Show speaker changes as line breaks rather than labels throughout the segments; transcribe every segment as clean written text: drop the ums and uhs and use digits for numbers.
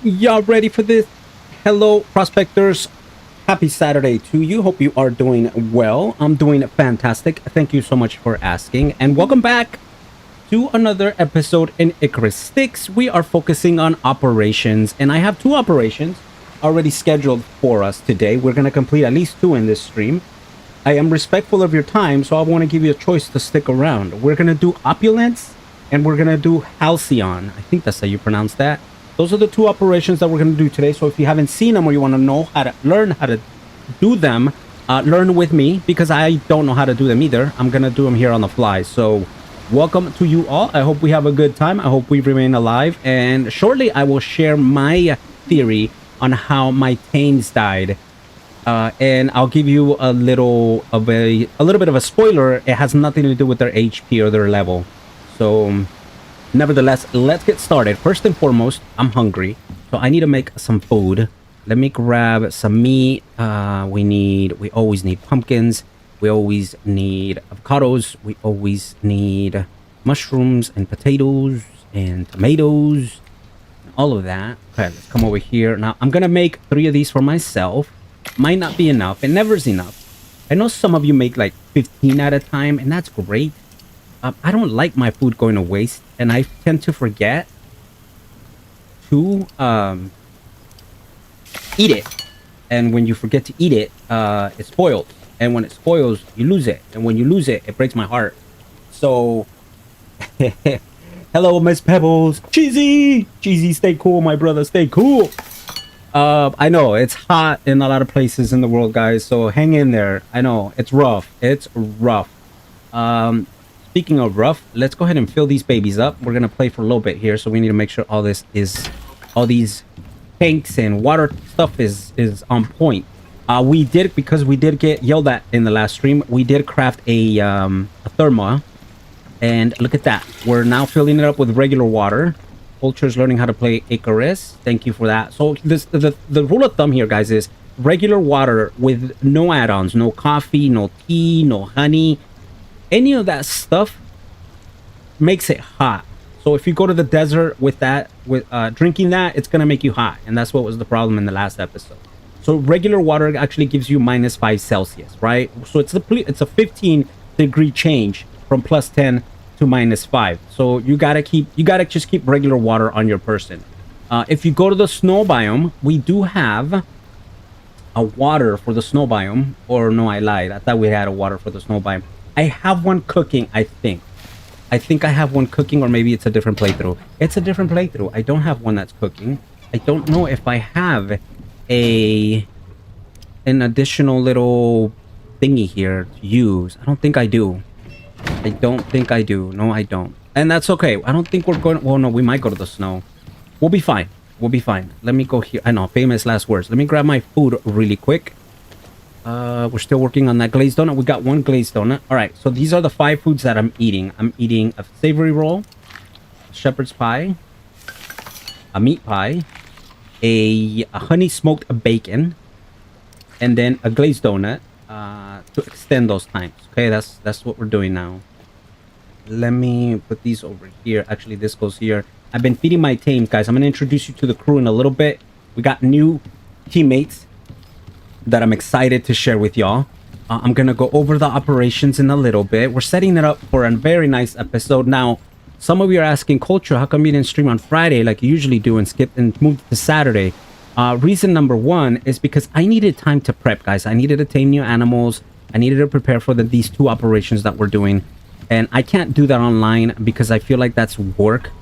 Y'all ready for this? Hello, prospectors. Happy Saturday to you. Hope you are doing well. I'm doing fantastic. Thank you so much for asking. And welcome back to another episode in Icarus Styx. We are focusing on operations, and I have two operations already scheduled for us today. We're going to complete at least two in this stream. I am respectful of your time, so I want to give you a choice to stick around. We're going to do Opulence, and we're going to do Halcyon. I think that's how you pronounce that. Those are the two operations that we're going to do today. So if you haven't seen them or you want to know how to learn how to do them, learn with me, because I don't know how to do them either. I'm going to do them here on the fly. So welcome to you all. I hope we have a good time. I hope we remain alive. And shortly, I will share my theory on how my Tames died. And I'll give you a little bit of a spoiler. It has nothing to do with their HP or their level. So nevertheless, let's get started. First and foremost, I'm hungry, so I need to make some food. Let me grab some meat. We always need pumpkins. We always need avocados. We always need mushrooms and potatoes and tomatoes, and all of that. Okay, let's come over here. Now, I'm gonna make 3 of these for myself. Might not be enough. It never is enough. I know some of you make like 15 at a time, and that's great. I don't like my food going to waste, and I tend to forget to eat it. And when you forget to eat it, it spoils. And when it spoils, you lose it. And when you lose it, it breaks my heart. So, hello, Miss Pebbles. Cheesy! Cheesy, stay cool, my brother. Stay cool. I know, it's hot in a lot of places in the world, guys. So hang in there. I know, it's rough. It's rough. Speaking of rough, let's go ahead and fill these babies up. We're gonna play for a little bit here, so we need to make sure all these tanks and water stuff is on point. We did, because we did get yelled at in the last stream, we did craft a therma, and look at that. We're now filling it up with regular water. Culture's learning how to play Icarus. Thank you for that. So the rule of thumb here, guys, is regular water with no add-ons, no coffee, no tea, no honey. Any of that stuff makes it hot. So if you go to the desert with that, drinking that, it's gonna make you hot, and that's what was the problem in the last episode. So regular water actually gives you -5 Celsius, right? So it's a 15-degree change from +10 to -5. So you gotta just keep regular water on your person. If you go to the snow biome, we do have a water for the snow biome. Or no, I lied. I thought we had a water for the snow biome. I have one cooking, I think. I think I have one cooking, or maybe it's a different playthrough. It's a different playthrough. I don't have one that's cooking. I don't know if I have an additional little thingy here to use. I don't think I do. I don't think I do. No, I don't. And that's okay. I don't think we're going... Well, no, we might go to the snow. We'll be fine. We'll be fine. Let me go here. I know, famous last words. Let me grab my food really quick. We're still working on that glazed donut. We got one glazed donut. All right, so these are the 5 foods that I'm eating. I'm eating a savory roll, shepherd's pie, a meat pie, a honey smoked bacon, and then a glazed donut to extend those times. Okay, that's what we're doing now. Let me put these over here. Actually, this goes here. I've been feeding my Tames, guys. I'm gonna introduce you to the crew in a little bit. We got new teammates that I'm excited to share with y'all. I'm gonna go over the operations in a little bit. We're setting it up for a very nice episode. Now, some of you are asking, Culture, how come you didn't stream on Friday like you usually do and skip and move to Saturday? Reason number 1 is because I needed time to prep, guys. I needed to tame new animals. I needed to prepare for these 2 operations that we're doing. And I can't do that online because I feel like that's work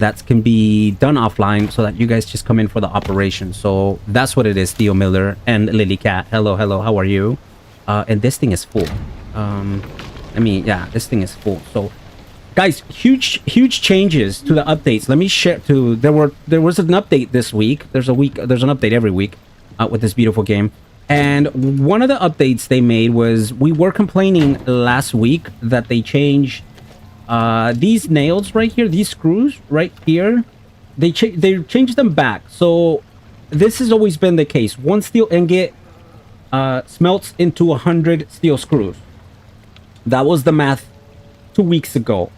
that can be done offline, so that you guys just come in for the operation. So that's what it is. Theo Miller and Lily Cat. Hello, how are you? And this thing is full. This thing is full. So guys, huge changes to the updates. Let me share there was an update this week. There's an update every week with this beautiful game. And one of the updates they made was, we were complaining last week that they changed these nails right here, these screws right here, they changed them back. So this has always been the case. 1 steel ingot smelts into 100 steel screws. That was the math 2 weeks ago.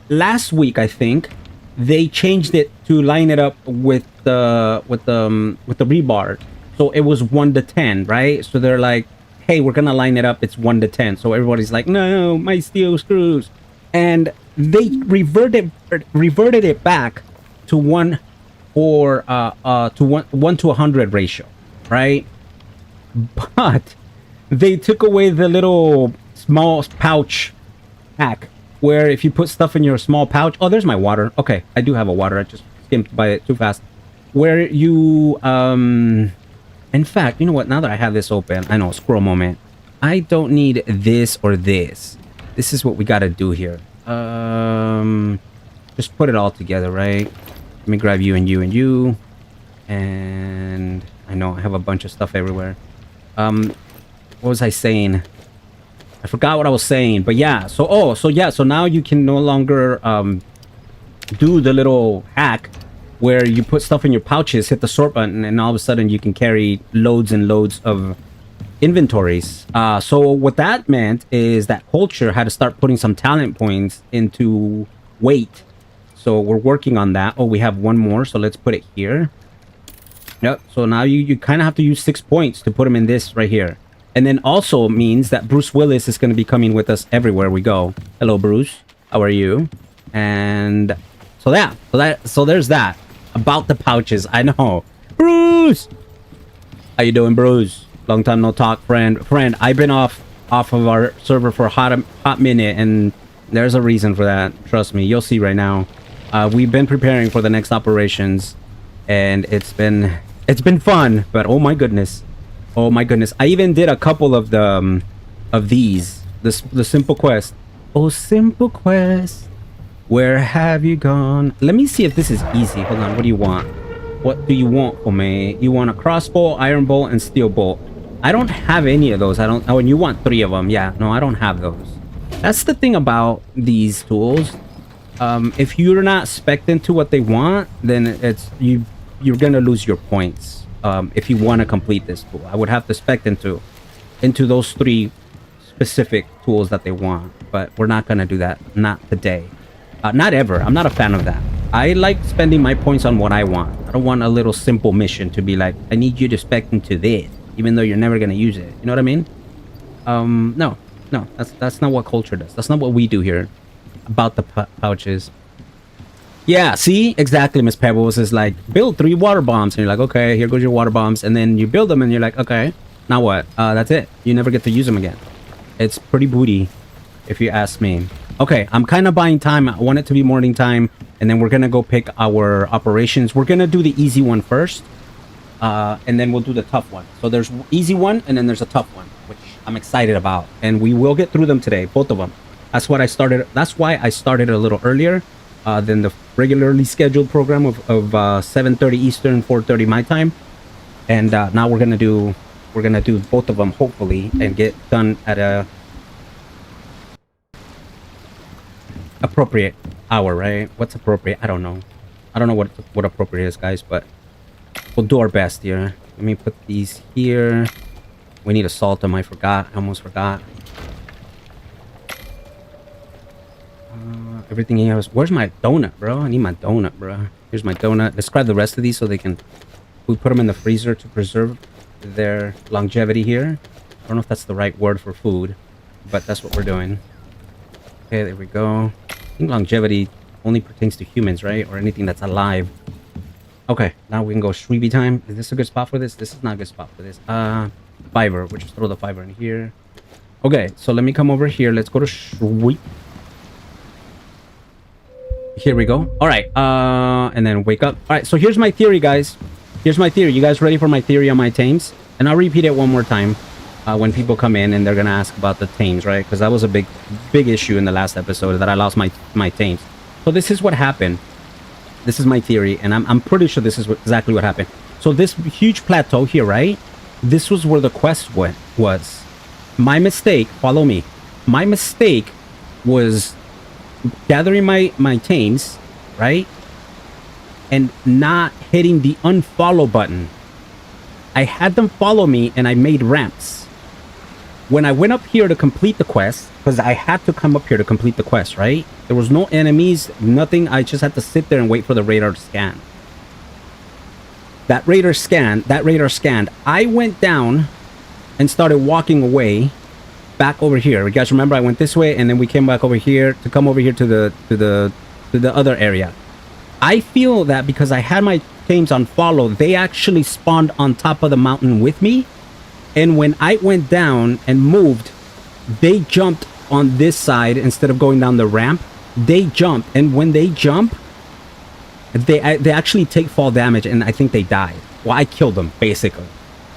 Last week, I think, they changed it to line it up with the rebar. So it was 1 to 10, right? So they're like, hey, we're gonna line it up, it's 1 to 10. So everybody's like, no, my steel screws. And they reverted it back to 1 or to 1 to 100 ratio, right? But they took away the little small pouch hack where if you put stuff in your small pouch. Oh, there's my water. Okay, I do have a water. I just skimmed by it too fast. Where you in fact, you know what, now that I have this open, I know, scroll moment, I don't need this or this. This is what we got to do here. Just put it all together, right? Let me grab you and you and you. And I know I have a bunch of stuff everywhere. What was I saying? I forgot what I was saying, but yeah. So now you can no longer do the little hack where you put stuff in your pouches, hit the sort button, and all of a sudden you can carry loads and loads of inventories. So what that meant is that culture had to start putting some talent points into weight. So we're working on that. Oh, we have one more, so let's put it here. Yep. So now you kind of have to use 6 points to put them in this right here. And then also means that Bruce Willis is going to be coming with us everywhere we go. Hello, Bruce. How are you? And so so there's that about the pouches. I know. Bruce! How you doing, Bruce? Long time no talk, friend. I've been off of our server for a hot minute, and there's a reason for that. Trust me, you'll see right now. We've been preparing for the next operations, and it's been fun, but oh my goodness. Oh my goodness. I even did a couple of the the simple quest. Oh, simple quest. Where have you gone? Let me see if this is easy. Hold on. What do you want? What do you want for me? You want a crossbow, iron bolt, and steel bolt. I don't have any of those. Oh, and you want 3 of them. Yeah, no, I don't have those. That's the thing about these tools. If you're not spec'd into what they want, then you're gonna lose your points. If you want to complete this tool, I would have to spec into those 3 specific tools that they want, but we're not gonna do that. Not today. Not ever. I'm not a fan of that. I like spending my points on what I want. I don't want a little simple mission to be like, I need you to spec into this, even though you're never gonna use it. You know what I mean? No, that's not what culture does. That's not what we do here about the pouches. Yeah, see? Exactly, Miss Pebbles is like, build 3 water bombs. And you're like, okay, here goes your water bombs. And then you build them and you're like, okay, now what? That's it. You never get to use them again. It's pretty booty, if you ask me. Okay, I'm kind of buying time. I want it to be morning time. And then we're going to go pick our operations. We're going to do the easy one first. And then we'll do the tough one. So there's easy one and then there's a tough one, which I'm excited about. And we will get through them today, both of them. That's why I started a little earlier than the regularly scheduled program of 7:30 Eastern, 4:30 my time. And now we're gonna do both of them hopefully and get done at a appropriate hour, right? What's appropriate? I don't know what appropriate is, guys, but we'll do our best here. Let me put these here. We need to salt them. I almost forgot. Everything here is... Where's my donut, bro? I need my donut, bro. Here's my donut. Let's grab the rest of these so they can... We put them in the freezer to preserve their longevity here. I don't know if that's the right word for food, but that's what we're doing. Okay, there we go. I think longevity only pertains to humans, right? Or anything that's alive. Okay, now we can go Shreeby time. Is this a good spot for this? This is not a good spot for this. Fiber. We'll just throw the fiber in here. Okay, so let me come over here. Let's go to Shreeb. Here we go. All right, and then wake up. All right, so here's my theory, guys. Here's my theory. You guys ready for my theory on my Tames? And I'll repeat it one more time when people come in and they're gonna ask about the Tames, right? Because that was a big issue in the last episode, that I lost my Tames. So this is what happened. This is my theory, and I'm pretty sure this is exactly what happened. So this huge plateau here, right? This was where the quest was. My mistake. Follow me. My mistake was gathering my Tames, right? And not hitting the unfollow button. I had them follow me and I made ramps. When I went up here to complete the quest, because I had to come up here to complete the quest, right? There was no enemies, nothing. I just had to sit there and wait for the radar to scan. That radar scanned. I went down and started walking away back over here. You guys remember I went this way and then we came back over here to come over here to the other area. I feel that because I had my Tames on follow, they actually spawned on top of the mountain with me. And when I went down and moved, they jumped on this side instead of going down the ramp. They jump, and when they jump, they actually take fall damage, and I think they died. Well, I killed them, basically.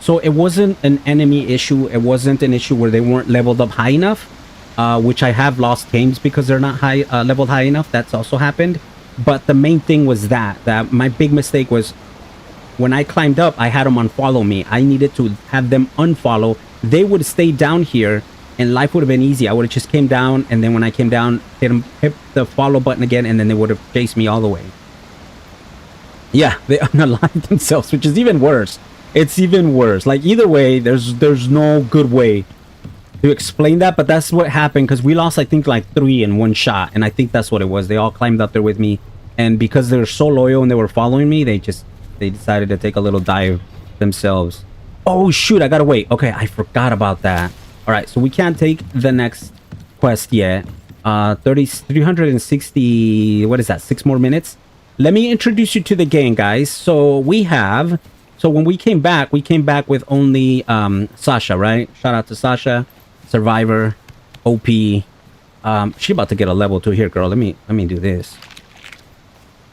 So it wasn't an enemy issue. It wasn't an issue where they weren't leveled up high enough, which I have lost Tames because they're not leveled high enough. That's also happened. But the main thing was that my big mistake was when I climbed up, I had them unfollow me. I needed to have them unfollow. They would stay down here, and life would have been easy. I would have just came down, and then when I came down, hit the follow button again, and then they would have chased me all the way. Yeah, they unalived themselves, which is even worse. It's even worse. Like, either way, there's no good way to explain that, but that's what happened, because we lost, I think, like 3 in one shot, and I think that's what it was. They all climbed up there with me, and because they're so loyal and they were following me, they decided to take a little dive themselves. Oh, shoot, I gotta wait. Okay, I forgot about that. All right, so we can't take the next quest yet. 360, what is that, 6 more minutes? Let me introduce you to the gang, guys. So when we came back with only Sasha, right? Shout out to Sasha, Survivor, OP. She about to get a level 2 here, girl. Let me do this.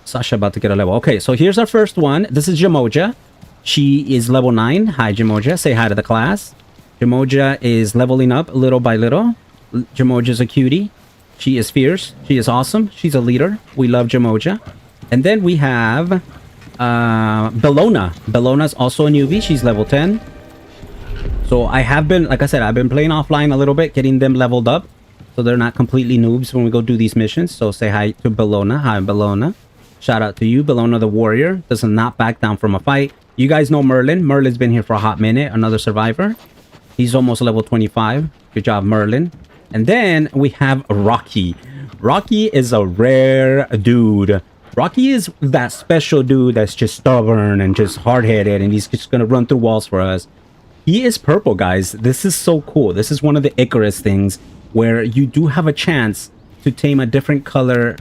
Sasha about to get a level. Okay, so here's our first one. This is Jamoja. She is level 9. Hi, Jamoja. Say hi to the class. Jamoja is leveling up little by little. Jamoja's a cutie. She is fierce. She is awesome. She's a leader. We love Jamoja. And then we have Bellona. Bellona's also a newbie. She's level 10. So I have been, like I said, I've been playing offline a little bit, getting them leveled up, so they're not completely noobs when we go do these missions. So say hi to Bellona. Hi, Bellona. Shout out to you. Bellona the warrior does not back down from a fight. You guys know Merlin. Merlin's been here for a hot minute. Another survivor. He's almost level 25. Good job, Merlin. And then we have Rocky. Rocky is a rare dude. Rocky is that special dude that's just stubborn and just hard-headed, and he's just gonna run through walls for us. He is purple, guys. This is so cool. This is one of the Icarus things where you do have a chance to tame a different color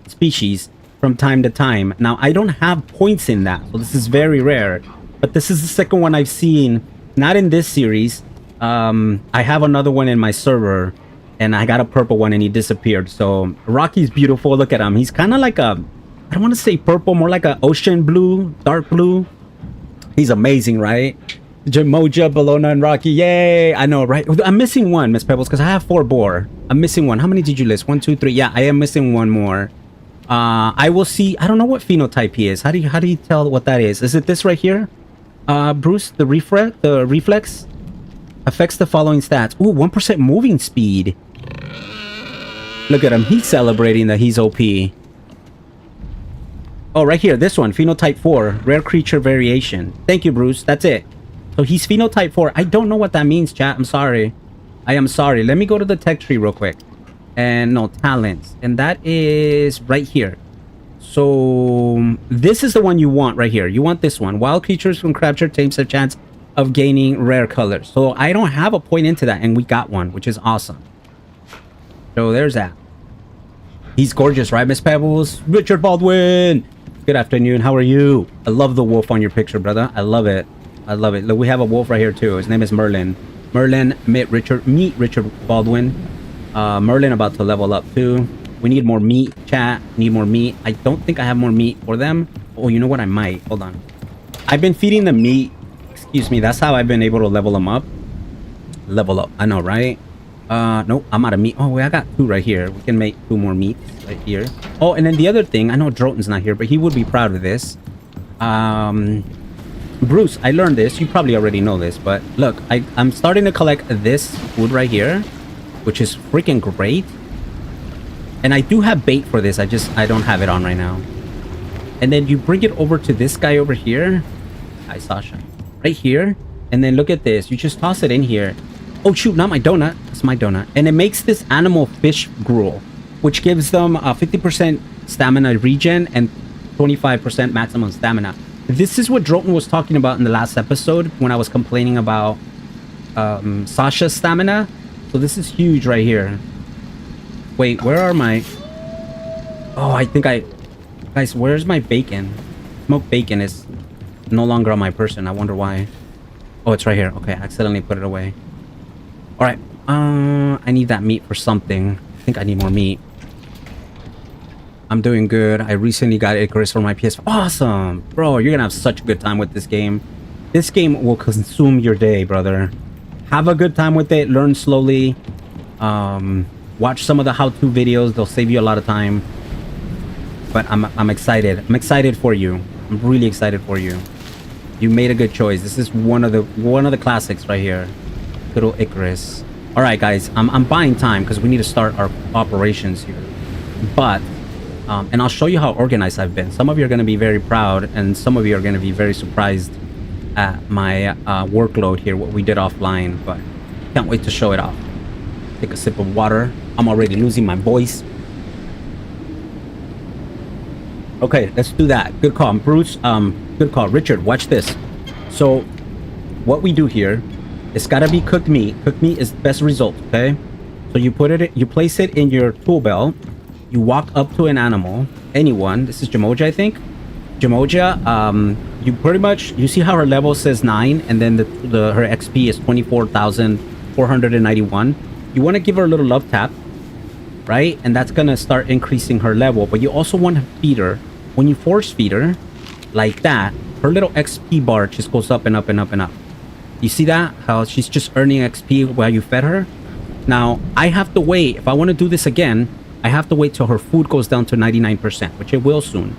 species from time to time. Now, I don't have points in that, so this is very rare. But this is the second one I've seen, not in this series. I have another one in my server, and I got a purple one, and he disappeared. So Rocky's beautiful. Look at him. He's kind of like a, I don't want to say purple, more like an ocean blue, dark blue. He's amazing, right? Jamoja, Bellona, and Rocky. Yay! I know, right? I'm missing one, Miss Pebbles, because I have 4 boar. I'm missing one. How many did you list? 1, 2, 3. Yeah, I am missing one more. I will see. I don't know what phenotype he is. How do you tell what that is? Is it this right here? Bruce, the reflex affects the following stats. Ooh, 1% moving speed. Look at him. He's celebrating that he's OP. Oh, right here. This one. Phenotype 4. Rare creature variation. Thank you, Bruce. That's it. So he's phenotype 4. I don't know what that means, chat. I'm sorry. I am sorry. Let me go to the tech tree real quick. And no, talents. And that is right here. So this is the one you want right here. You want this one. Wild creatures from capture Tames have a chance of gaining rare colors. So I don't have a point into that, and we got one, which is awesome. So there's that. He's gorgeous, right, Miss Pebbles? Richard Baldwin. Good afternoon. How are you? I love the wolf on your picture, brother. I love it. I love it. Look, we have a wolf right here too. His name is Merlin. Merlin, meet Richard Baldwin. Merlin about to level up too. We need more meat, chat. Need more meat. I don't think I have more meat for them. Oh, you know what? I might. Hold on. I've been feeding them meat. Excuse me. That's how I've been able to level them up. Level up. I know, right? Nope. I'm out of meat. Oh, wait. I got 2 right here. We can make 2 more meats right here. Oh, and then the other thing. I know Droton's not here, but he would be proud of this. Bruce, I learned this. You probably already know this, but look. I'm starting to collect this food right here, which is freaking great. And I do have bait for this. I don't have it on right now. And then you bring it over to this guy over here. Hi, Sasha. Right here. And then look at this. You just toss it in here. Oh shoot, not my donut. It's my donut. And it makes this animal fish gruel, which gives them 50% stamina regen and 25% maximum stamina. This is what Droton was talking about in the last episode when I was complaining about Sasha's stamina. So this is huge right here. Wait, where are my... Oh, I think I... Guys, where's my bacon? Smoked bacon is no longer on my person. I wonder why. Oh, it's right here. Okay, I accidentally put it away. Alright. I need that meat for something. I think I need more meat. I'm doing good. I recently got Icarus for my PS4. Awesome! Bro, you're gonna have such a good time with this game. This game will consume your day, brother. Have a good time with it. Learn slowly. Watch some of the how-to videos. They'll save you a lot of time. But I'm excited. I'm excited for you. I'm really excited for you. You made a good choice. This is one of the classics right here. Little Icarus. All right, guys. I'm buying time because we need to start our operations here. But and I'll show you how organized I've been. Some of you are going to be very proud, and some of you are going to be very surprised at my workload here, what we did offline. But can't wait to show it off. Take a sip of water. I'm already losing my voice. Okay, let's do that. Good call, Bruce. Good call, Richard. Watch this. So, what we do here, it's gotta be cooked meat. Cooked meat is the best result. Okay, so you place it in your tool belt. You walk up to an animal, anyone. This is Jamoja, I think. Jamoja. You pretty much see how her level says 9, and then her XP is 24,491. You want to give her a little love tap, right? And that's gonna start increasing her level. But you also want to feed her. When you force feed her like that, her little XP bar just goes up and up and up and up. You see that? How she's just earning XP while you fed her? Now, I have to wait. If I want to do this again, I have to wait till her food goes down to 99%, which it will soon.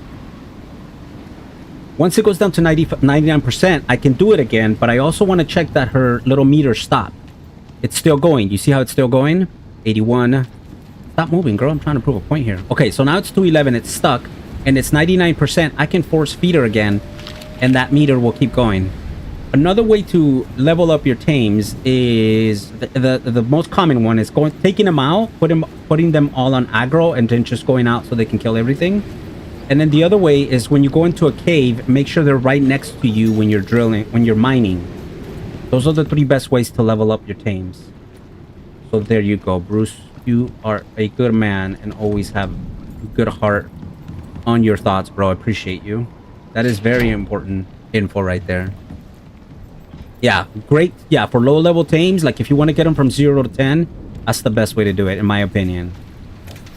Once it goes down to 99%, I can do it again, but I also want to check that her little meter stopped. It's still going. You see how it's still going? 81. Stop moving, girl. I'm trying to prove a point here. Okay, so now it's 211. It's stuck. And it's 99%. I can force feed her again, and that meter will keep going. Another way to level up your tames is the most common one is taking them out, putting them all on aggro, and then just going out so they can kill everything. And then the other way is when you go into a cave, make sure they're right next to you when you're drilling, when you're mining. Those are the 3 best ways to level up your tames. So there you go, Bruce. You are a good man and always have a good heart on your thoughts, bro. I appreciate you. That is very important info right there. Yeah, great. Yeah, for low level tames, like if you want to get them from 0 to 10, that's the best way to do it, in my opinion.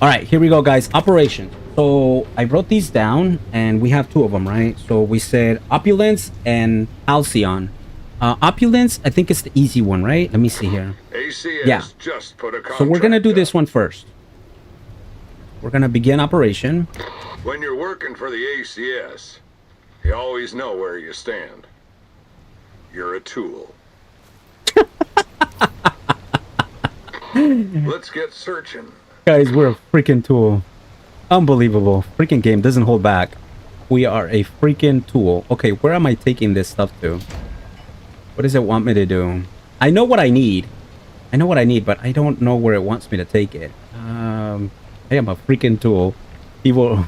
All right, here we go, guys. Operations. So I wrote these down, and we have 2 of them, right? So we said opulence and halcyon. Opulence, I think it's the easy one, right? Let me see here.
ACS
yeah.
Just put a
So we're gonna do this one first. We're gonna begin operation.
When you're working for the ACS, you always know where you stand. You're a tool. Let's get searching.
Guys, we're a freaking tool. Unbelievable. Freaking game doesn't hold back. We are a freaking tool. Okay, where am I taking this stuff to? What does it want me to do? I know what I need. I know what I need, but I don't know where it wants me to take it. I am a freaking tool. Evil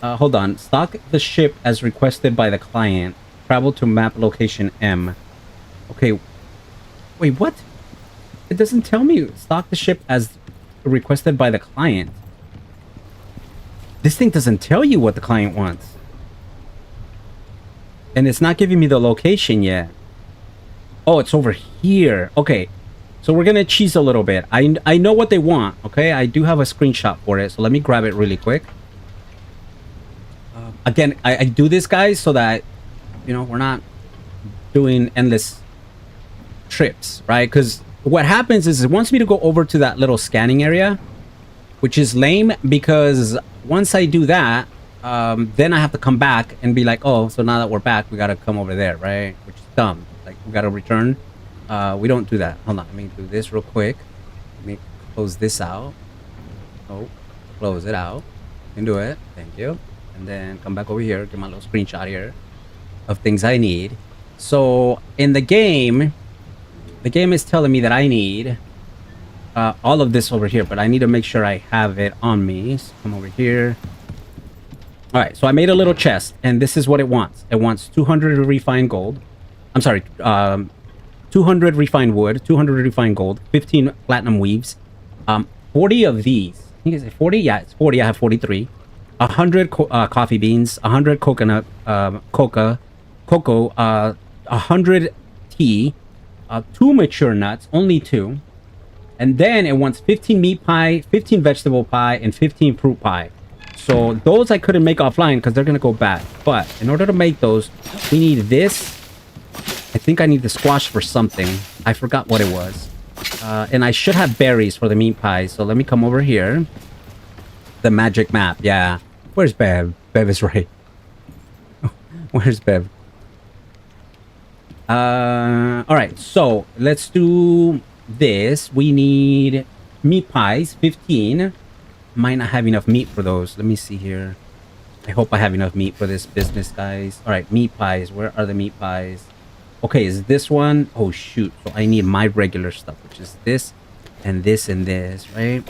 hold on. Stock the ship as requested by the client. Travel to map location M. Okay. Wait, what? It doesn't tell me stock the ship as requested by the client. This thing doesn't tell you what the client wants. And it's not giving me the location yet. Oh, it's over here. Okay. So we're going to cheese a little bit. I know what they want, okay? I do have a screenshot for it. So let me grab it really quick. Again, I do this, guys, so that, you know, we're not doing endless trips, right? Because what happens is it wants me to go over to that little scanning area, which is lame because once I do that, then I have to come back and be like, oh, so now that we're back, we got to come over there, right? Which is dumb. Like, we got to return. We don't do that. Hold on. Let me do this real quick. Let me close this out. Oh, close it out. You can do it. Thank you. And then come back over here. Get my little screenshot here of things I need. So in the game, The game is telling me that I need all of this over here, but I need to make sure I have it on me. So come over here. All right, so I made a little chest, and this is what it wants. It wants 200 refined gold. I'm sorry, 200 refined wood, 200 refined gold, 15 platinum weaves, 40 of these. I think it's 40. Yeah, it's 40. I have 43. 100 coffee beans, 100 coconut, cocoa, 100 tea, 2 mature nuts, only 2. And then it wants 15 meat pie, 15 vegetable pie, and 15 fruit pie. So those I couldn't make offline because they're going to go bad. But in order to make those, we need this. I think I need the squash for something. I forgot what it was. And I should have berries for the meat pie. So let me come over here. The magic map. Yeah. Where's Bev? Bev is right. Where's Bev? All right. So let's do this. We need meat pies, 15. Might not have enough meat for those. Let me see here. I hope I have enough meat for this business, guys. All right, meat pies. Where are the meat pies? Okay, is this one? Oh, shoot. So I need my regular stuff, which is this and this and this, right?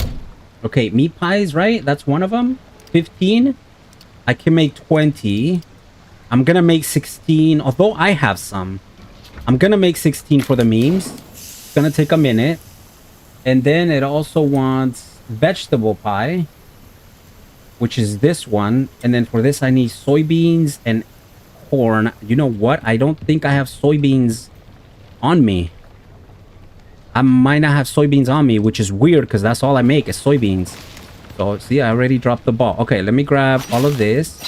Okay, meat pies, right? That's one of them. 15. I can make 20. I'm going to make 16, although I have some. I'm going to make 16 for the memes. It's going to take a minute. And then it also wants vegetable pie, which is this one. And then for this, I need soybeans and corn. You know what? I don't think I have soybeans on me. I might not have soybeans on me, which is weird because that's all I make is soybeans. So see, I already dropped the ball. Okay, let me grab all of this.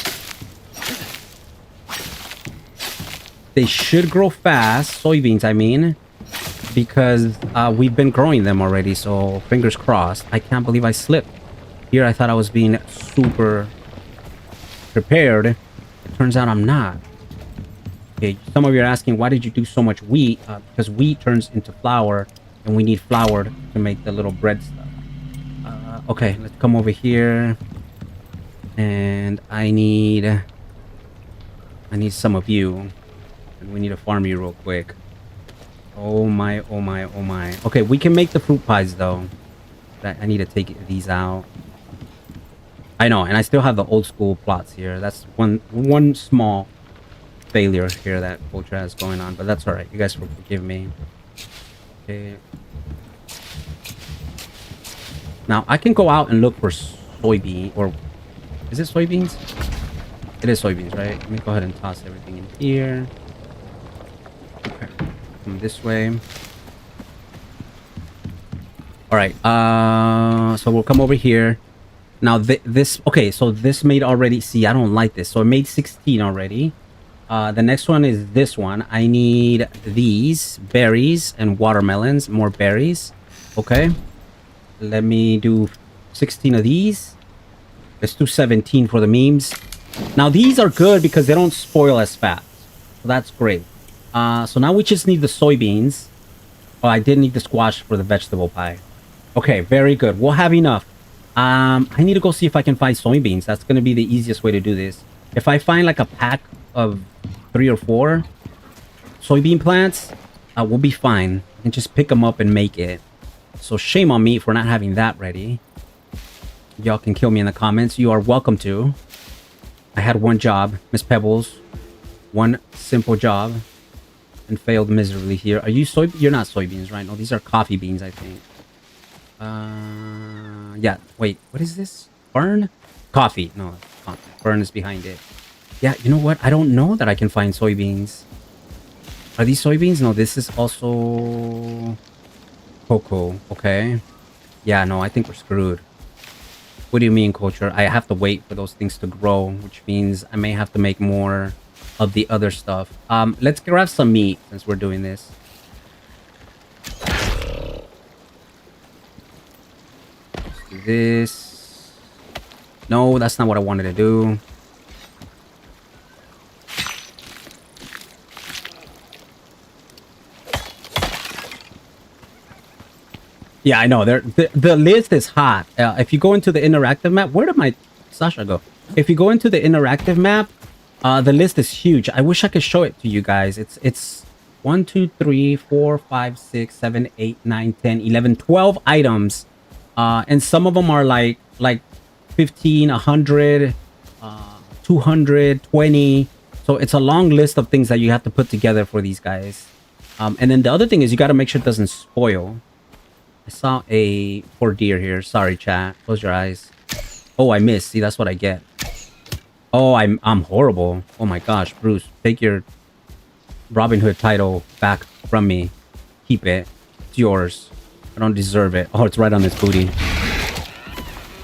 They should grow fast, soybeans I mean, because we've been growing them already, so fingers crossed. I can't believe I slipped. Here I thought I was being super prepared. It turns out I'm not. Okay, some of you are asking, why did you do so much wheat? Because wheat turns into flour, and we need flour to make the little bread stuff. Okay, let's come over here. And I need some of you. And we need to farm you real quick. Oh my, oh my, oh my. Okay, we can make the fruit pies though. I need to take these out. I know, and I still have the old school plots here. That's one small failure here that Ultra has going on, but that's alright. You guys will forgive me. Okay. Now, I can go out and look for soybean, or is it soybeans? It is soybeans, right? Let me go ahead and toss everything in here. Okay. Come this way. Alright, so we'll come over here. Now, this... Okay, so this made already... See, I don't like this. So it made 16 already. The next one is this one. I need these berries and watermelons. More berries. Okay. Let me do 16 of these. Let's do 17 for the memes. Now, these are good because they don't spoil as fast. So that's great. So now we just need the soybeans. Oh, I did need the squash for the vegetable pie. Okay, very good. We'll have enough. I need to go see if I can find soybeans. That's going to be the easiest way to do this. If I find like a pack of 3 or 4 soybean plants, we'll be fine. And just pick them up and make it. So shame on me for not having that ready. Y'all can kill me in the comments. You are welcome to. I had one job, Miss Pebbles. One simple job. And failed miserably here. Are you You're not soybeans, right? No, these are coffee beans, I think. Yeah. Wait, what is this? Fern? Coffee. No, coffee. Fern is behind it. Yeah, you know what? I don't know that I can find soybeans. Are these soybeans? No, this is also... cocoa. Okay. Yeah, no, I think we're screwed. What do you mean, culture? I have to wait for those things to grow, which means I may have to make more of the other stuff. Let's grab some meat since we're doing this. Let's do this. No, that's not what I wanted to do. Yeah, I know. The list is hot. If you go into the interactive map, where did my Sasha go? If you go into the interactive map, the list is huge. I wish I could show it to you guys. It's 1, 2, 3, 4, 5, 6, 7, 8, 9, 10, 11, 12 items. And some of them are like 15, 100, 220. So it's a long list of things that you have to put together for these guys. And then the other thing is you got to make sure it doesn't spoil. I saw a poor deer here. Sorry, chat. Close your eyes. Oh, I missed. See, that's what I get. Oh, I'm horrible. Oh my gosh, Bruce, take your Robin Hood title back from me. Keep it. It's yours. I don't deserve it. Oh, it's right on his booty.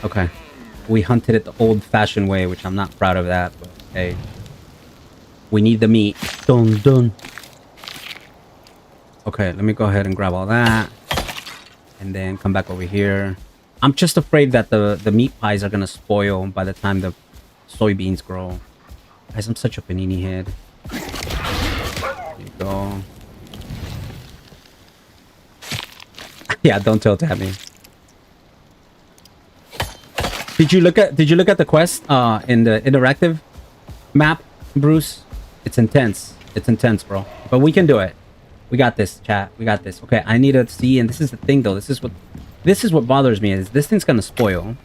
Okay. We hunted it the old-fashioned way, which I'm not proud of that, but hey. We need the meat. Dun dun. Okay, let me go ahead and grab all that. And then come back over here. I'm just afraid that the meat pies are gonna spoil by the time the soybeans grow. Guys, I'm such a panini head. There you go. Yeah, don't tell Tabby. Did you look at the quest in the interactive map, Bruce? It's intense. It's intense, bro. But we can do it. We got this, chat. We got this. Okay, I need to see, and this is the thing though. This is what bothers me, is this thing's gonna spoil.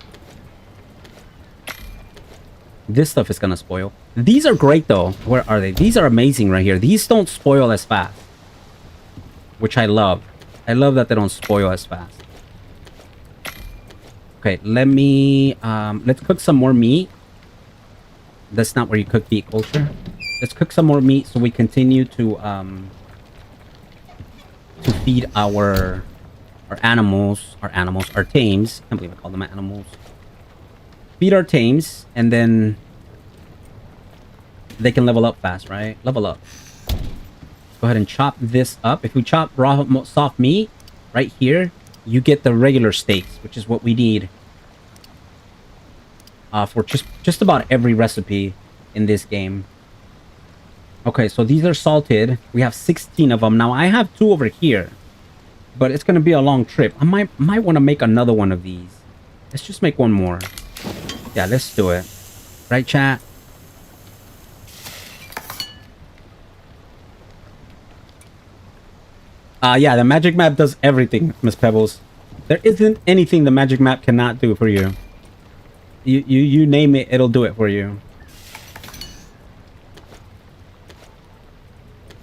This stuff is gonna spoil. These are great though. Where are they? These are amazing right here. These don't spoil as fast, which I love. I love that they don't spoil as fast. Okay, let me let's cook some more meat. That's not where you cook meat, culture. Let's cook some more meat so we continue to feed our animals, our tames. I can't believe I call them animals. Feed our tames, and then they can level up fast, right? Level up. Go ahead and chop this up. If we chop raw soft meat right here, you get the regular steaks, which is what we need for just about every recipe in this game. Okay, so these are salted. We have 16 of them. Now I have 2 over here, but it's gonna be a long trip. I might want to make another one of these. Let's just make one more. Yeah, let's do it. Right, chat? Yeah, the magic map does everything, Miss Pebbles. There isn't anything the magic map cannot do for you. You name it, it'll do it for you.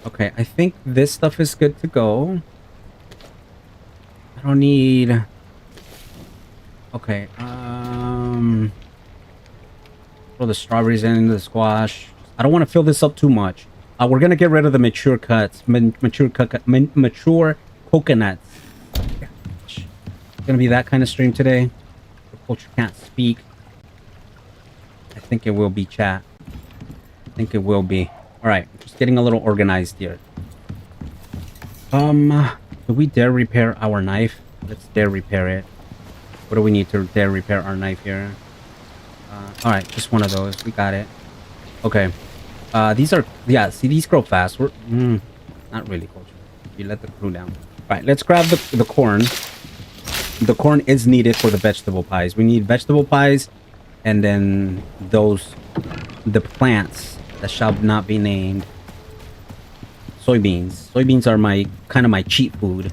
Okay, I think this stuff is good to go. I don't need... Okay, throw the strawberries in, the squash. I don't want to fill this up too much. We're gonna get rid of the mature cuts, mature coconuts. It's gonna be that kind of stream today. The culture can't speak. I think it will be, chat. I think it will be. All right, just getting a little organized here. Do we dare repair our knife? Let's dare repair it. What do we need to dare repair our knife here? All right, just one of those. We got it. Okay. These are, yeah, see, these grow fast. We're not really, culture. You let the crew down. All right, let's grab the corn. The corn is needed for the vegetable pies. We need vegetable pies, and then the plants that shall not be named. Soybeans. Soybeans are kind of my cheat food.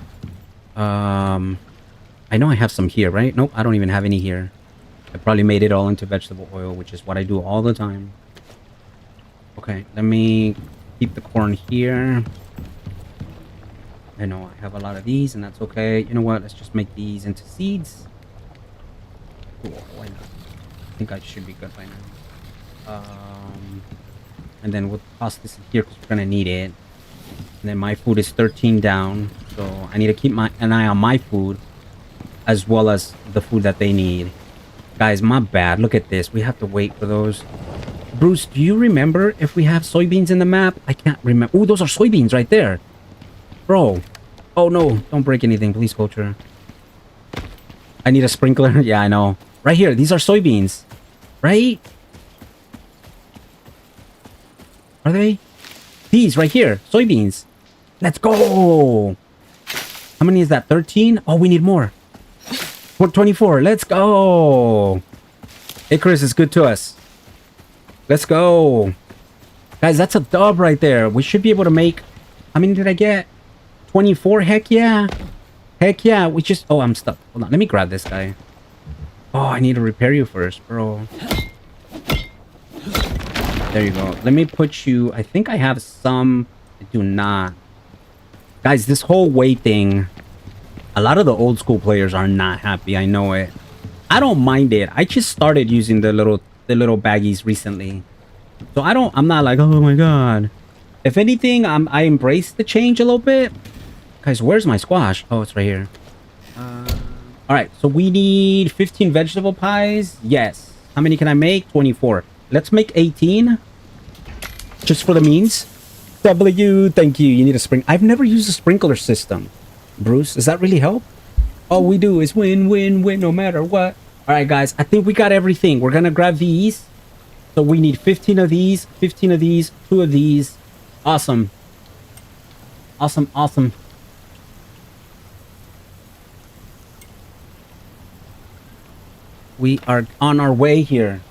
I know I have some here, right? Nope, I don't even have any here. I probably made it all into vegetable oil, which is what I do all the time. Okay, let me keep the corn here. I know I have a lot of these, and that's okay. You know what? Let's just make these into seeds. Cool, why not? I think I should be good by now. And then we'll toss this in here because we're gonna need it. And then my food is 13 down, so I need to keep an eye on my food as well as the food that they need. Guys, my bad. Look at this. We have to wait for those. Bruce, do you remember if we have soybeans in the map? I can't remember. Oh, those are soybeans right there. Bro. Oh, no. Don't break anything, please, culture. I need a sprinkler. Yeah, I know. Right here. These are soybeans. Right? Are they? These right here. Soybeans. Let's go. How many is that? 13? Oh, we need more. 24. Let's go. Icarus is good to us. Let's go. Guys, that's a dub right there. We should be able to make How many did I get? 24? Heck yeah. Heck yeah. We just... Oh, I'm stuck. Hold on. Let me grab this guy. Oh, I need to repair you first, bro. There you go. Let me put you... I think I have some... I do not. Guys, this whole weight thing... A lot of the old school players are not happy. I know it. I don't mind it. I just started using the little baggies recently. So I'm not like, oh my god. If anything, I embrace the change a little bit. Guys, where's my squash? Oh, it's right here. All right, so we need 15 vegetable pies. Yes. How many can I make? 24. Let's make 18. Just for the means. W, thank you. You need a spring. I've never used a sprinkler system. Bruce, does that really help? All we do is win, win, win, no matter what. All right, guys, I think we got everything. We're going to grab these. So we need 15 of these, 15 of these, 2 of these. Awesome. Awesome, awesome. We are on our way here.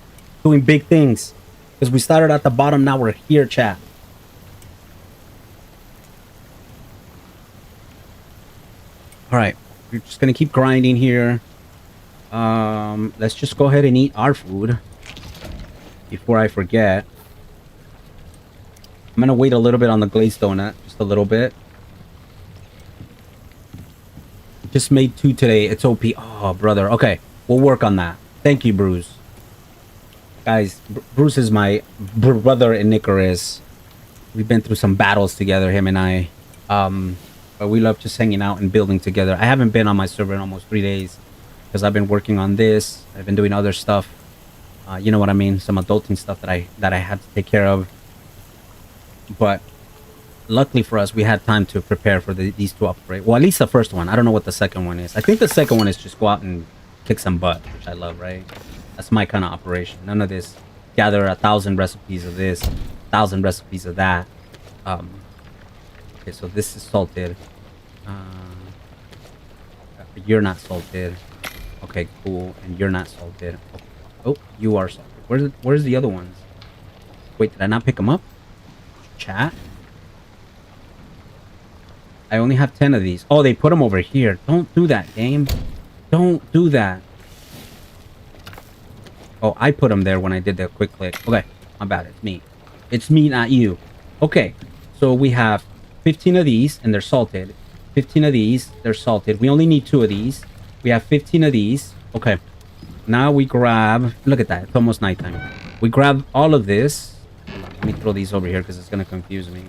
Doing big things. Because we started at the bottom, now we're here, chat. Alright. We're just going to keep grinding here. Let's just go ahead and eat our food. Before I forget. I'm gonna wait a little bit on the glazed donut. Just a little bit. Just made 2 today. It's OP. Oh, brother. Okay. We'll work on that. Thank you, Bruce. Guys, Bruce is my brother in Icarus. We've been through some battles together, him and I. But we love just hanging out and building together. I haven't been on my server in almost 3 days. Because I've been working on this. I've been doing other stuff. You know what I mean? Some adulting stuff that I had to take care of. But luckily for us, we had time to prepare for these 2 upgrades. Well, at least the first one. I don't know what the second one is. I think the second one is just go out and kick some butt, which I love, right? That's my kind of operation. None of this gather 1,000 recipes of this, 1,000 recipes of that. Okay, so this is salted. You're not salted. Okay, cool. And you're not salted. Okay. Oh, you are salted. Where's the other ones? Wait, did I not pick them up? Chat? I only have 10 of these. Oh, they put them over here. Don't do that, game. Don't do that. Oh, I put them there when I did the quick click. Okay, my bad. It's me. It's me, not you. Okay, so we have 15 of these, and they're salted. 15 of these, they're salted. We only need 2 of these. We have 15 of these. Okay. Now we grab... Look at that. It's almost nighttime. We grab all of this. Let me throw these over here because it's going to confuse me.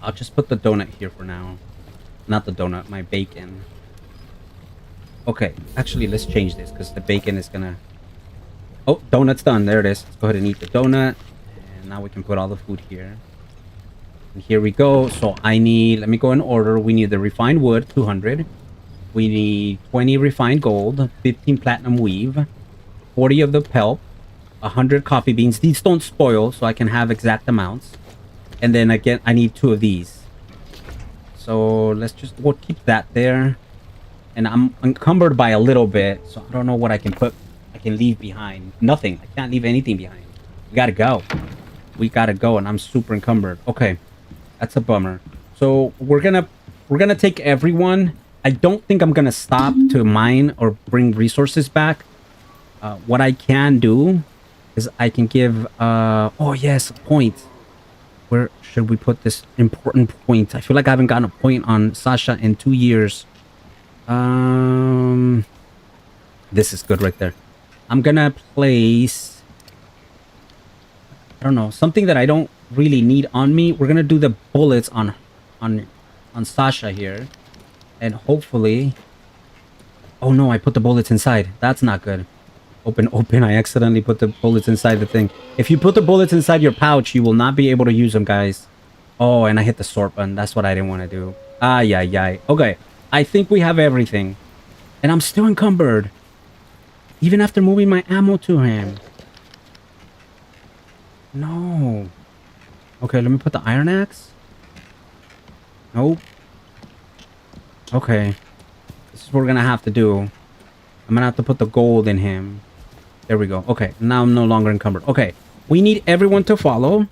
I'll just put the donut here for now. Not the donut, my bacon. Okay. Actually, let's change this because the bacon is going to... Oh, donut's done. There it is. Let's go ahead and eat the donut. And now we can put all the food here. And here we go. So I need... Let me go in order. We need the refined wood, 200. We need 20 refined gold, 15 platinum weave, 40 of the pulp, 100 coffee beans. These don't spoil, so I can have exact amounts. And then again, I need 2 of these. So we'll keep that there. And I'm encumbered by a little bit, so I don't know what I can leave behind. Nothing. I can't leave anything behind. We gotta go. We gotta go, and I'm super encumbered. Okay, that's a bummer. So we're gonna take everyone. I don't think I'm gonna stop to mine or bring resources back. What I can do is I can give oh yes, a point. Where should we put this important point? I feel like I haven't gotten a point on Sasha in 2 years. This is good right there. I'm gonna place, I don't know, something that I don't really need on me. We're gonna do the bullets on Sasha here. And hopefully... Oh no, I put the bullets inside. That's not good. Open. I accidentally put the bullets inside the thing. If you put the bullets inside your pouch, you will not be able to use them, guys. Oh, and I hit the sort button. That's what I didn't want to do. Ay. Okay, I think we have everything. And I'm still encumbered. Even after moving my ammo to him. No. Okay, let me put the iron axe. Nope. Okay. This is what we're gonna have to do. I'm gonna have to put the gold in him. There we go. Okay, now I'm no longer encumbered. Okay, we need everyone to follow.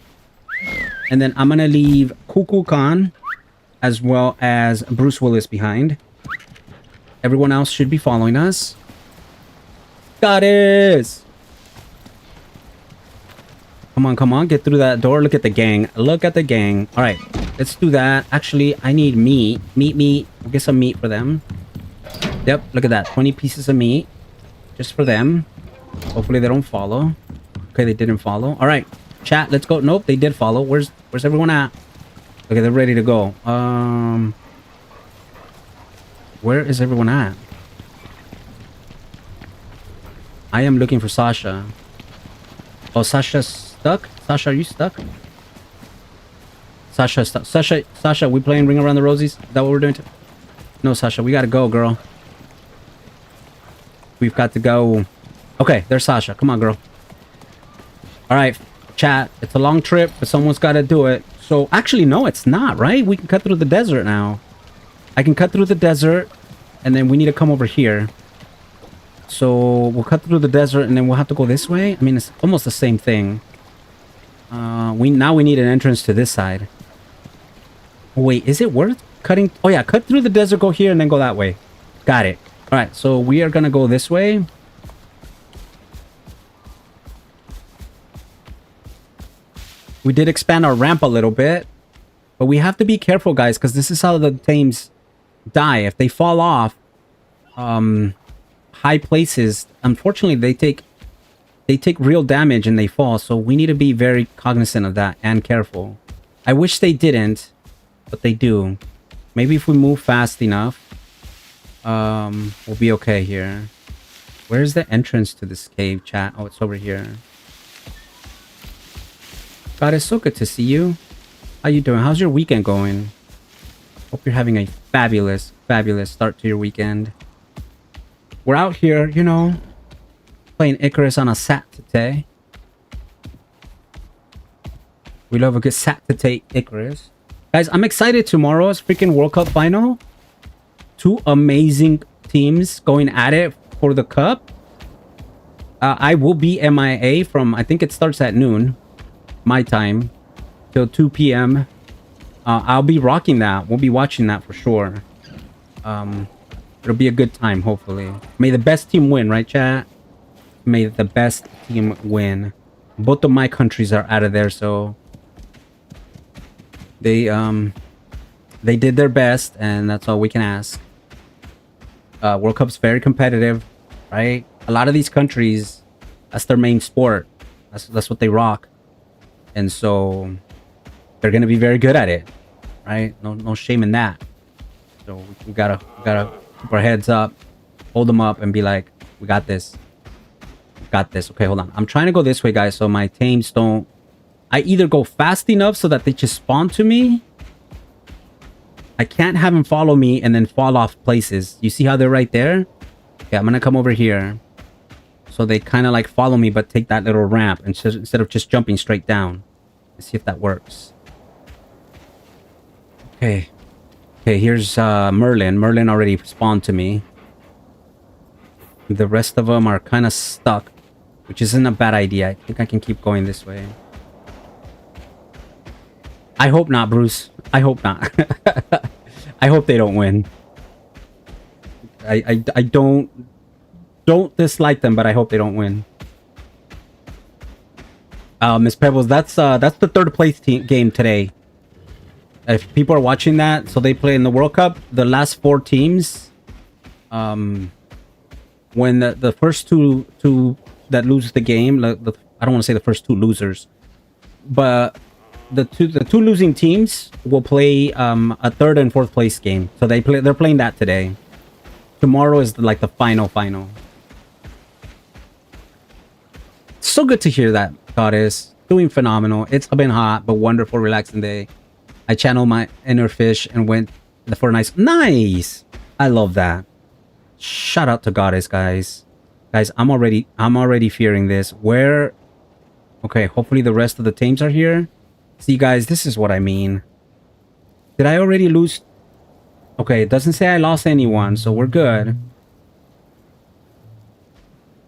And then I'm gonna leave Kuku Khan as well as Bruce Willis behind. Everyone else should be following us. Goddess! Come on, get through that door. Look at the gang. Look at the gang. All right, let's do that. Actually, I need meat. Meat. We'll get some meat for them. Yep, look at that. 20 pieces of meat. Just for them. Hopefully they don't follow. Okay, they didn't follow. All right, chat, let's go. Nope, they did follow. Where's everyone at? Okay, they're ready to go. Where is everyone at? I am looking for Sasha. Oh, Sasha's stuck? Sasha, are you stuck? Sasha's stuck. Sasha, we playing Ring Around the Rosies? Is that what we're doing? No, Sasha, we gotta go, girl. We've got to go. Okay, there's Sasha. Come on, girl. All right, chat. It's a long trip, but someone's got to do it. So, actually, no, it's not, right? We can cut through the desert now. I can cut through the desert, and then we need to come over here. So, we'll cut through the desert, and then we'll have to go this way. I mean, it's almost the same thing. Now we need an entrance to this side. Wait, is it worth cutting? Oh, yeah, cut through the desert, go here, and then go that way. Got it. All right, so we are going to go this way. We did expand our ramp a little bit, but we have to be careful, guys, because this is how the Tames die. If they fall off high places, unfortunately, they take real damage and they fall. So we need to be very cognizant of that and careful. I wish they didn't, but they do. Maybe if we move fast enough, we'll be okay here. Where's the entrance to this cave, chat? Oh, it's over here. God, it's so good to see you. How you doing? How's your weekend going? Hope you're having a fabulous start to your weekend. We're out here, you know, playing Icarus on a Saturday. We love a good Saturday Icarus. Guys, I'm excited. Tomorrow's freaking World Cup final. Two amazing teams going at it for the cup. I will be MIA from, I think it starts at noon. My time till 2 p.m. I'll be rocking that. We'll be watching that for sure. It'll be a good time, hopefully. May the best team win, right, chat? May the best team win. Both of my countries are out of there, so they did their best, and that's all we can ask. World Cup's very competitive, right? A lot of these countries, that's their main sport. That's what they rock. And so they're gonna be very good at it, right? No shame in that. So we gotta keep our heads up, hold them up, and be like, we got this. We got this. Okay, hold on. I'm trying to go this way, guys, so my Tames don't. I either go fast enough so that they just spawn to me. I can't have them follow me and then fall off places. You see how they're right there? Okay, I'm gonna come over here. So they kind of like follow me, but take that little ramp instead of just jumping straight down. Let's see if that works. Okay. Okay, here's Merlin. Merlin already spawned to me. The rest of them are kind of stuck, which isn't a bad idea. I think I can keep going this way. I hope not, Bruce. I hope not. I hope they don't win. I don't dislike them, but I hope they don't win. Miss Pebbles, that's the third place game today. If people are watching that, so they play in the World Cup, the last 4 teams, when the first two that lose the game, I don't want to say the first 2 losers, but the two losing teams will play a third and fourth place game. So they're playing that today. Tomorrow is like the final. So good to hear that, Goddess. Doing phenomenal. It's been hot, but wonderful, relaxing day. I channeled my inner fish and went for a nice. I love that. Shout out to Goddess, guys. Guys, I'm already fearing this. Where? Okay, hopefully the rest of the teams are here. See, guys, this is what I mean. Did I already lose? Okay, it doesn't say I lost anyone, so we're good.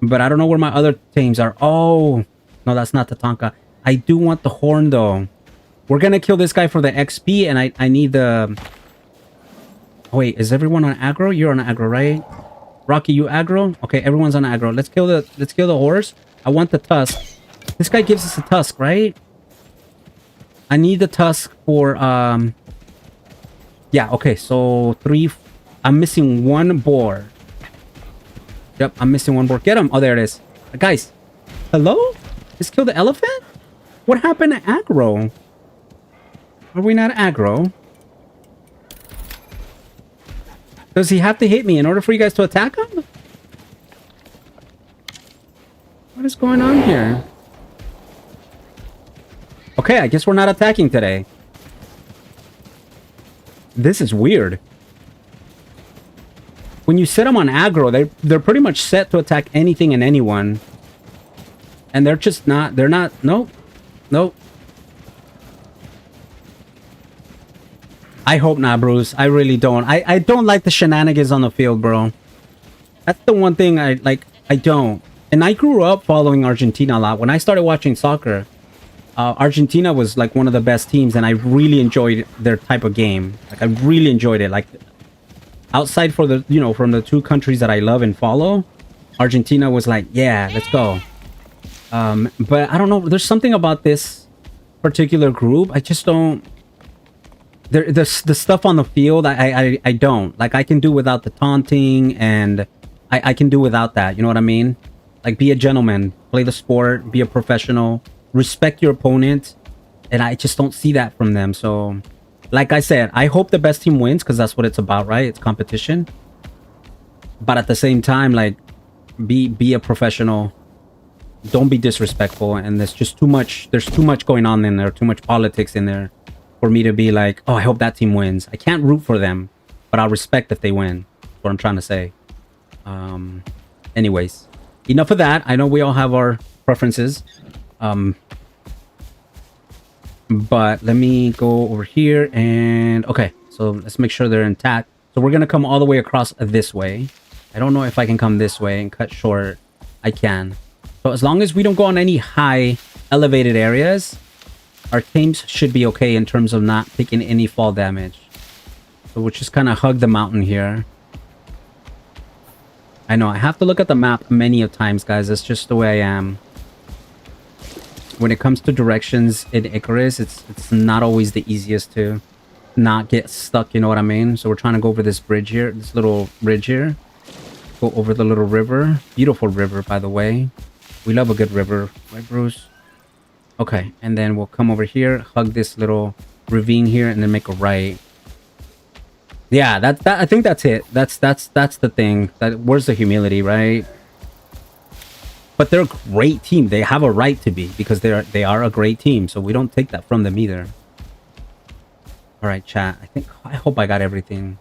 But I don't know where my other teams are. Oh, no, that's not Tatanka. I do want the horn, though. We're gonna kill this guy for the XP, and I need the... Oh, wait, is everyone on aggro? You're on aggro, right? Rocky, you aggro? Okay, everyone's on aggro. Let's kill the horse. I want the tusk. This guy gives us a tusk, right? I need the tusk for yeah, okay, so 3. I'm missing 1 boar. Yep, I'm missing 1 boar. Get him. Oh, there it is. Guys, hello? Just kill the elephant? What happened to aggro? Are we not aggro? Does he have to hit me in order for you guys to attack him? What is going on here? Okay, I guess we're not attacking today. This is weird. When you set them on aggro, they're pretty much set to attack anything and anyone. And they're just not... They're not... Nope. Nope. I hope not, Bruce. I really don't. I don't like the shenanigans on the field, bro. That's the one thing I don't. And I grew up following Argentina a lot. When I started watching soccer, Argentina was like one of the best teams, and I really enjoyed their type of game. Like, I really enjoyed it. Like, outside for the, you know, from the 2 countries that I love and follow, Argentina was like, yeah, let's go. But I don't know. There's something about this particular group. I just don't... The stuff on the field, I don't. Like, I can do without the taunting, and I can do without that. You know what I mean? Like, be a gentleman. Play the sport. Be a professional. Respect your opponent. And I just don't see that from them. So, like I said, I hope the best team wins, because that's what it's about, right? It's competition. But at the same time, like, be a professional. Don't be disrespectful. And there's just too much. There's too much going on in there. Too much politics in there for me to be like, oh, I hope that team wins. I can't root for them, but I'll respect if they win. That's what I'm trying to say. Anyways, enough of that. I know we all have our preferences. But let me go over here and... Okay, so let's make sure they're intact. So we're going to come all the way across this way. I don't know if I can come this way and cut short. I can. So as long as we don't go on any high elevated areas, our Tames should be okay in terms of not taking any fall damage. So we'll just kind of hug the mountain here. I know, I have to look at the map many of times, guys. That's just the way I am. When it comes to directions in Icarus, it's not always the easiest to not get stuck, you know what I mean? So we're trying to go over this bridge here, this little bridge here. Go over the little river. Beautiful river, by the way. We love a good river, right, Bruce? Okay, and then we'll come over here, hug this little ravine here, and then make a right. Yeah, that I think that's it. That's the thing. Where's the humility, right? But they're a great team. They have a right to be, because they are a great team. So we don't take that from them either. All right, chat. I hope I got everything.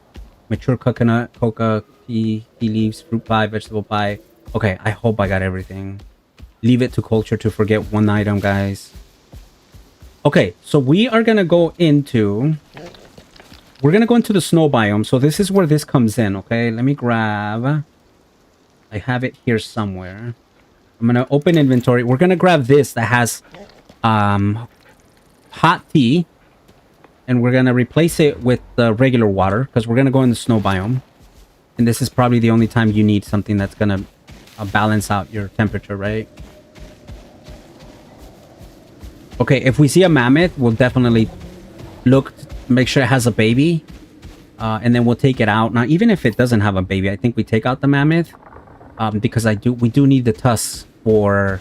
Mature coconut, coca, tea leaves, fruit pie, vegetable pie. Okay, I hope I got everything. Leave it to culture to forget one item, guys. Okay, so we are gonna go into... We're gonna go into the snow biome. So this is where this comes in, okay? Let me grab... I have it here somewhere. I'm gonna open inventory. We're gonna grab this that has hot tea, and we're gonna replace it with the regular water, because we're gonna go in the snow biome, and this is probably the only time you need something that's gonna balance out your temperature, right? Okay, if we see a mammoth, we'll definitely look, make sure it has a baby, and then we'll take it out. Now, even if it doesn't have a baby, I think we take out the mammoth, because we do need the tusks for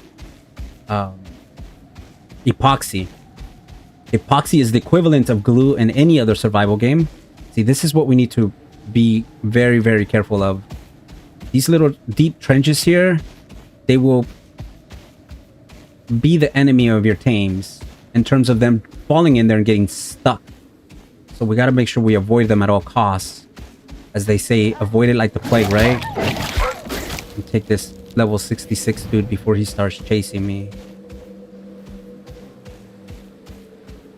epoxy. Epoxy is the equivalent of glue in any other survival game. See, this is what we need to be very, very careful of. These little deep trenches here, they will be the enemy of your tames in terms of them falling in there and getting stuck. So we got to make sure we avoid them at all costs. As they say, avoid it like the plague, right? And take this level 66 dude before he starts chasing me.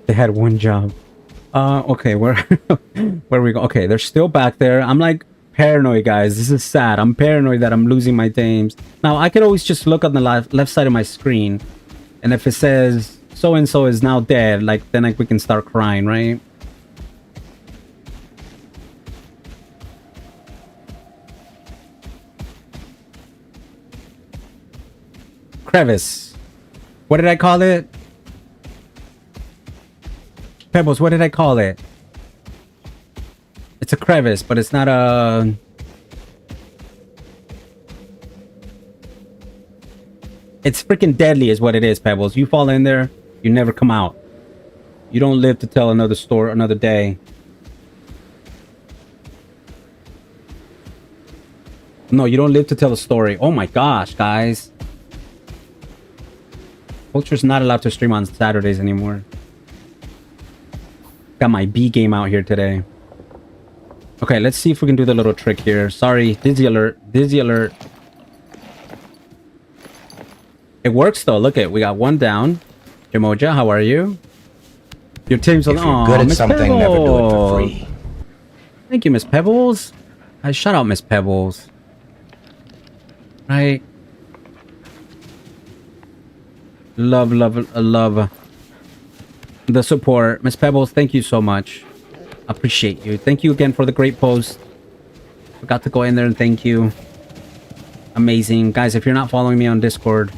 They had one job. Okay, where we go? Okay, they're still back there. I'm like paranoid, guys. This is sad. I'm paranoid that I'm losing my tames. Now, I could always just look on the left side of my screen, and if it says so and so is now dead, like then like we can start crying, right? Crevice. What did I call it? Pebbles, what did I call it? It's a crevice, but it's not a... It's freaking deadly is what it is, Pebbles. You fall in there, you never come out. You don't live to tell another story, another day. No, you don't live to tell a story. Oh my gosh, guys. Vulture's not allowed to stream on Saturdays anymore. Got my B game out here today. Okay, let's see if we can do the little trick here. Sorry, dizzy alert, dizzy alert. It works though. Look at, we got one down. Jamoja, how are you? Your team's on.
If you're good at something, never do it for free.
Thank you, Miss Pebbles. I shout out Miss Pebbles. Right. Love the support. Miss Pebbles, thank you so much. Appreciate you. Thank you again for the great post. Forgot to go in there and thank you. Amazing. Guys, if you're not following me on Discord,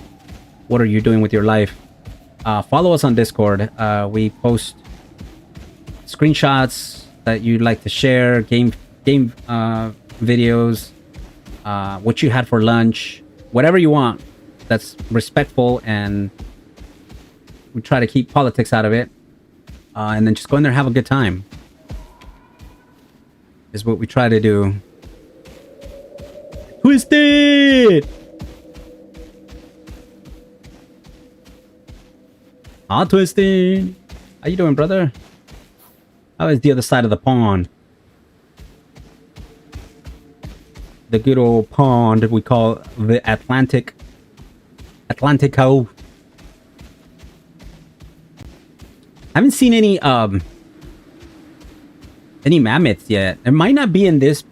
what are you doing with your life? Follow us on Discord. We post screenshots that you'd like to share, game videos, what you had for lunch, whatever you want that's respectful, and we try to keep politics out of it, and then just go in there and have a good time is what we try to do. Twisted! Twisted! How you doing, brother? How is the other side of the pond? The good old pond we call the Atlantico. I haven't seen any mammoths yet. It might not be in this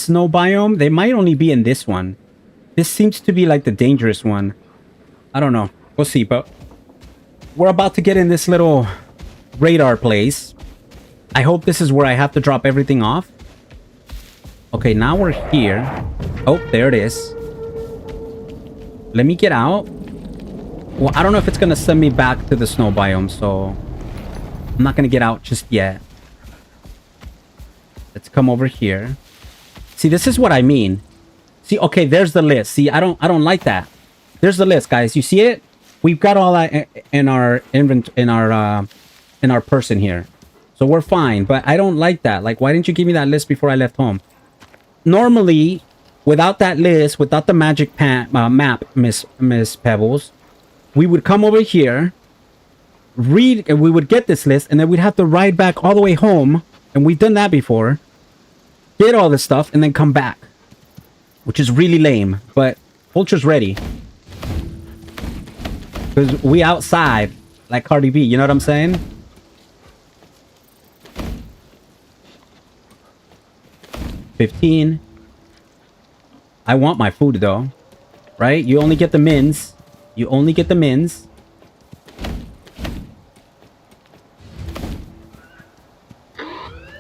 snow biome. They might only be in this one. This seems to be like the dangerous one. I don't know. We'll see, but we're about to get in this little radar place. I hope this is where I have to drop everything off. Okay, now we're here. Oh, there it is. Let me get out. Well, I don't know if it's gonna send me back to the snow biome, so I'm not gonna get out just yet. Let's come over here. See, this is what I mean. See, okay, there's the list. See, I don't like that. There's the list, guys. You see it? We've got all that in our in our person here, so we're fine. But I don't like that. Like, why didn't you give me that list before I left home? Normally, without that list, without the magic map, Miss Pebbles, we would come over here, read, and we would get this list, and then we'd have to ride back all the way home. And we've done that before. Get all this stuff and then come back, which is really lame. But Vulture's ready. Because we outside like Cardi B, you know what I'm saying? $15. I want my food though. Right? You only get the mins. You only get the mins.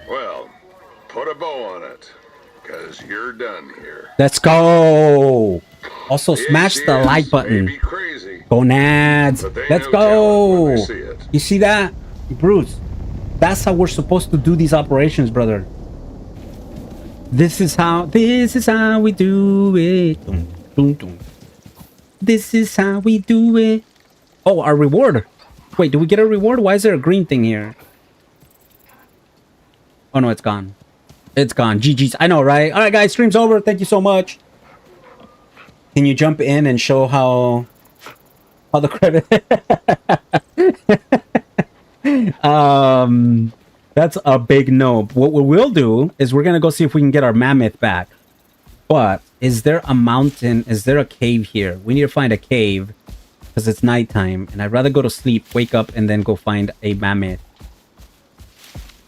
Well, put a bow on it, because you're done here.
Let's go! Also, smash the like button.
May be crazy,
Gonads.
but they
Let's
know talent when
go.
they see it.
You see that? Bruce, that's how we're supposed to do these operations, brother. This is how we do it. Dum, dum, dum. This is how we do it. Oh, our reward. Wait, do we get a reward? Why is there a green thing here? Oh no, it's gone. It's gone. GG's. I know, right? All right, guys, stream's over. Thank you so much. Can you jump in and show how the credit? That's a big no. What we will do is we're gonna go see if we can get our mammoth back. But is there a mountain? Is there a cave here? We need to find a cave because it's nighttime, and I'd rather go to sleep, wake up, and then go find a mammoth.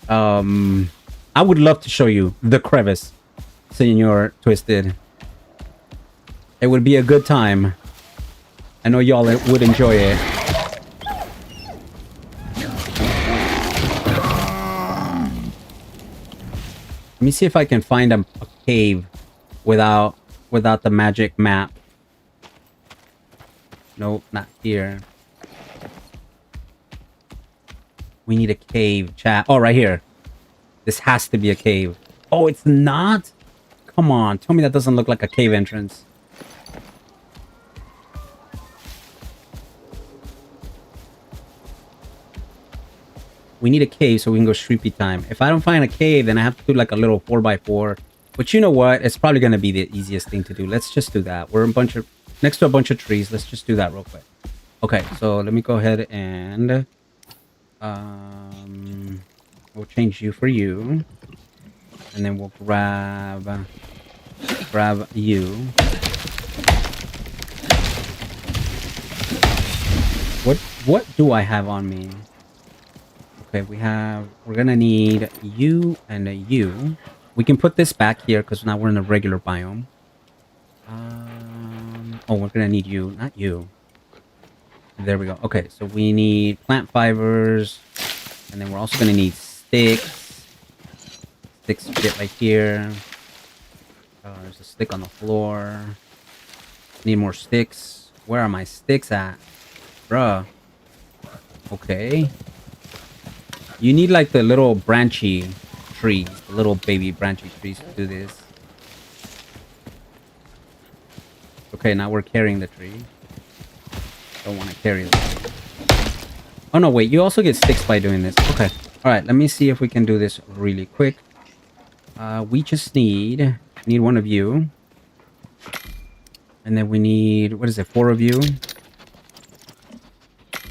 I would love to show you the crevice, Senor Twisted. It would be a good time. I know y'all would enjoy it. Let me see if I can find a cave without the magic map. Nope, not here. We need a cave, chat. Oh, right here. This has to be a cave. Oh, it's not? Come on, tell me that doesn't look like a cave entrance. We need a cave so we can go streepy time. If I don't find a cave, then I have to do like a little 4x4. But you know what? It's probably going to be the easiest thing to do. Let's just do that. We're next to a bunch of trees. Let's just do that real quick. Okay, so let me go ahead and we'll change you for you. And then we'll grab you. What do I have on me? Okay, we're gonna need you and a you. We can put this back here because now we're in a regular biome. Oh, we're gonna need you, not you. There we go. Okay, so we need plant fibers, and then we're also gonna need sticks. Sticks fit right here. There's a stick on the floor. Need more sticks. Where are my sticks at? Bruh. Okay. You need like the little branchy trees, the little baby branchy trees to do this. Okay, now we're carrying the tree. Don't want to carry this. Oh no, wait, you also get sticks by doing this. Okay. Alright, let me see if we can do this really quick. We just need one of you. And then we need, what is it, 4 of you?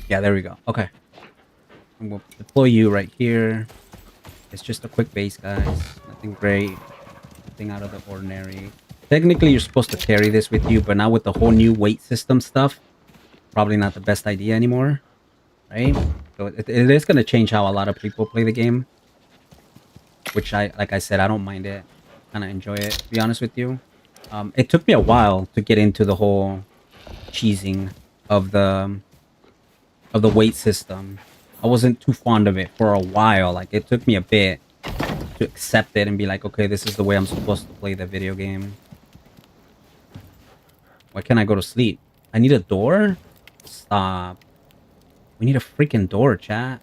Yeah, there we go. Okay. And we'll deploy you right here. It's just a quick base, guys. Nothing great. Nothing out of the ordinary. Technically, you're supposed to carry this with you, but now with the whole new weight system stuff, probably not the best idea anymore. Right? So it is going to change how a lot of people play the game. Which, like I said, I don't mind it. Kind of enjoy it, to be honest with you. It took me a while to get into the whole cheesing of the weight system. I wasn't too fond of it for a while. Like, it took me a bit to accept it and be like, okay, this is the way I'm supposed to play the video game. Why can't I go to sleep? I need a door? Stop. We need a freaking door, chat.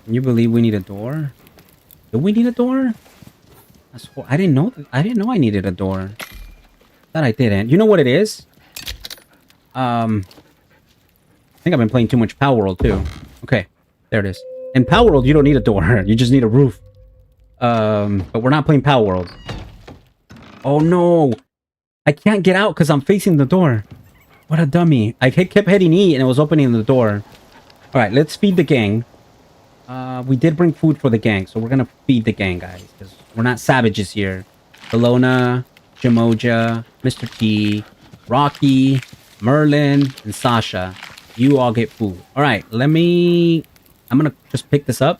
Can you believe we need a door? Do we need a door? I didn't know. I didn't know I needed a door. Thought I didn't. You know what it is? I think I've been playing too much Power World too. Okay, there it is. In Power World, you don't need a door. You just need a roof. But we're not playing Power World. Oh no! I can't get out because I'm facing the door. What a dummy. I kept hitting E and it was opening the door. Alright, let's feed the gang. We did bring food for the gang, so we're gonna feed the gang, guys. Because we're not savages here. Bologna, Jamoja, Mr. T, Rocky, Merlin, and Sasha. You all get food. Alright, I'm gonna just pick this up.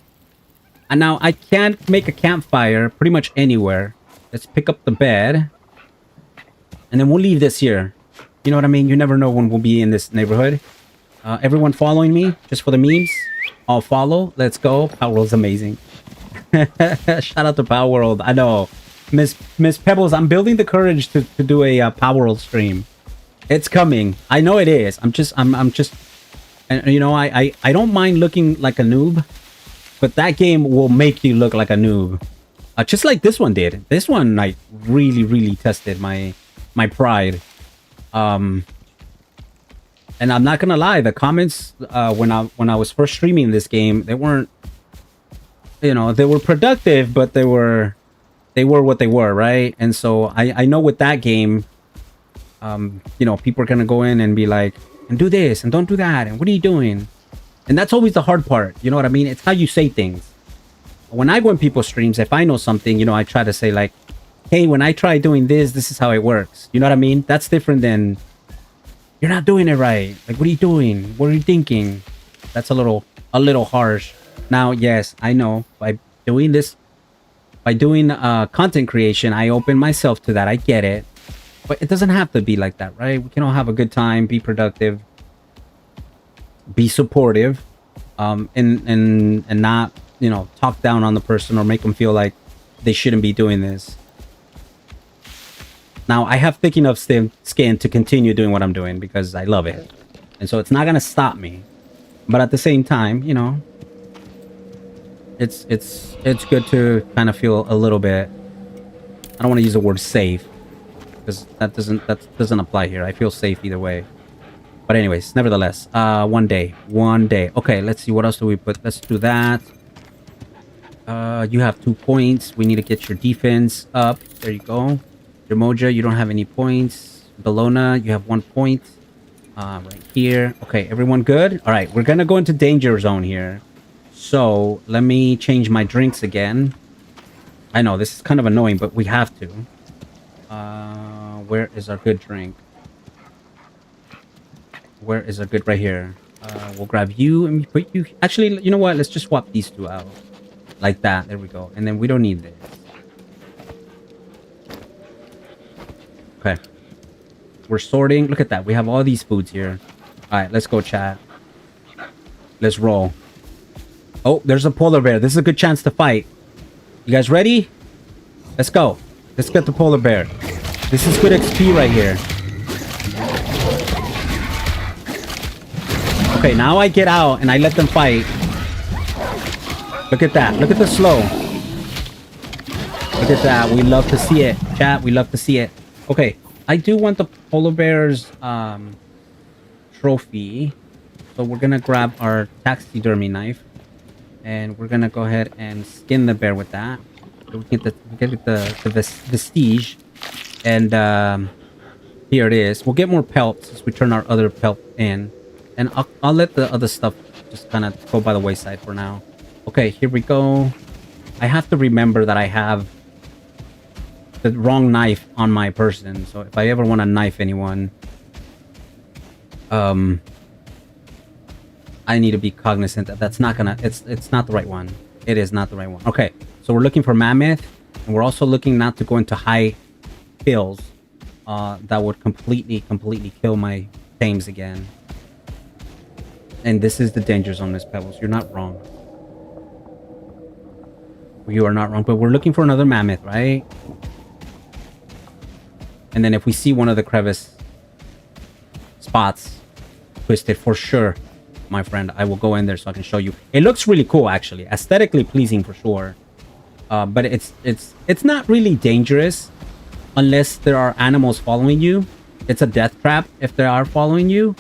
And now I can't make a campfire pretty much anywhere. Let's pick up the bed. And then we'll leave this here. You know what I mean? You never know when we'll be in this neighborhood. Everyone following me, just for the memes. I'll follow. Let's go. Power World's amazing. Shout out to Power World. I know. Miss Pebbles, I'm building the courage to do a Power World stream. It's coming. I know it is. I'm just and you know, I don't mind looking like a noob, but that game will make you look like a noob. Just like this one did. This one like really tested my pride. And I'm not gonna lie, the comments when I was first streaming this game, they weren't, you know, they were productive, but they were what they were, right? And so I know with that game, you know, people are gonna go in and be like, and do this and don't do that, and what are you doing? And that's always the hard part, you know what I mean? It's how you say things. When I go in people's streams, if I know something, you know, I try to say like, hey, when I try doing this is how it works. You know what I mean? That's different than, you're not doing it right. Like, what are you doing? What are you thinking? That's a little harsh. Now, yes, I know by doing content creation, I open myself to that. I get it. But it doesn't have to be like that, right? We can all have a good time, be productive, be supportive, and not, you know, talk down on the person or make them feel like they shouldn't be doing this. Now, I have thick enough skin to continue doing what I'm doing because I love it. And so it's not going to stop me. But at the same time, you know, it's good to kind of feel a little bit, I don't want to use the word safe because that doesn't apply here. I feel safe either way. But anyways, nevertheless, one day. Okay, let's see, what else do we put? Let's do that. You have 2 points. We need to get your defense up. There you go. Moja, you don't have any points. Bologna, you have 1 point. Right here. Okay, everyone good? All right, we're gonna go into danger zone here. So let me change my drinks again. I know this is kind of annoying, but we have to. Where is our good drink? Where is our good? Right here. We'll grab you and put you. Actually, you know what? Let's just swap these 2 out. Like that. There we go. And then we don't need this. Okay. We're sorting. Look at that. We have all these foods here. All right, let's go, chat. Let's roll. Oh, there's a polar bear. This is a good chance to fight. You guys ready? Let's go. Let's get the polar bear. This is good XP right here. Okay, now I get out and I let them fight. Look at that. Look at the slow. Look at that. We love to see it. Chat, we love to see it. Okay, I do want the polar bear's trophy. So we're gonna grab our taxidermy knife. And we're gonna go ahead and skin the bear with that. So we get the vestige. And here it is. We'll get more pelts as we turn our other pelt in. And I'll let the other stuff just kind of go by the wayside for now. Okay, here we go. I have to remember that I have the wrong knife on my person. So if I ever want to knife anyone, I need to be cognizant that that's not gonna, it's not the right one. It is not the right one. Okay, so we're looking for mammoth, and we're also looking not to go into high kills that would completely kill my Tames again. And this is the danger zone, Miss Pebbles. You're not wrong. You are not wrong, but we're looking for another mammoth, right? And then if we see one of the crevice spots twisted, for sure, my friend, I will go in there so I can show you. It looks really cool, actually. Aesthetically pleasing for sure. But it's not really dangerous unless there are animals following you. It's a death trap if they are following you.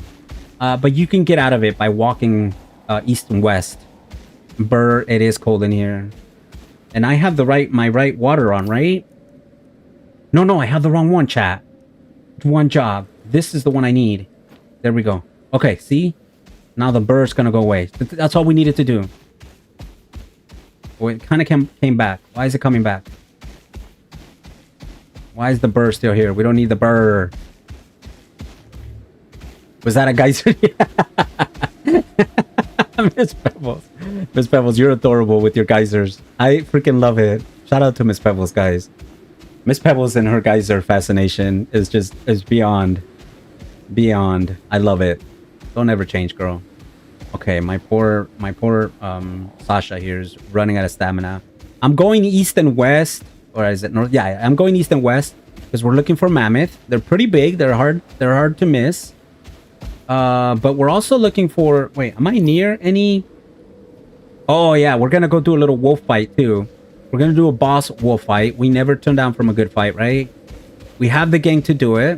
But you can get out of it by walking east and west. Brr, it is cold in here. And I have my right water on, right? No, I have the wrong one, chat. One job. This is the one I need. There we go. Okay, see? Now the bird's gonna go away. That's all we needed to do. Oh, it kind of came back. Why is it coming back? Why is the bird still here? We don't need the bird. Was that a geyser? Miss Pebbles. Miss Pebbles, you're adorable with your geysers. I freaking love it. Shout out to Miss Pebbles, guys. Miss Pebbles and her geyser fascination is beyond. I love it. Don't ever change, girl. Okay, my poor Sasha here is running out of stamina. I'm going east and west, or is it north? Yeah, I'm going east and west because we're looking for mammoth. They're pretty big. They're hard to miss. But we're also looking for... Wait, am I near any... Oh, yeah, we're gonna go do a little wolf fight, too. We're gonna do a boss wolf fight. We never turn down from a good fight, right? We have the gang to do it.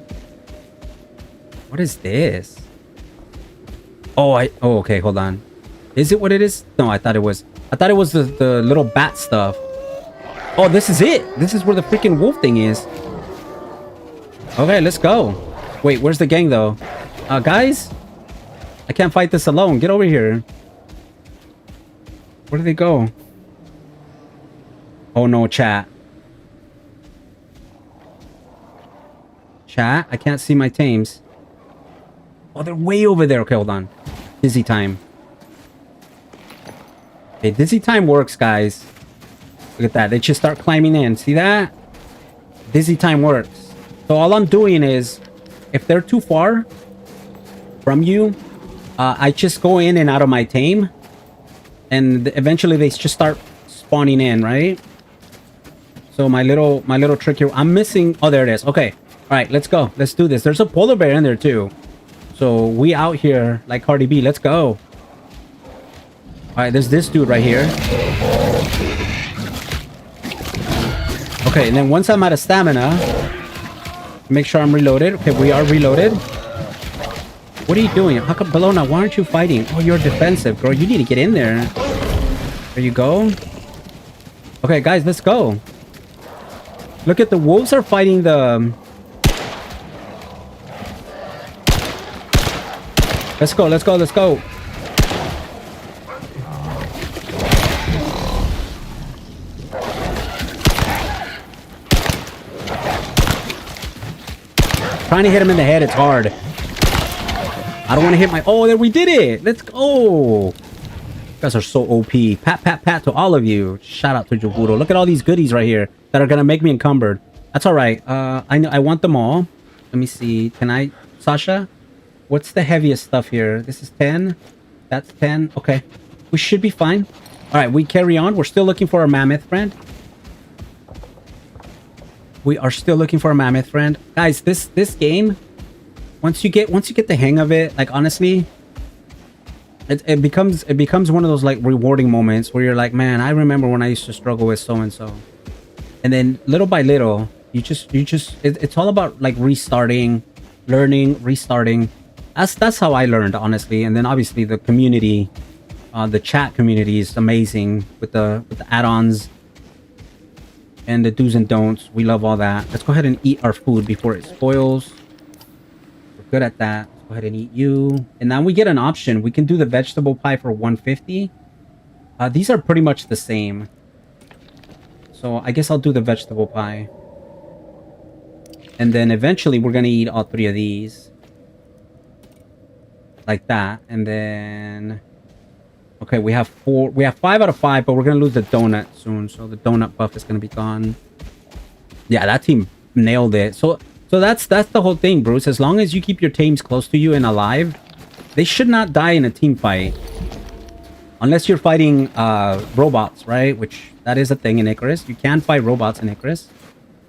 What is this? Oh, okay, hold on. Is it what it is? No, I thought it was the little bat stuff. Oh, this is it. This is where the freaking wolf thing is. Okay, let's go. Wait, where's the gang, though? Guys? I can't fight this alone. Get over here. Where do they go? Oh, no, chat. Chat? I can't see my Tames. Oh, they're way over there. Okay, hold on. Dizzy time. Okay, dizzy time works, guys. Look at that. They just start climbing in. See that? Dizzy time works. So all I'm doing is, if they're too far from you, I just go in and out of my tame. and eventually they just start spawning in, right? So my little trick here, I'm missing. Oh, there it is. Okay, all right, let's go. Let's do this. There's a polar bear in there too. So we out here like Cardi B. Let's go. All right, there's this dude right here. Okay, and then once I'm out of stamina, make sure I'm reloaded. Okay, we are reloaded. What are you doing? How come, Bologna, why aren't you fighting? Oh, you're defensive, girl. You need to get in there. There you go. Okay, guys, let's go. Look at the wolves are fighting the... Let's go, let's go, let's go. Trying to hit him in the head, it's hard. I don't want to hit my... Oh, there we did it. Let's go. You guys are so OP. Pat, pat, pat to all of you. Shout out to Joguro. Look at all these goodies right here that are going to make me encumbered. That's all right. I know I want them all. Let me see. Can I... Sasha? What's the heaviest stuff here? This is 10. That's 10. Okay. We should be fine. All right, we carry on. We're still looking for our mammoth friend. We are still looking for a mammoth friend. Guys, this game, once you get the hang of it, like honestly, it becomes one of those like rewarding moments where you're like, man, I remember when I used to struggle with so and so. And then little by little, it's all about like restarting, learning, restarting. That's how I learned, honestly. And then obviously the community, the chat community is amazing with the add-ons and the do's and don'ts. We love all that. Let's go ahead and eat our food before it spoils. We're good at that. Let's go ahead and eat you. And now we get an option. We can do the vegetable pie for 150. These are pretty much the same. So I guess I'll do the vegetable pie. And then eventually we're going to eat all 3 of these. Like that. And then... Okay, we have 4. We have 5 out of 5, but we're going to lose the donut soon. So the donut buff is going to be gone. Yeah, that team nailed it. So that's the whole thing, Bruce. As long as you keep your teams close to you and alive, they should not die in a team fight. Unless you're fighting robots, right? Which, that is a thing in Icarus. You can fight robots in Icarus.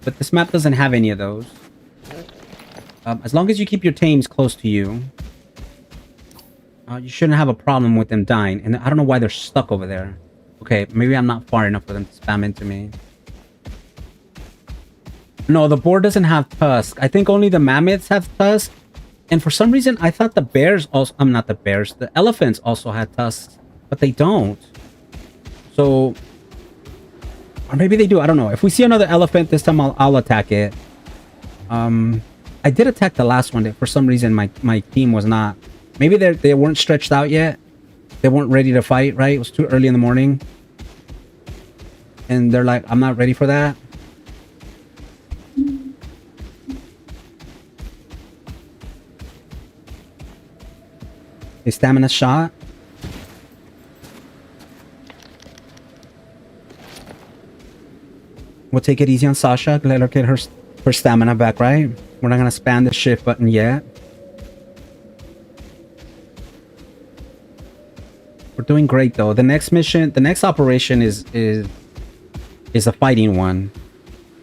But this map doesn't have any of those. As long as you keep your teams close to you, you shouldn't have a problem with them dying. And I don't know why they're stuck over there. Okay, maybe I'm not far enough for them to spam into me. No, the boar doesn't have tusk. I think only the mammoths have tusk. And for some reason, I thought the bears also... not the bears. The elephants also had tusks. But they don't. So... Or maybe they do. I don't know. If we see another elephant this time, I'll attack it. I did attack the last one. For some reason, my team was not... Maybe they weren't stretched out yet. They weren't ready to fight, right? It was too early in the morning. And they're like, I'm not ready for that. A stamina shot. We'll take it easy on Sasha. Let her get her stamina back, right? We're not going to spam the shift button yet. We're doing great though. The next mission, the next operation is a fighting one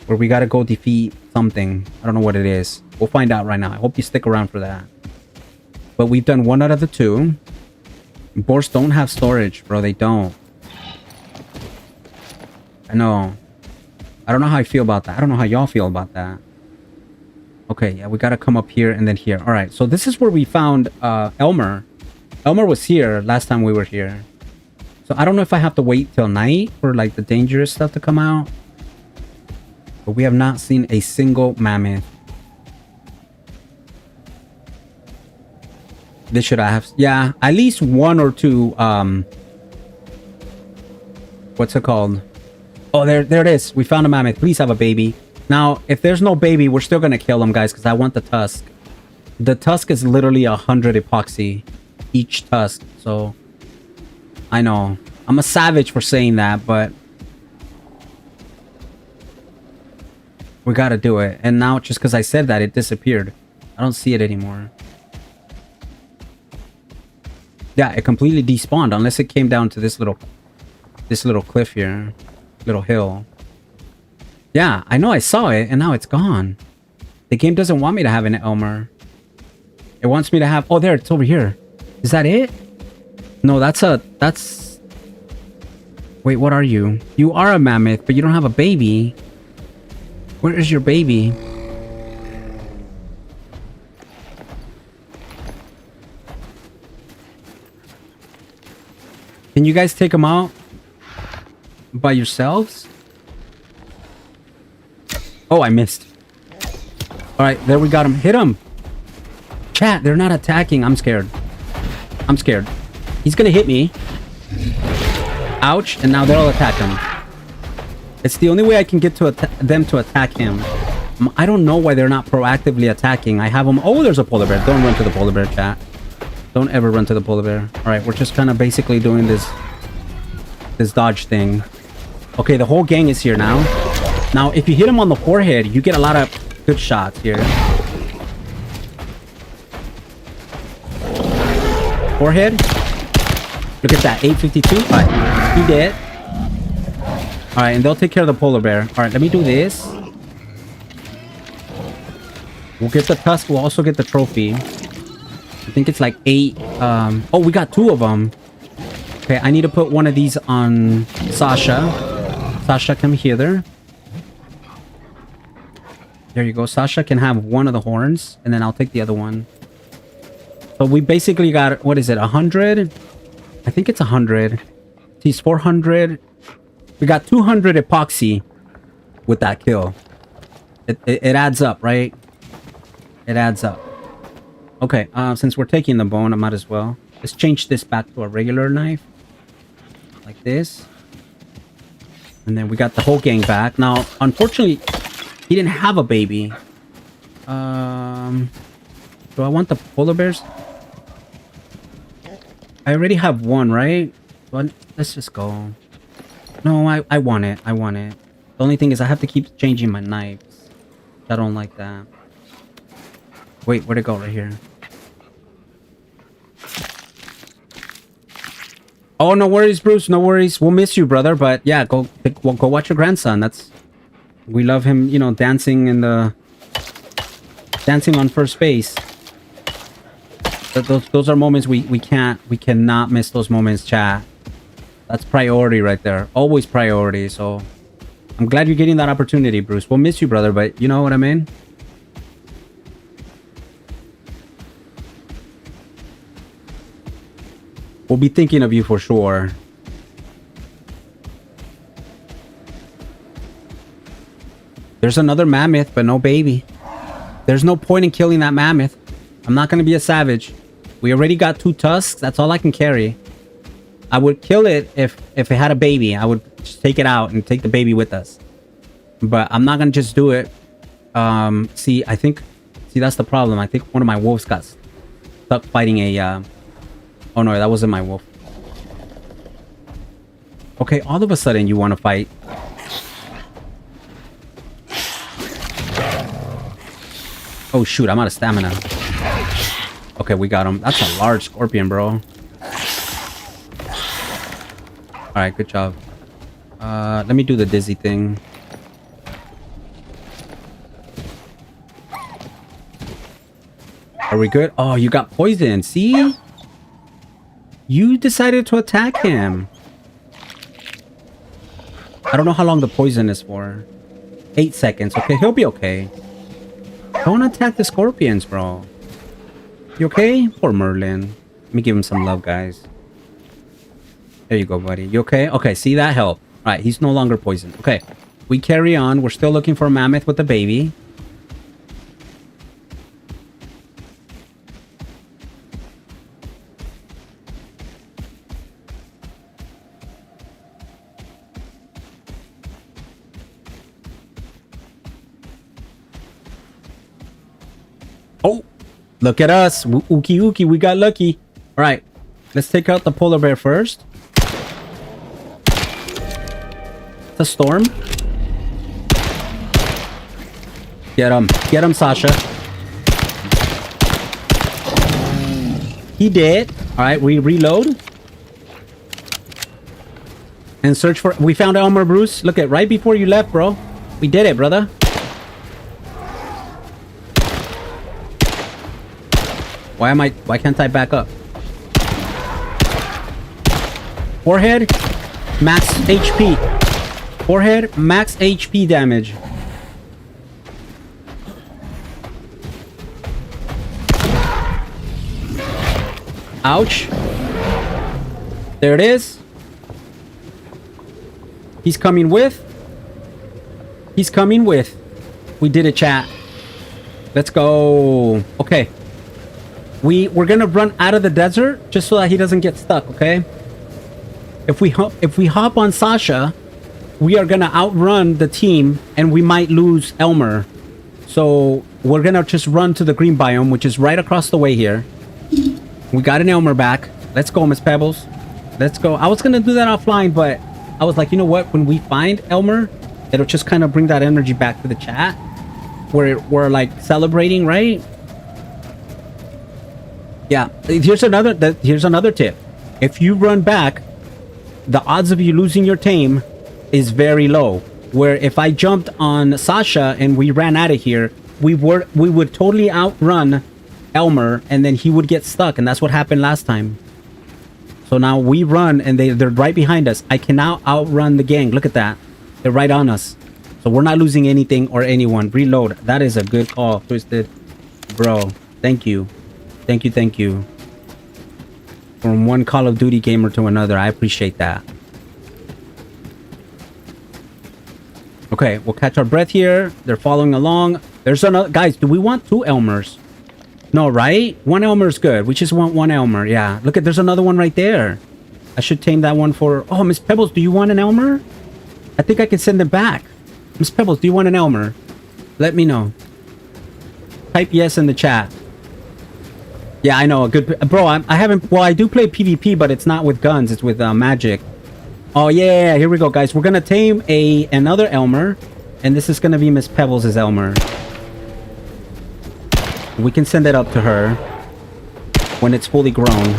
where we gotta go defeat something. I don't know what it is. We'll find out right now. I hope you stick around for that. But we've done 1 out of the 2. Boars don't have storage, bro. They don't. I know. I don't know how I feel about that. I don't know how y'all feel about that. Okay, yeah, we gotta come up here and then here. All right, so this is where we found Elmer. Elmer was here last time we were here. So I don't know if I have to wait till night for like the dangerous stuff to come out. But we have not seen a single mammoth. This should I have... Yeah, at least 1 or 2... What's it called? Oh, there it is. We found a mammoth. Please have a baby. Now, if there's no baby, we're still going to kill them, guys, because I want the tusk. The tusk is literally 100 epoxy. Each tusk, so I know I'm a savage for saying that, but we gotta do it. And now just because I said that, it disappeared. I don't see it anymore. Yeah, it completely despawned unless it came down to this little cliff here. Little hill. Yeah, I know I saw it and now it's gone. The game doesn't want me to have an Elmer. It wants me to have... Oh, there, it's over here. Is that it? No, that's... Wait, what are you? You are a mammoth, but you don't have a baby. Where is your baby? Can you guys take them out by yourselves? Oh, I missed. All right, there we got him. Hit him. Chat, they're not attacking. I'm scared. I'm scared. He's gonna hit me. Ouch, and now they'll attack him. It's the only way I can get to them to attack him. I don't know why they're not proactively attacking. I have them... Oh, there's a polar bear. Don't run to the polar bear, chat. Don't ever run to the polar bear. All right, we're just kind of basically doing this dodge thing. Okay, the whole gang is here now. Now, if you hit him on the forehead, you get a lot of good shots here. Forehead. Look at that, 852. All right, he dead. All right, and they'll take care of the polar bear. All right, let me do this. We'll get the tusk. We'll also get the trophy. I think it's like 8. Oh, we got 2 of them. Okay, I need to put one of these on Sasha. Sasha, come here. There you go. Sasha can have one of the horns, and then I'll take the other one. So we basically got, what is it, 100? I think it's 100. He's 400. We got 200 epoxy with that kill. It adds up, right? It adds up. Okay, since we're taking the bone, I might as well. Let's change this back to a regular knife. Like this. And then we got the whole gang back. Now, unfortunately, he didn't have a baby. Do I want the polar bears? I already have one, right? Let's just go. No, I want it. I want it. The only thing is I have to keep changing my knives. I don't like that. Wait, where'd it go? Right here. Oh, no worries, Bruce. No worries. We'll miss you, brother. But yeah, go watch your grandson. We love him, you know, dancing on first base. Those are moments we cannot miss those moments, chat. That's priority right there. Always priority. So I'm glad you're getting that opportunity, Bruce. We'll miss you, brother, but you know what I mean? We'll be thinking of you for sure. There's another mammoth, but no baby. There's no point in killing that mammoth. I'm not going to be a savage. We already got 2 tusks. That's all I can carry. I would kill it if it had a baby. I would just take it out and take the baby with us. But I'm not going to just do it. See, that's the problem. I think one of my wolves got stuck fighting a... Oh no, that wasn't my wolf. Okay, all of a sudden you want to fight. Oh shoot, I'm out of stamina. Okay, we got him. That's a large scorpion, bro. Alright, good job. Let me do the dizzy thing. Are we good? Oh, you got poison. See? You decided to attack him. I don't know how long the poison is for. 8 seconds. Okay, he'll be okay. Don't attack the scorpions, bro. You okay? Poor Merlin. Let me give him some love, guys. There you go, buddy. You okay? Okay, see, that helped. Alright, he's no longer poisoned. Okay, we carry on. We're still looking for a mammoth with a baby. Oh, look at us. Ookie ookie, we got lucky. All right, let's take out the polar bear first. The storm. Get him, Sasha. He did. All right, we reload. And search for... We found Elmer, Bruce. Look at right before you left, bro. We did it, brother. Why can't I back up? Forehead, max HP. Forehead, max HP damage. Ouch. There it is. He's coming with. He's coming with. We did it, chat. Let's go. Okay. We're gonna run out of the desert just so that he doesn't get stuck, okay? If we hop on Sasha, we are gonna outrun the team and we might lose Elmer. So we're gonna just run to the green biome, which is right across the way here. We got an Elmer back. Let's go, Miss Pebbles. Let's go. I was gonna do that offline, but I was like, you know what? When we find Elmer, it'll just kind of bring that energy back to the chat. We're like celebrating, right? Yeah. Here's another tip. If you run back, the odds of you losing your tame is very low. Where if I jumped on Sasha and we ran out of here, we would totally outrun Elmer, and then he would get stuck, and that's what happened last time. So now we run, and they're right behind us. I can now outrun the gang. Look at that. They're right on us. So we're not losing anything or anyone. Reload. That is a good call, Twisted. Bro, thank you. Thank you, thank you. From one Call of Duty gamer to another. I appreciate that. Okay, we'll catch our breath here. They're following along. There's another... Guys, do we want 2 Elmers? No, right? 1 Elmer's good. We just want 1 Elmer. Yeah. Look at... There's another one right there. I should tame that one for... Oh, Miss Pebbles, do you want an Elmer? I think I can send it back. Miss Pebbles, do you want an Elmer? Let me know. Type yes in the chat. Yeah, I know. A good... Bro, I haven't... Well, I do play PvP, but it's not with guns. It's with magic. Oh, yeah. Here we go, guys. We're going to tame another Elmer. And this is going to be Miss Pebbles' Elmer. We can send it up to her when it's fully grown. And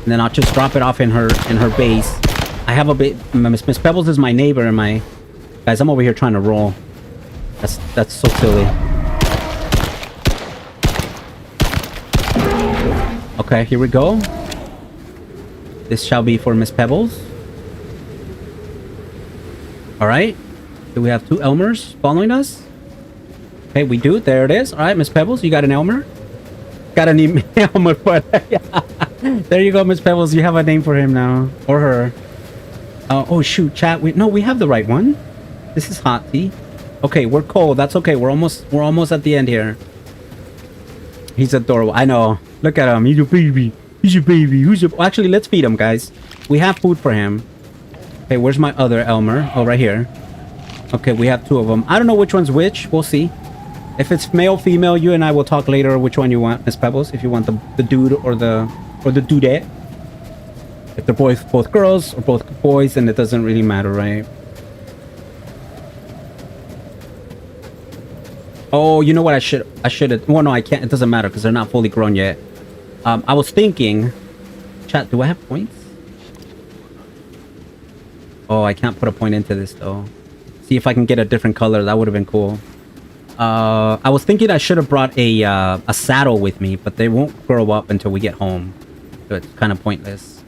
then I'll just drop it off in her base. I have a bit... Miss Pebbles is my neighbor and my... Guys, I'm over here trying to roll. That's so silly. Okay, here we go. This shall be for Miss Pebbles. Alright. Do we have 2 Elmers following us? Okay, we do. There it is. Alright, Miss Pebbles, you got an Elmer? Got a name Elmer, but yeah. There you go, Miss Pebbles. You have a name for him now. Or her. Oh, shoot, chat. We have the right one. This is hot tea. Okay, we're cold. That's okay. We're almost at the end here. He's adorable. I know. Look at him. He's your baby. He's your baby. Actually, let's feed him, guys. We have food for him. Okay, where's my other Elmer? Oh, right here. Okay, we have 2 of them. I don't know which one's which. We'll see. If it's male, female, you and I will talk later which one you want, Miss Pebbles. If you want the dude or the dudette. If they're both girls or both boys, then it doesn't really matter, right? Oh, you know what? I should have... Well, no, I can't. It doesn't matter because they're not fully grown yet. I was thinking... Chat, do I have points? Oh, I can't put a point into this, though. See if I can get a different color. That would have been cool. I was thinking I should have brought a saddle with me, but they won't grow up until we get home. So it's kind of pointless.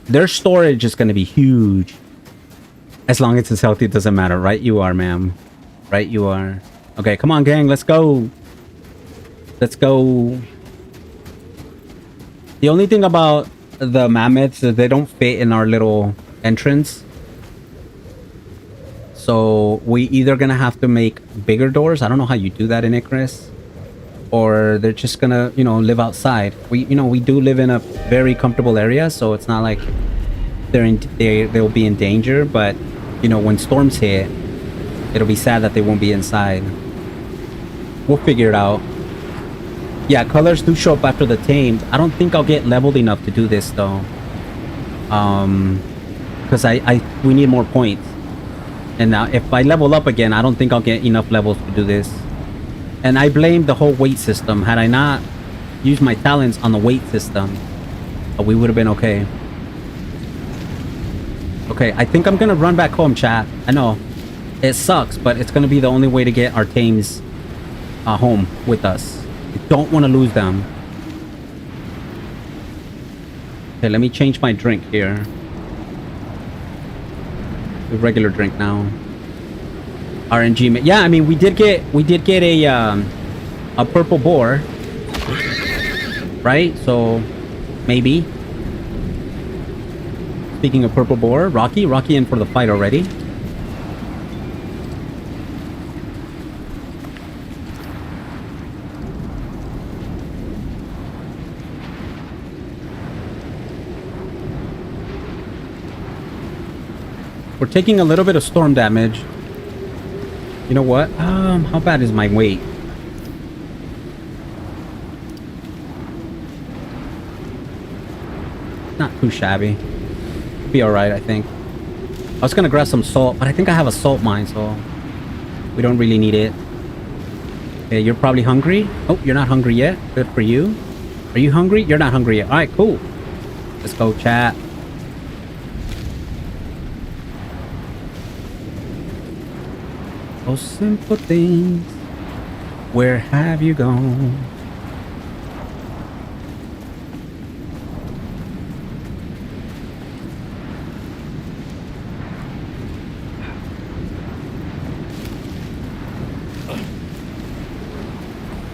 Their storage is going to be huge. As long as it's healthy, it doesn't matter. Right you are, ma'am. Right you are. Okay, come on, gang. Let's go. Let's go. The only thing about the mammoths is they don't fit in our little entrance. So we either gonna have to make bigger doors. I don't know how you do that in Icarus. Or they're just gonna, live outside. We do live in a very comfortable area, so it's not like they'll be in danger. But when storms hit, it'll be sad that they won't be inside. We'll figure it out. Yeah, colors do show up after the tamed. I don't think I'll get leveled enough to do this though. Because we need more points. And now if I level up again, I don't think I'll get enough levels to do this. And I blame the whole weight system. Had I not used my talents on the weight system, we would have been okay. Okay, I think I'm gonna run back home, chat. I know it sucks, but it's gonna be the only way to get our Tames home with us. We don't want to lose them. Okay, let me change my drink here. A regular drink now. RNG. Yeah, I mean we did get a purple boar, right? So maybe. Speaking of purple boar, Rocky in for the fight already. We're taking a little bit of storm damage. You know what? How bad is my weight? Not too shabby. Be alright, I think. I was gonna grab some salt, but I think I have a salt mine, so we don't really need it. Okay, you're probably hungry. Oh, you're not hungry yet. Good for you. Are you hungry? You're not hungry yet. Alright, cool. Let's go, chat. Oh, simple things. Where have you gone?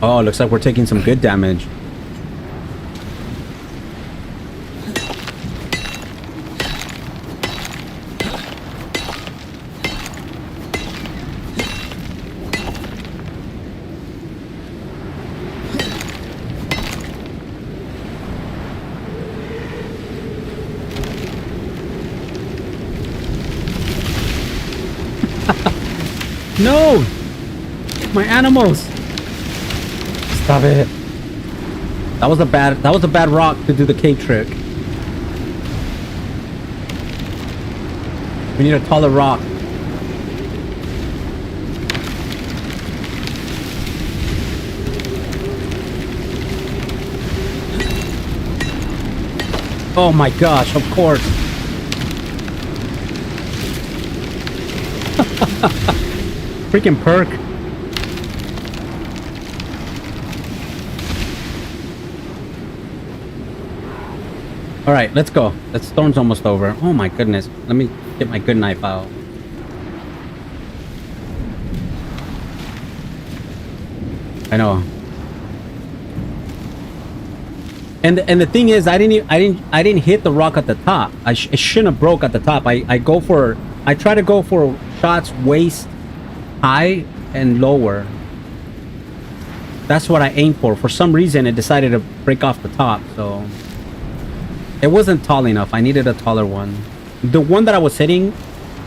Oh, looks like we're taking some good damage. No! My animals! Stop it. That was a bad rock to do the cave trick. We need a taller rock. Oh my gosh, of course. Freaking perk. All right, let's go. That storm's almost over. Oh my goodness. Let me get my good knife out. I know. And the thing is, I didn't hit the rock at the top. It shouldn't have broke at the top. I try to go for shots waist high and lower. That's what I aim for. For some reason, it decided to break off the top, so it wasn't tall enough. I needed a taller one. The one that I was hitting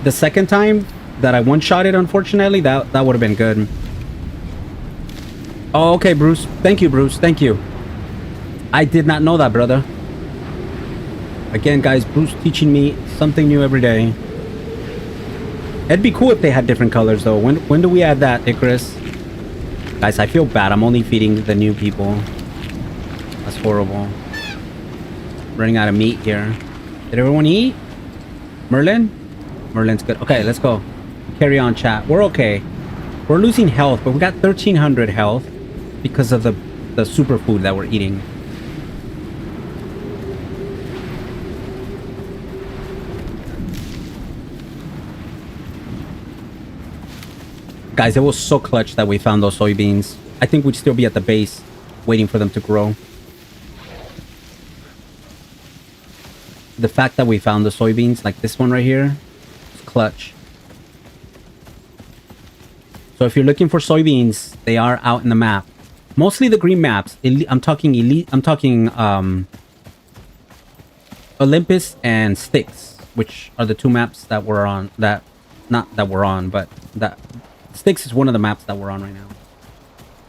the second time that I one-shotted, unfortunately, that would have been good. Oh, okay, Bruce. Thank you, Bruce. Thank you. I did not know that, brother. Again, guys, Bruce teaching me something new every day. It'd be cool if they had different colors, though. When do we add that, Icarus? Guys, I feel bad. I'm only feeding the new people. That's horrible. Running out of meat here. Did everyone eat? Merlin? Merlin's good. Okay, let's go. Carry on, chat. We're okay. We're losing health, but we got 1,300 health because of the superfood that we're eating. Guys, it was so clutch that we found those soybeans. I think we'd still be at the base waiting for them to grow. The fact that we found the soybeans, like this one right here, is clutch. So if you're looking for soybeans, they are out in the map. Mostly the green maps. I'm talking elite. I'm talking Olympus and Styx, which are the two maps that we're on. But that Styx is one of the maps that we're on right now.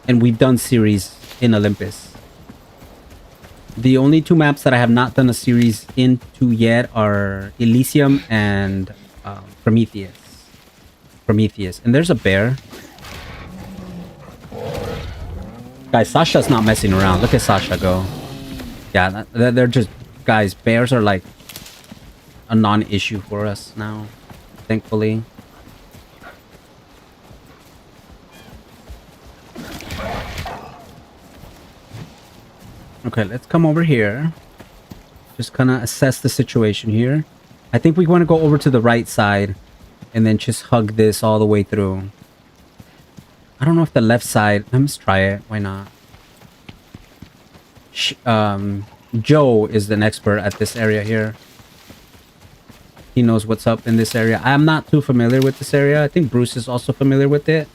And we've done series in Olympus. The only two maps that I have not done a series into yet are Elysium and Prometheus. And there's a bear. Guys, Sasha's not messing around. Look at Sasha go. Yeah, they're just... Guys, bears are like a non-issue for us now. Thankfully. Okay, let's come over here. Just kind of assess the situation here. I think we want to go over to the right side and then just hug this all the way through. I don't know if the left side... Let's try it. Why not? Joe is an expert at this area here. He knows what's up in this area. I'm not too familiar with this area. I think Bruce is also familiar with it.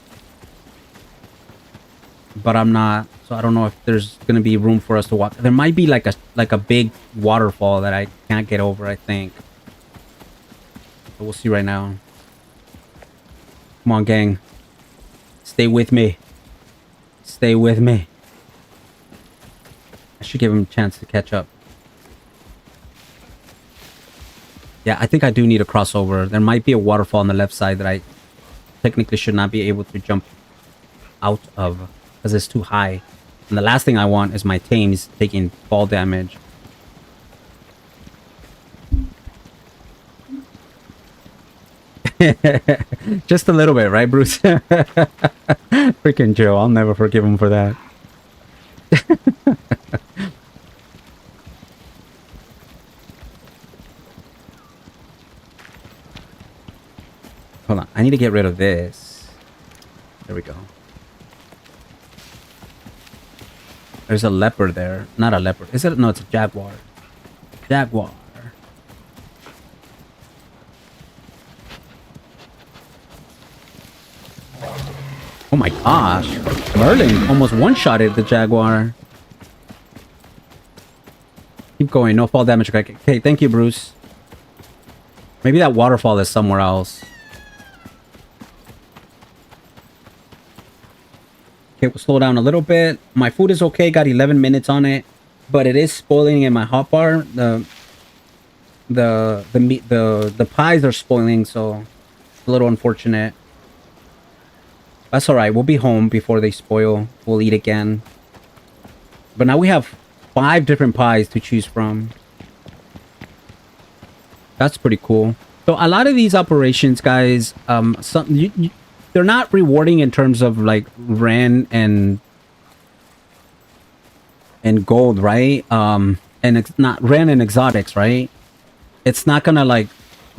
But I'm not. So I don't know if there's going to be room for us to walk. There might be like a big waterfall that I can't get over, I think. But we'll see right now. Come on, gang. Stay with me. Stay with me. I should give him a chance to catch up. Yeah, I think I do need a crossover. There might be a waterfall on the left side that I technically should not be able to jump out of because it's too high. And the last thing I want is my Tames taking fall damage. Just a little bit, right, Bruce? Freaking Joe. I'll never forgive him for that. Hold on. I need to get rid of this. There we go. There's a leopard there. Not a leopard. Is it? No, it's a jaguar. Jaguar. Oh my gosh. Merlin almost one-shotted the jaguar. Keep going. No fall damage. Okay, thank you, Bruce. Maybe that waterfall is somewhere else. Okay, we'll slow down a little bit. My food is okay. Got 11 minutes on it, but it is spoiling in my hotbar. The pies are spoiling, so it's a little unfortunate. That's all right. We'll be home before they spoil. We'll eat again. But now we have 5 different pies to choose from. That's pretty cool. So a lot of these operations, guys, they're not rewarding in terms of like Ren and gold, right? And it's not Ren and exotics, right? It's not gonna like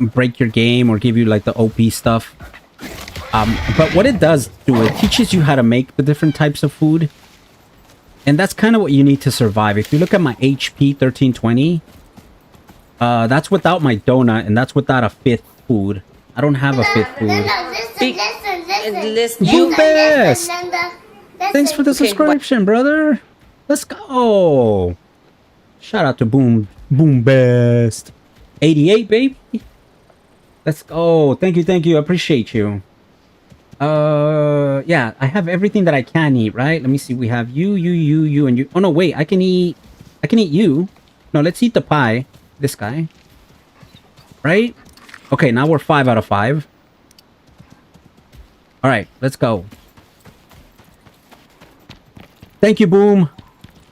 break your game or give you like the OP stuff. But what it does do, it teaches you how to make the different types of food. And that's kind of what you need to survive. If you look at my HP 1320, that's without my donut, and that's without a 5th food. I don't have a 5th food.
Listen.
Boom Best! Thanks for the subscription, brother. Let's go. Shout out to Boom Best. 88, baby. Let's go. Thank you. I appreciate you. Yeah, I have everything that I can eat, right? Let me see. We have you, and you. Oh no, wait. I can eat you. No, let's eat the pie. This guy. Right? Okay, now we're 5 out of 5. All right, let's go. Thank you, Boom.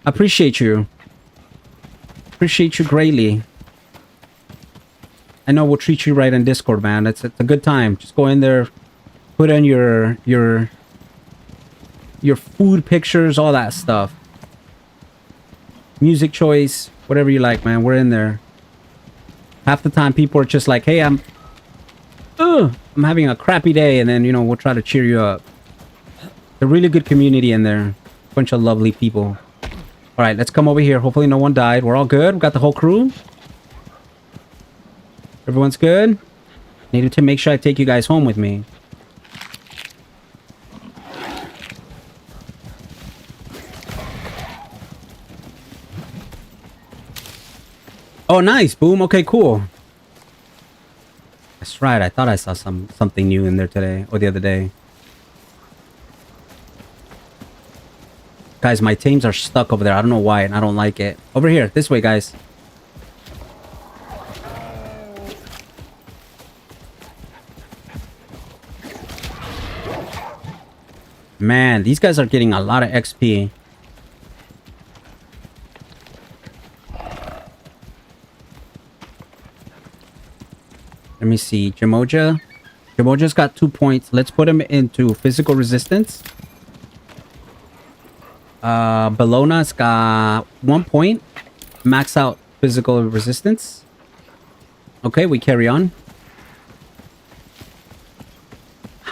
I appreciate you. Appreciate you greatly. I know we'll treat you right on Discord, man. It's a good time. Just go in there, put in your food pictures, all that stuff. Music choice, whatever you like, man. We're in there. Half the time people are just like, hey, I'm having a crappy day, and then, you know, we'll try to cheer you up. A really good community in there. Bunch of lovely people. All right, let's come over here. Hopefully no one died. We're all good. We got the whole crew. Everyone's good. Needed to make sure I take you guys home with me. Oh, nice. Boom. Okay, cool. That's right. I thought I saw something new in there today or the other day. Guys, my Tames are stuck over there. I don't know why, and I don't like it. Over here. This way, guys. Man, these guys are getting a lot of XP. Let me see. Jamoja. Jamoja's got 2 points. Let's put him into physical resistance. Bellona's got 1 point. Max out physical resistance. Okay, we carry on.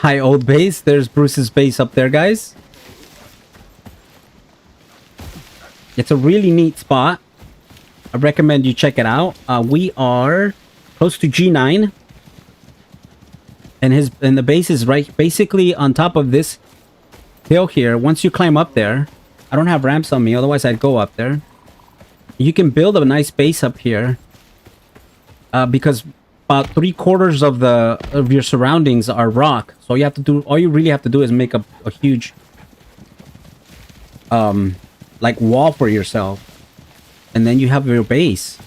Hi, old base. There's Bruce's base up there, guys. It's a really neat spot. I recommend you check it out. We are close to G9. And the base is right basically on top of this hill here. Once you climb up there, I don't have ramps on me, otherwise I'd go up there. You can build a nice base up here. Because about 3/4 of your surroundings are rock. So all you really have to do is make a huge like wall for yourself. And then you have your base.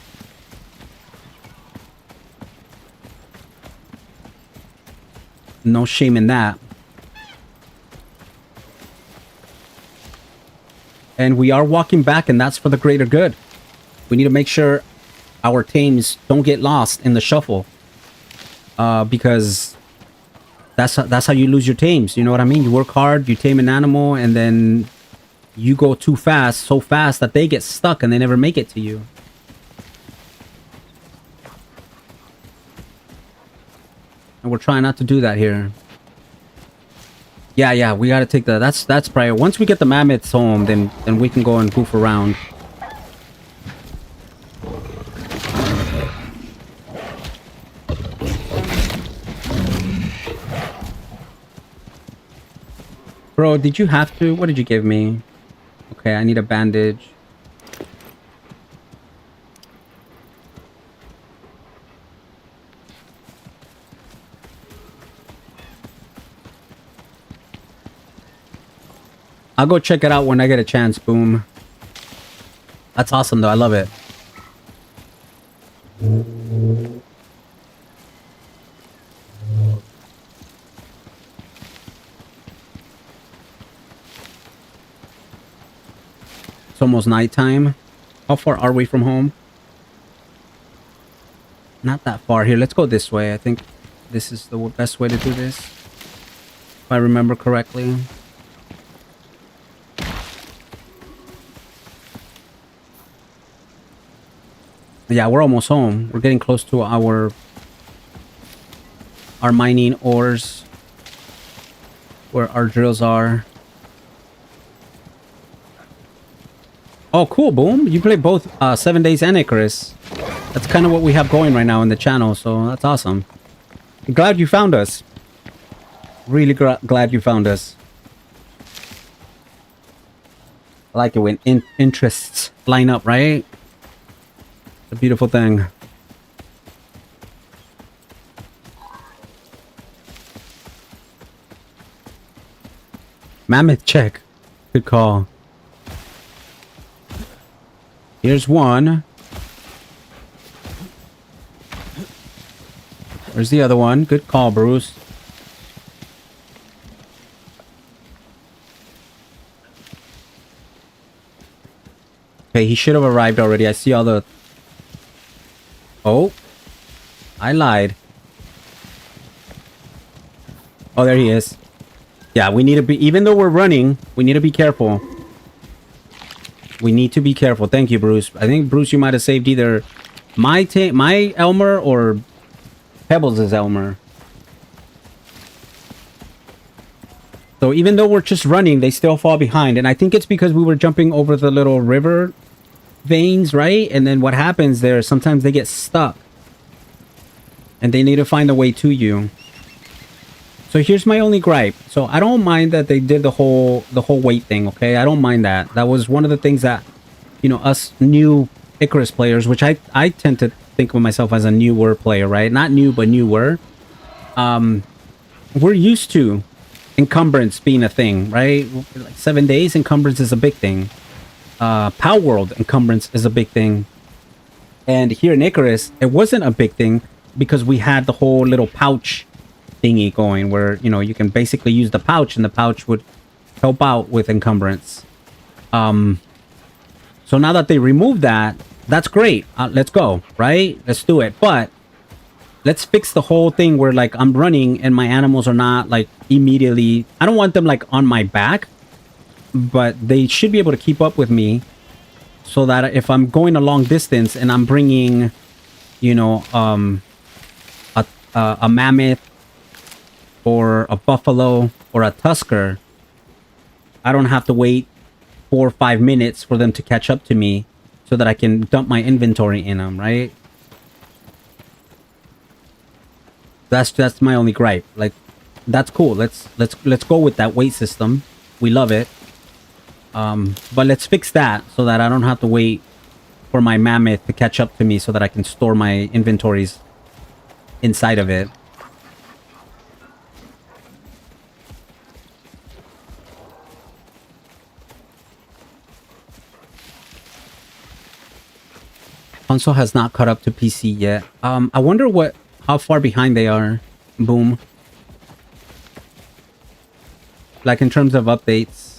No shame in that. And we are walking back, and that's for the greater good. We need to make sure our Tames don't get lost in the shuffle. Because that's how you lose your Tames. You know what I mean? You work hard, you tame an animal, and then you go too fast, so fast that they get stuck and they never make it to you. And we're trying not to do that here. Yeah, we gotta take that's probably once we get the mammoths home, then we can go and goof around. Bro, did you have to? What did you give me? Okay, I need a bandage. I'll go check it out when I get a chance, Boom. That's awesome, though. I love it. It's almost nighttime. How far are we from home? Not that far. Here, let's go this way. I think this is the best way to do this, if I remember correctly. Yeah, we're almost home. We're getting close to our mining ores, where our drills are. Oh, cool, Boom. You play both 7 Days and Icarus. That's kind of what we have going right now in the channel, so that's awesome. I'm glad you found us. Really glad you found us. I like it when interests line up, right? A beautiful thing. Mammoth check. Good call. Here's one. Where's the other one? Good call, Bruce. Okay, he should have arrived already. I see all the... Oh. I lied. Oh, there he is. Yeah, we need to be... Even though we're running, we need to be careful. We need to be careful. Thank you, Bruce. I think, Bruce, you might have saved either my Elmer or Pebbles' Elmer. So even though we're just running, they still fall behind. And I think it's because we were jumping over the little river veins, right? And then what happens there, sometimes they get stuck. And they need to find a way to you. So here's my only gripe. So I don't mind that they did the whole weight thing, okay? I don't mind that. That was one of the things that, you know, us new Icarus players, which I tend to think of myself as a newer player, right? Not new, but newer. We're used to encumbrance being a thing, right? Like 7 days, encumbrance is a big thing. Power World encumbrance is a big thing. And here in Icarus, it wasn't a big thing because we had the whole little pouch thingy going where, you know, you can basically use the pouch and the pouch would help out with encumbrance. So now that they removed that, that's great. Let's go, right? Let's do it. But let's fix the whole thing where like I'm running and my animals are not like immediately. I don't want them like on my back, but they should be able to keep up with me, so that if I'm going a long distance and I'm bringing, you know, a mammoth or a buffalo or a tusker, I don't have to wait 4 or 5 minutes for them to catch up to me, so that I can dump my inventory in them, right? That's my only gripe. Like, that's cool. Let's go with that weight system. We love it. But let's fix that so that I don't have to wait for my mammoth to catch up to me, so that I can store my inventories inside of it. Console has not caught up to PC yet. I wonder how far behind they are. Boom. Like in terms of updates.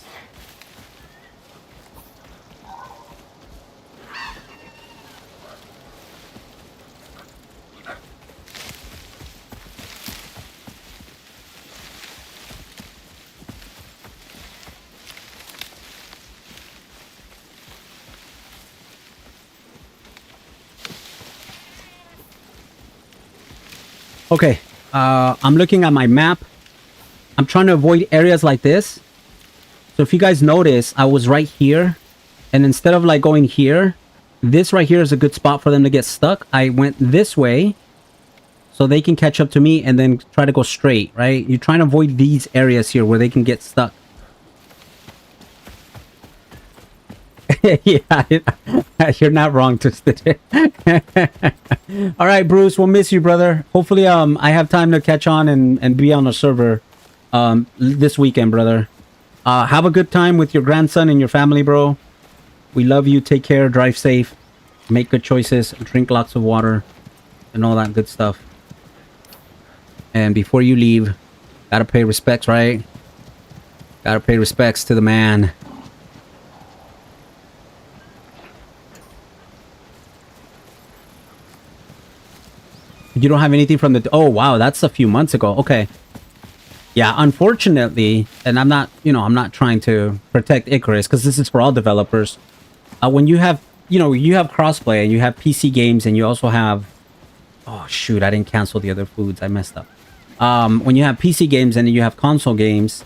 Okay, I'm looking at my map. I'm trying to avoid areas like this. So if you guys notice, I was right here. And instead of like going here, this right here is a good spot for them to get stuck. I went this way so they can catch up to me and then try to go straight, right? You're trying to avoid these areas here where they can get stuck. Yeah, you're not wrong, Twisted. All right, Bruce, we'll miss you, brother. Hopefully, I have time to catch on and be on a server this weekend, brother. Have a good time with your grandson and your family, bro. We love you. Take care. Drive safe. Make good choices. Drink lots of water and all that good stuff. And before you leave, gotta pay respects, right? Gotta pay respects to the man. You don't have anything from the... Oh, wow. That's a few months ago. Okay. Yeah, unfortunately, and I'm not, I'm not trying to protect Icarus, because this is for all developers. When you have, you have crossplay and you have PC games and you also have... Oh, shoot. I didn't cancel the other foods. I messed up. When you have PC games and you have console games,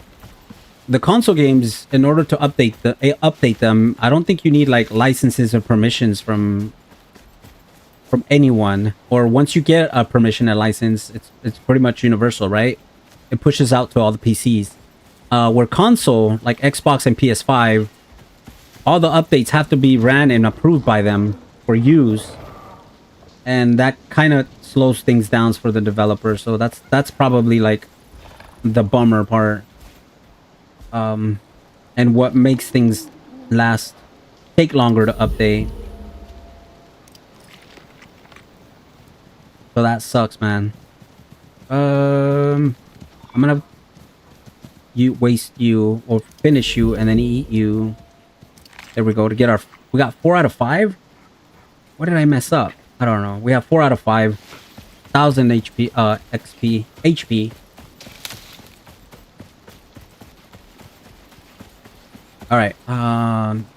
the console games, in order to update them, I don't think you need, like, licenses or permissions from anyone, or once you get a permission, a license, it's pretty much universal, right? It pushes out to all the PCs. Where console, like Xbox and PS5, all the updates have to be ran and approved by them for use, and that kind of slows things down for the developer. So that's probably like the bummer part, and what makes things take longer to update. So that sucks, man. I'm gonna waste you or finish you and then eat you. There we go. To get we got 4 out of 5. What did I mess up? I don't know. We have 4 out of 5,000 HP, HP. All right.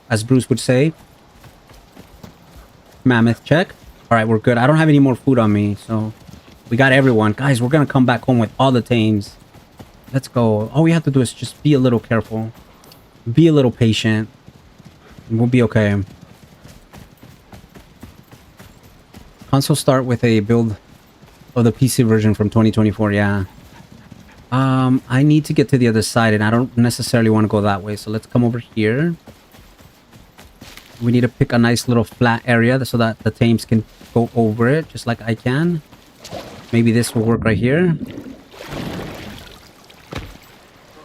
As Bruce would say, mammoth check. All right, we're good. I don't have any more food on me, so we got everyone. Guys, we're going to come back home with all the tames. Let's go. All we have to do is just be a little careful. Be a little patient. And we'll be okay. Console start with a build of the PC version from 2024, yeah. I need to get to the other side, and I don't necessarily want to go that way, so let's come over here. We need to pick a nice little flat area so that the tames can go over it, just like I can. Maybe this will work right here.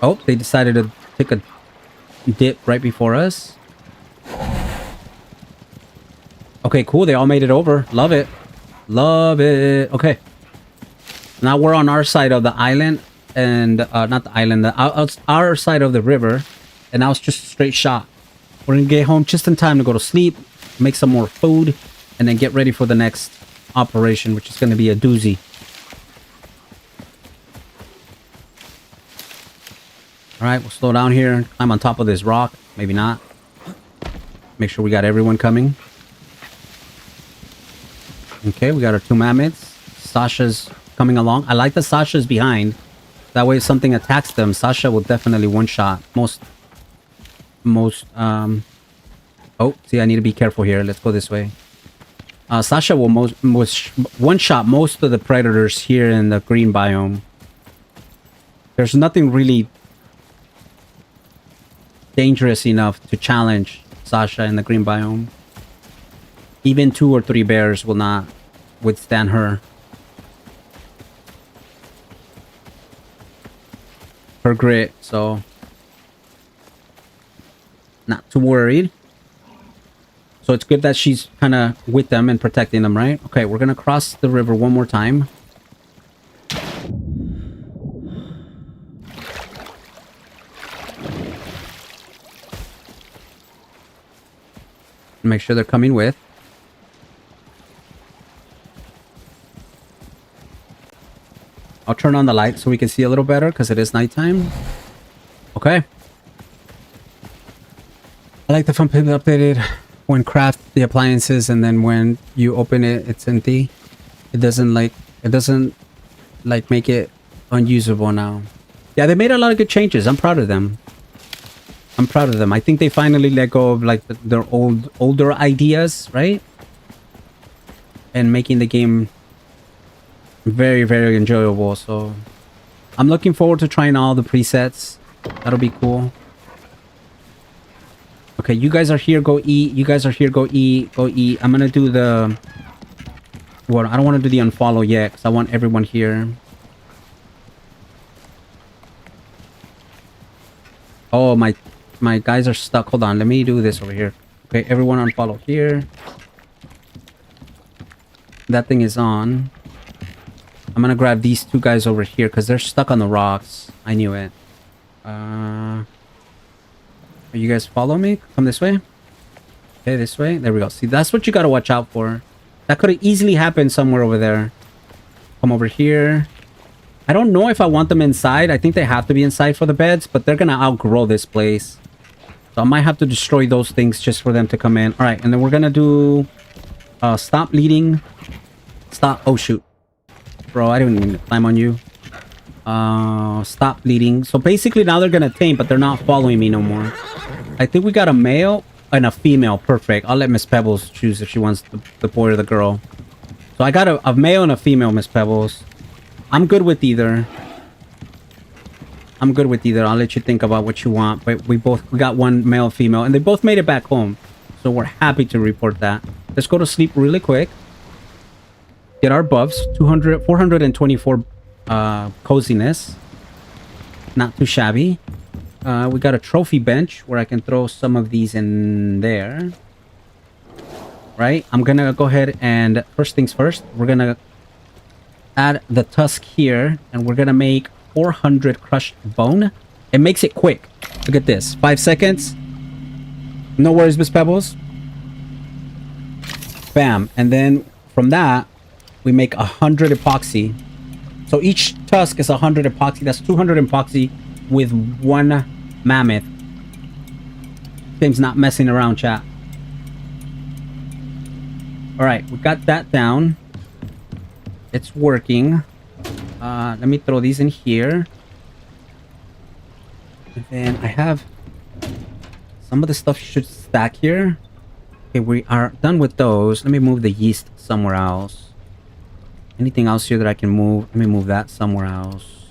Oh, they decided to take a dip right before us. Okay, cool. They all made it over. Love it. Love it. Okay. Now we're on our side of the island. And, not the island. Our side of the river. And now it's just a straight shot. We're going to get home just in time to go to sleep. Make some more food. And then get ready for the next operation, which is going to be a doozy. right, we'll slow down here. Climb on top of this rock. Maybe not. Make sure we got everyone coming. Okay, we got our 2 mammoths. Sasha's coming along. I like that Sasha's behind. That way if something attacks them, Sasha will definitely one-shot most... Oh, see, I need to be careful here. Let's go this way. Sasha will one-shot most of the predators here in the green biome. There's nothing really dangerous enough to challenge Sasha in the green biome. Even 2 or 3 bears will not withstand her. Her grit, so not too worried. So it's good that she's kind of with them and protecting them, right? Okay, we're gonna cross the river one more time. Make sure they're coming with. I'll turn on the light so we can see a little better because it is nighttime. Okay. I like the fun people updated when craft the appliances and then when you open it, it's empty. It doesn't make it unusable now. Yeah, they made a lot of good changes. I'm proud of them. I think they finally let go of like their older ideas, right? And making the game very, very enjoyable. So I'm looking forward to trying all the presets. That'll be cool. Okay, you guys are here, go eat. You guys are here, go eat. Go eat. I'm gonna do the... Well, I don't want to do the unfollow yet because I want everyone here. Oh, my guys are stuck. Hold on, let me do this over here. Okay, everyone unfollow here. That thing is on. I'm gonna grab these 2 guys over here because they're stuck on the rocks. I knew it. You guys follow me? Come this way. Okay, this way. There we go. See, that's what you gotta watch out for. That could have easily happened somewhere over there. Come over here. I don't know if I want them inside. I think they have to be inside for the beds, but they're gonna outgrow this place. So I might have to destroy those things just for them to come in. All right, and then we're gonna do stop bleeding. Stop. Oh shoot, bro, I didn't mean to climb on you. Stop bleeding. So basically now they're gonna tame, but they're not following me no more. I think we got a male and a female. Perfect. I'll let Miss Pebbles choose if she wants the boy or the girl. So I got a male and a female, Miss Pebbles. I'm good with either. I'll let you think about what you want. But we got one male, female, and they both made it back home. So we're happy to report that. Let's go to sleep really quick. Get our buffs. 424 coziness. Not too shabby. We got a trophy bench where I can throw some of these in there. Right? I'm gonna go ahead and first things first, we're gonna add the tusk here and we're gonna make 400 crushed bone. It makes it quick. Look at this. 5 seconds. No worries, Miss Pebbles. Bam. And then from that, we make 100 epoxy. So each tusk is 100 epoxy. That's 200 epoxy with 1 mammoth. Tames not messing around, chat. Alright, we got that down. It's working. Let me throw these in here. And then I have some of the stuff should stack here. Okay, we are done with those. Let me move the yeast somewhere else. Anything else here that I can move? Let me move that somewhere else.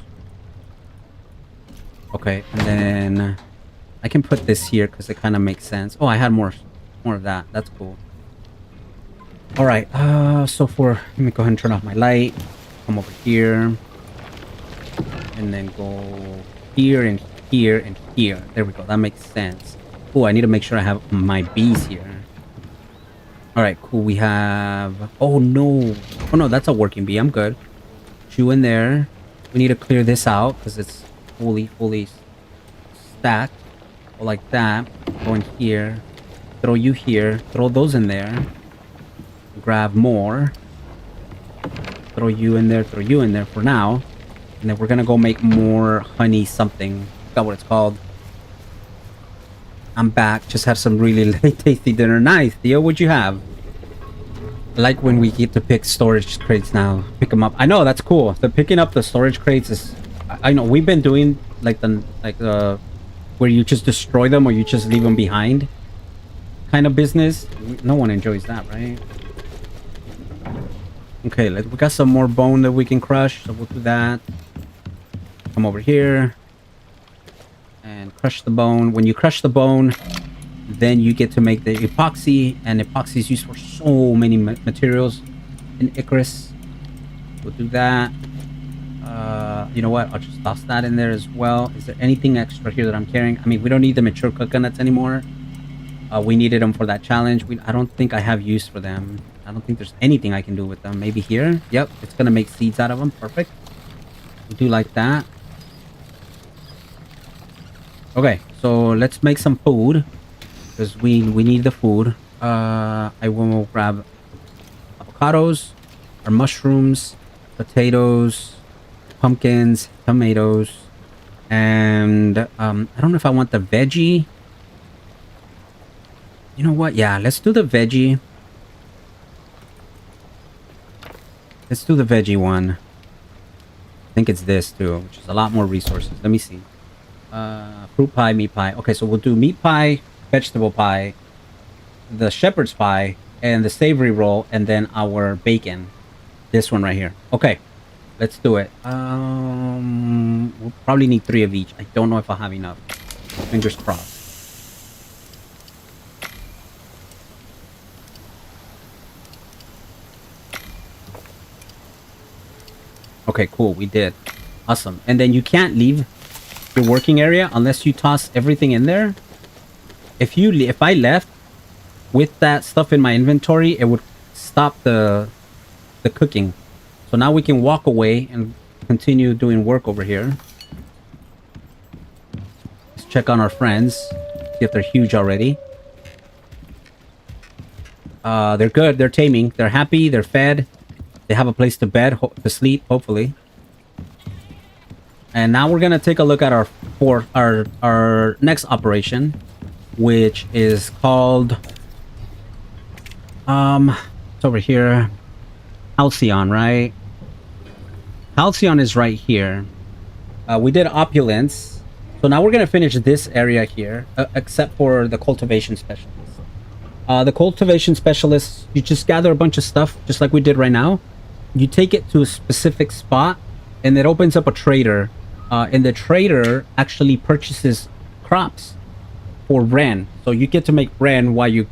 Okay, and then I can put this here because it kind of makes sense. Oh, I had more of that. That's cool. All right. So let me go ahead and turn off my light. Come over here, and then go here and here and here. There we go. That makes sense. Oh, I need to make sure I have my bees here. All right, cool. We have... Oh, no. Oh, no, that's a working bee. I'm good. Chew in there. We need to clear this out because it's fully stacked. Go like that. Go in here. Throw you here. Throw those in there. Grab more. Throw you in there. Throw you in there for now. And then we're going to go make more honey something. Forgot what it's called. I'm back. Just had some really late tasty dinner. Nice, Theo. What'd you have? I like when we get to pick storage crates now. Pick them up. I know, that's cool. The picking up the storage crates is... I know, we've been doing like the where you just destroy them or you just leave them behind kind of business. No one enjoys that, right? Okay, we got some more bone that we can crush, so we'll do that. Come over here and crush the bone. When you crush the bone, then you get to make the epoxy, and epoxy is used for so many materials in Icarus. We'll do that. You know what? I'll just toss that in there as well. Is there anything extra here that I'm carrying? I mean, we don't need the mature coconuts anymore. We needed them for that challenge. I don't think I have use for them. I don't think there's anything I can do with them. Maybe here? Yep, it's gonna make seeds out of them. Perfect. We do like that. Okay, so let's make some food. Because we need the food. I will grab avocados, or mushrooms, potatoes, pumpkins, tomatoes, and I don't know if I want the veggie. You know what? Yeah, let's do the veggie. Let's do the veggie one. I think it's this too, which is a lot more resources. Let me see. Fruit pie, meat pie. Okay, so we'll do meat pie, vegetable pie, the shepherd's pie, and the savory roll, and then our bacon. This one right here. Okay, let's do it. We'll probably need 3 of each. I don't know if I'll have enough. Fingers crossed. Okay, cool. We did. Awesome. And then you can't leave your working area unless you toss everything in there. If I left with that stuff in my inventory, it would stop the cooking. So now we can walk away and continue doing work over here. Let's check on our friends. See if they're huge already. They're good. They're taming. They're happy. They're fed. They have a place to bed, to sleep, hopefully. And now we're gonna take a look at our next operation, which is called it's over here. Halcyon, right? Halcyon is right here. We did opulence, so now we're gonna finish this area here, except for the cultivation specialist. The cultivation specialist, you just gather a bunch of stuff, just like we did right now. You take it to a specific spot, and it opens up a trader. And the trader actually purchases crops for Ren. So you get to make Ren while you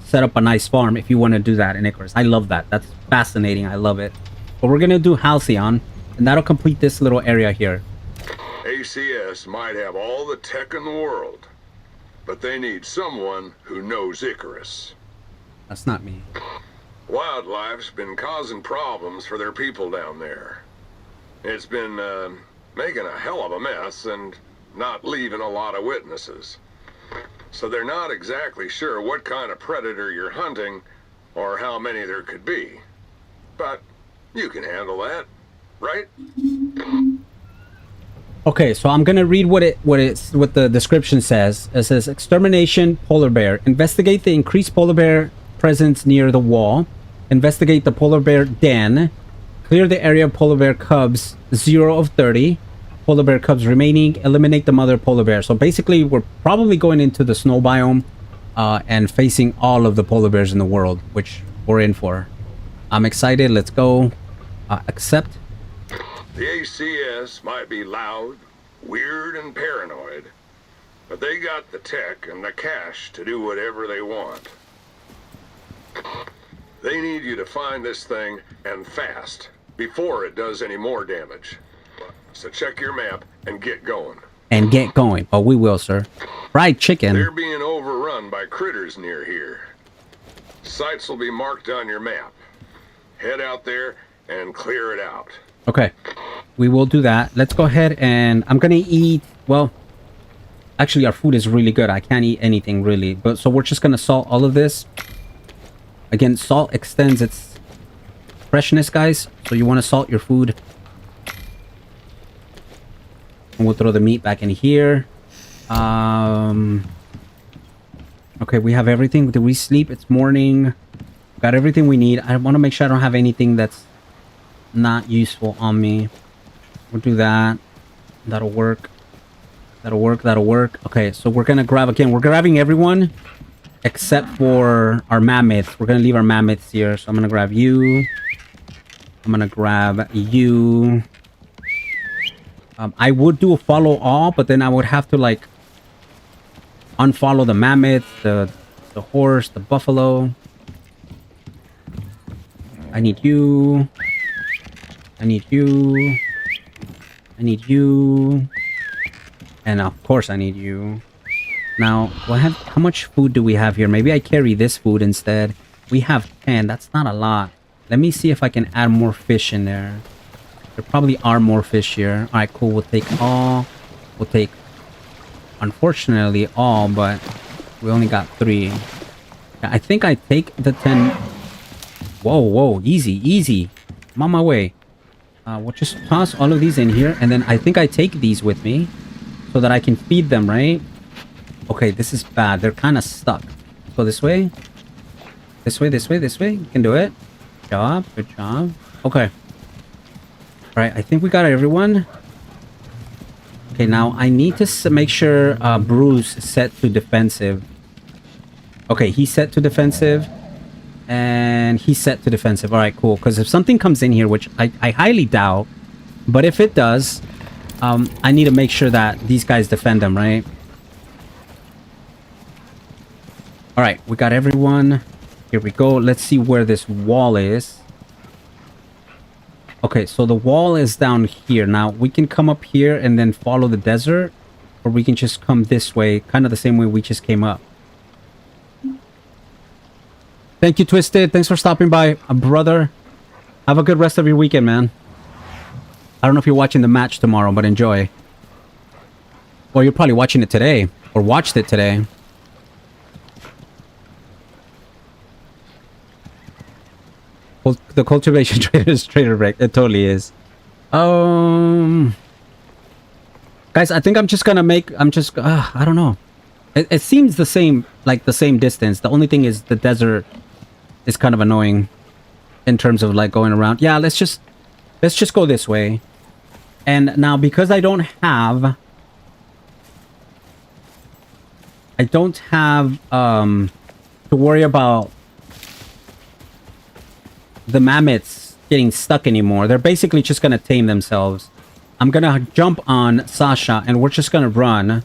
set up a nice farm if you want to do that in Icarus. I love that. That's fascinating. I love it. But we're going to do Halcyon, and that'll complete this little area here.
ACS might have all the tech in the world, but they need someone who knows Icarus.
That's not me.
Wildlife's been causing problems for their people down there. It's been making a hell of a mess and not leaving a lot of witnesses. So they're not exactly sure what kind of predator you're hunting or how many there could be. But you can handle that, right?
Okay, so I'm gonna read what the description says. It says extermination polar bear. Investigate the increased polar bear presence near the wall. Investigate the polar bear den. Clear the area of polar bear cubs. 0 of 30. Polar bear cubs remaining. Eliminate the mother polar bear. So basically, we're probably going into the snow biome and facing all of the polar bears in the world, which we're in for. I'm excited. Let's go. Accept.
The ACS might be loud, weird, and paranoid, but they got the tech and the cash to do whatever they want. They need you to find this thing, and fast, before it does any more damage. So check your map and get going.
And get going. Oh, we will, sir. Fried chicken.
They're being overrun by critters near here. Sites will be marked on your map. Head out there and clear it out.
Okay. We will do that. Let's go ahead and I'm going to eat... Well, actually, our food is really good. I can't eat anything, really. But so we're just going to salt all of this. Again, salt extends its freshness, guys. So you want to salt your food. And we'll throw the meat back in here. Okay, we have everything. Did we sleep? It's morning. Got everything we need. I want to make sure I don't have anything that's not useful on me. We'll do that. That'll work. That'll work. That'll work. Okay, so we're gonna grab again. We're grabbing everyone except for our mammoths. We're gonna leave our mammoths here. So I'm gonna grab you. I'm gonna grab you. I would do a follow all, but then I would have to like unfollow the mammoth, the horse, the buffalo. I need you. I need you. I need you. And of course I need you. Now, how much food do we have here? Maybe I carry this food instead. We have 10. That's not a lot. Let me see if I can add more fish in there. There probably are more fish here. Alright, cool. We'll take all. We'll take, unfortunately, all, but we only got 3. I think I take the 10. Whoa, whoa. Easy, easy. I'm on my way. We'll just toss all of these in here. And then I think I take these with me so that I can feed them, right? Okay, this is bad. They're kind of stuck. Let's go this way. This way, this way, this way. You can do it. Good job. Good job. Okay. Alright, I think we got everyone. Okay, now I need to make sure Bruce is set to defensive. Okay, he's set to defensive. And he's set to defensive. Alright, cool. Because if something comes in here, which I highly doubt, but if it does, I need to make sure that these guys defend them, right? Alright, we got everyone. Here we go. Let's see where this wall is. Okay, so the wall is down here. Now, we can come up here and then follow the desert. Or we can just come this way. Kind of the same way we just came up. Thank you, Twisted. Thanks for stopping by, brother. Have a good rest of your weekend, man. I don't know if you're watching the match tomorrow, but enjoy. Or you're probably watching it today. Or watched it today. Well, the cultivation trader is trader wreck. It totally is. Guys, I think I'm just gonna make... I don't know. It seems the same, like the same distance. The only thing is the desert is kind of annoying in terms of like going around. Yeah, let's just go this way. And now because I don't have to worry about the mammoths getting stuck anymore. They're basically just gonna tame themselves. I'm gonna jump on Sasha and we're just gonna run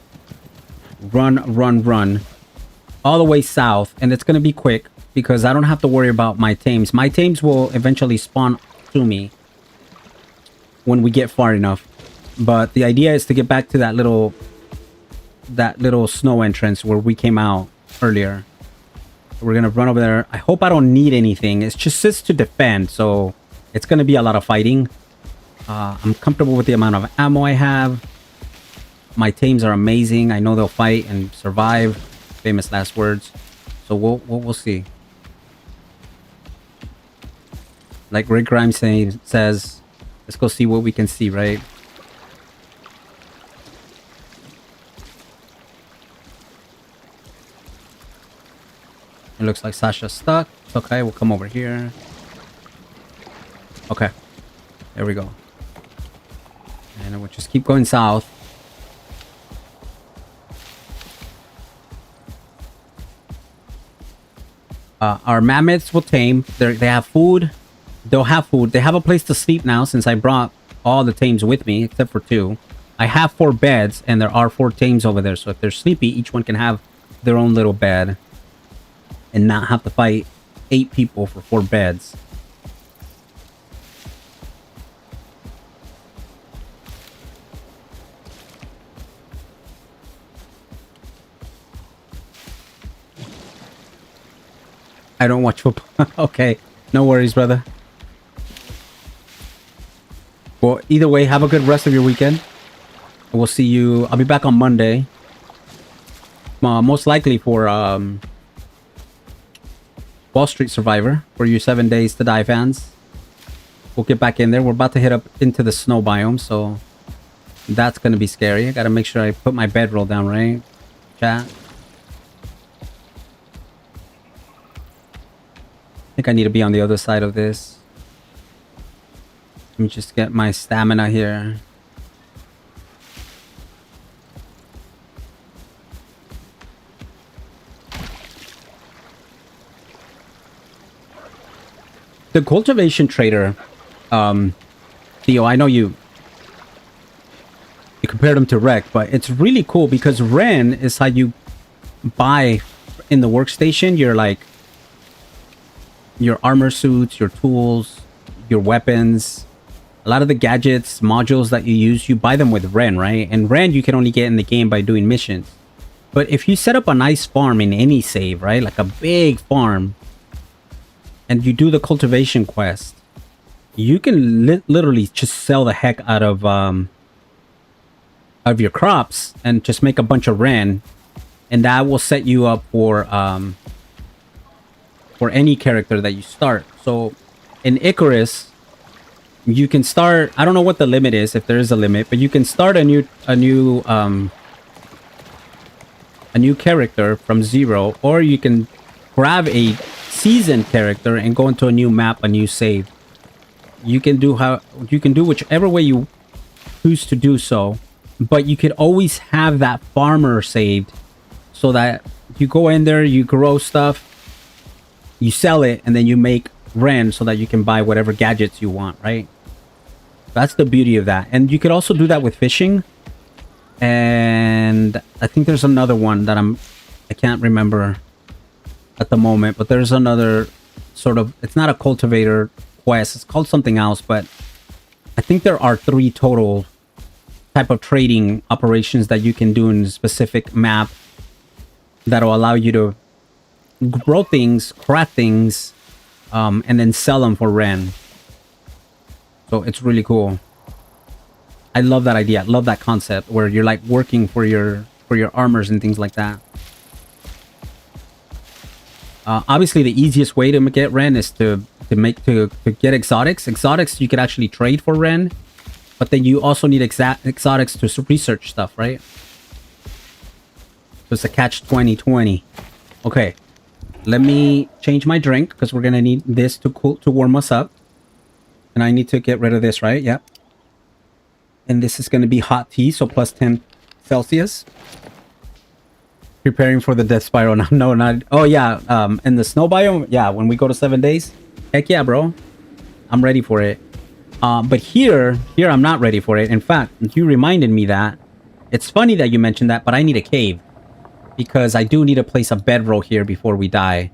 all the way south, and it's gonna be quick because I don't have to worry about my tames. My tames will eventually spawn to me when we get far enough, but the idea is to get back to that little snow entrance where we came out earlier. We're gonna run over there. I hope I don't need anything. It's just to defend, so it's gonna be a lot of fighting. I'm comfortable with the amount of ammo I have. My tames are amazing. I know they'll fight and survive. Famous last words. So we'll see. Like Rick Grimes says, let's go see what we can see, right? It looks like Sasha's stuck. It's okay, we'll come over here. Okay. There we go. And we'll just keep going south. Our mammoths will tame. They have food. They'll have food. They have a place to sleep now since I brought all the tames with me, except for 2. I have 4 beds, and there are 4 tames over there. So if they're sleepy, each one can have their own little bed. And not have to fight 8 people for 4 beds. I don't watch football. Okay. No worries, brother. Well, either way, have a good rest of your weekend. We'll see you. I'll be back on Monday. Most likely for Wall Street Survivor. For you 7 Days to Die fans. We'll get back in there. We're about to head up into the snow biome, so That's gonna be scary. I gotta make sure I put my bedroll down, right? Chat. I think I need to be on the other side of this. Let me just get my stamina here. The cultivation trader, Theo, I know you compared him to Rec, but it's really cool because Ren is how you buy in the workstation your armor suits, your tools, your weapons, a lot of the gadgets, modules that you use, you buy them with Ren, right? And Ren you can only get in the game by doing missions. But if you set up a nice farm in any save, right? Like a big farm, and you do the cultivation quest, you can literally just sell the heck out of your crops and just make a bunch of Ren, and that will set you up for any character that you start. So in Icarus, you can start, I don't know what the limit is, if there is a limit, but you can start a new character from 0, or you can grab a seasoned character and go into a new map, a new save. You can do whichever way you choose to do so, but you could always have that farmer saved so that you go in there, you grow stuff, you sell it, and then you make Ren so that you can buy whatever gadgets you want, right? That's the beauty of that. And you could also do that with fishing. And I think there's another one that I can't remember at the moment, but there's another sort of, it's not a cultivator quest, it's called something else, but I think there are 3 total type of trading operations that you can do in a specific map that'll allow you to grow things, craft things, and then sell them for Ren. So it's really cool. I love that idea. I love that concept where you're like working for your armors and things like that. Obviously, the easiest way to get Ren is to get exotics. Exotics you could actually trade for Ren, but then you also need exotics to research stuff, right? So it's a catch 2020. Okay, let me change my drink because we're gonna need this to warm us up, and I need to get rid of this, right? Yep. And this is gonna be hot tea, so plus 10 Celsius. Preparing for the death spiral. No, not. Oh yeah, in the snow biome. Yeah, when we go to 7 days. Heck yeah, bro. I'm ready for it. But here I'm not ready for it. In fact, you reminded me that. It's funny that you mentioned that, but I need a cave because I do need to place a bedroll here before we die.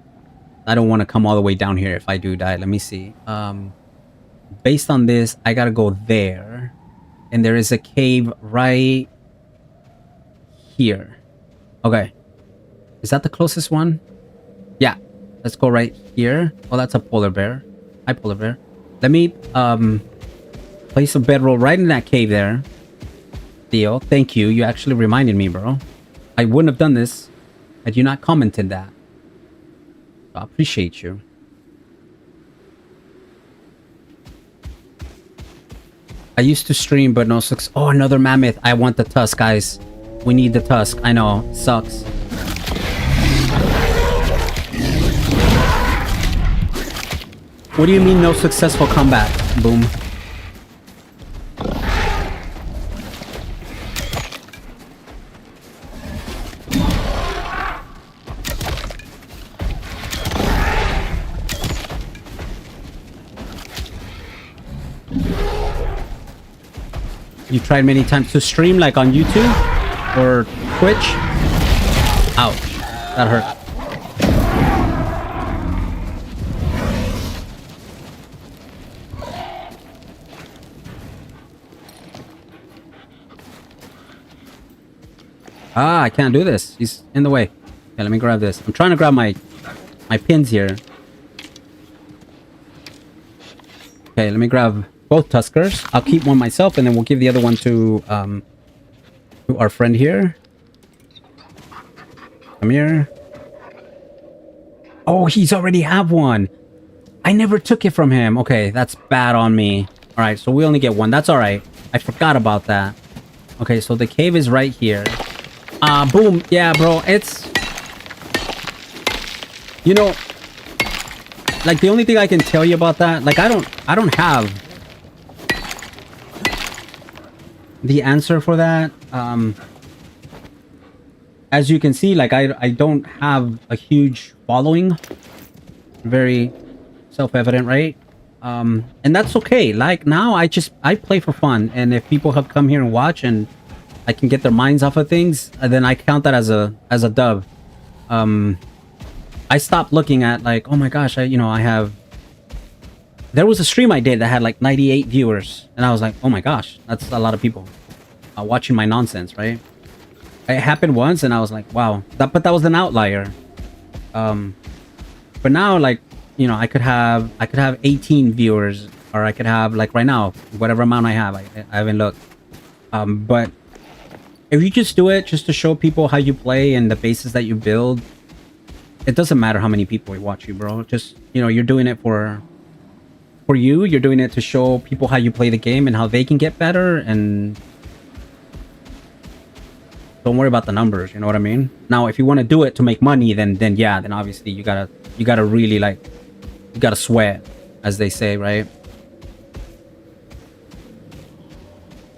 I don't want to come all the way down here if I do die. Let me see. Based on this, I gotta go there, and there is a cave right here. Okay. Is that the closest one? Yeah. Let's go right here. Oh, that's a polar bear. Hi, polar bear. Let me place a bedroll right in that cave there. Theo, thank you. You actually reminded me, bro. I wouldn't have done this had you not commented that. I appreciate you. I used to stream, but no success. Oh, another mammoth. I want the tusk, guys. We need the tusk. I know. Sucks. What do you mean no successful combat? Boom. You tried many times to stream, like on YouTube or Twitch? Ouch. That hurt. Ah, I can't do this. He's in the way. Okay, let me grab this. I'm trying to grab my pins here. Okay, let me grab both Tuskers. I'll keep one myself, and then we'll give the other one to our friend here. Come here. Oh, he's already have one. I never took it from him. Okay, that's bad on me. All right, so we only get one. That's all right. I forgot about that. Okay, so the cave is right here. Boom. Yeah, bro. It's... You know... Like, the only thing I can tell you about that... Like, I don't have... the answer for that. As you can see, like, I don't have a huge following. Very self-evident, right? And that's okay. Like, now I play for fun, and if people have come here and watch and I can get their minds off of things, then I count that as a dub. I stopped looking at like, oh my gosh, I have... There was a stream I did that had like 98 viewers, and I was like, oh my gosh, that's a lot of people watching my nonsense, right? It happened once, and I was like, wow, but that was an outlier. But now, like, I could have 18 viewers, or I could have, like, right now, whatever amount I have. I haven't looked. But if you just do it just to show people how you play and the bases that you build, it doesn't matter how many people watch you, bro. Just, you're doing it for you. You're doing it to show people how you play the game and how they can get better, and don't worry about the numbers, you know what I mean? Now, if you want to do it to make money, then obviously you gotta really, like, you gotta sweat, as they say, right?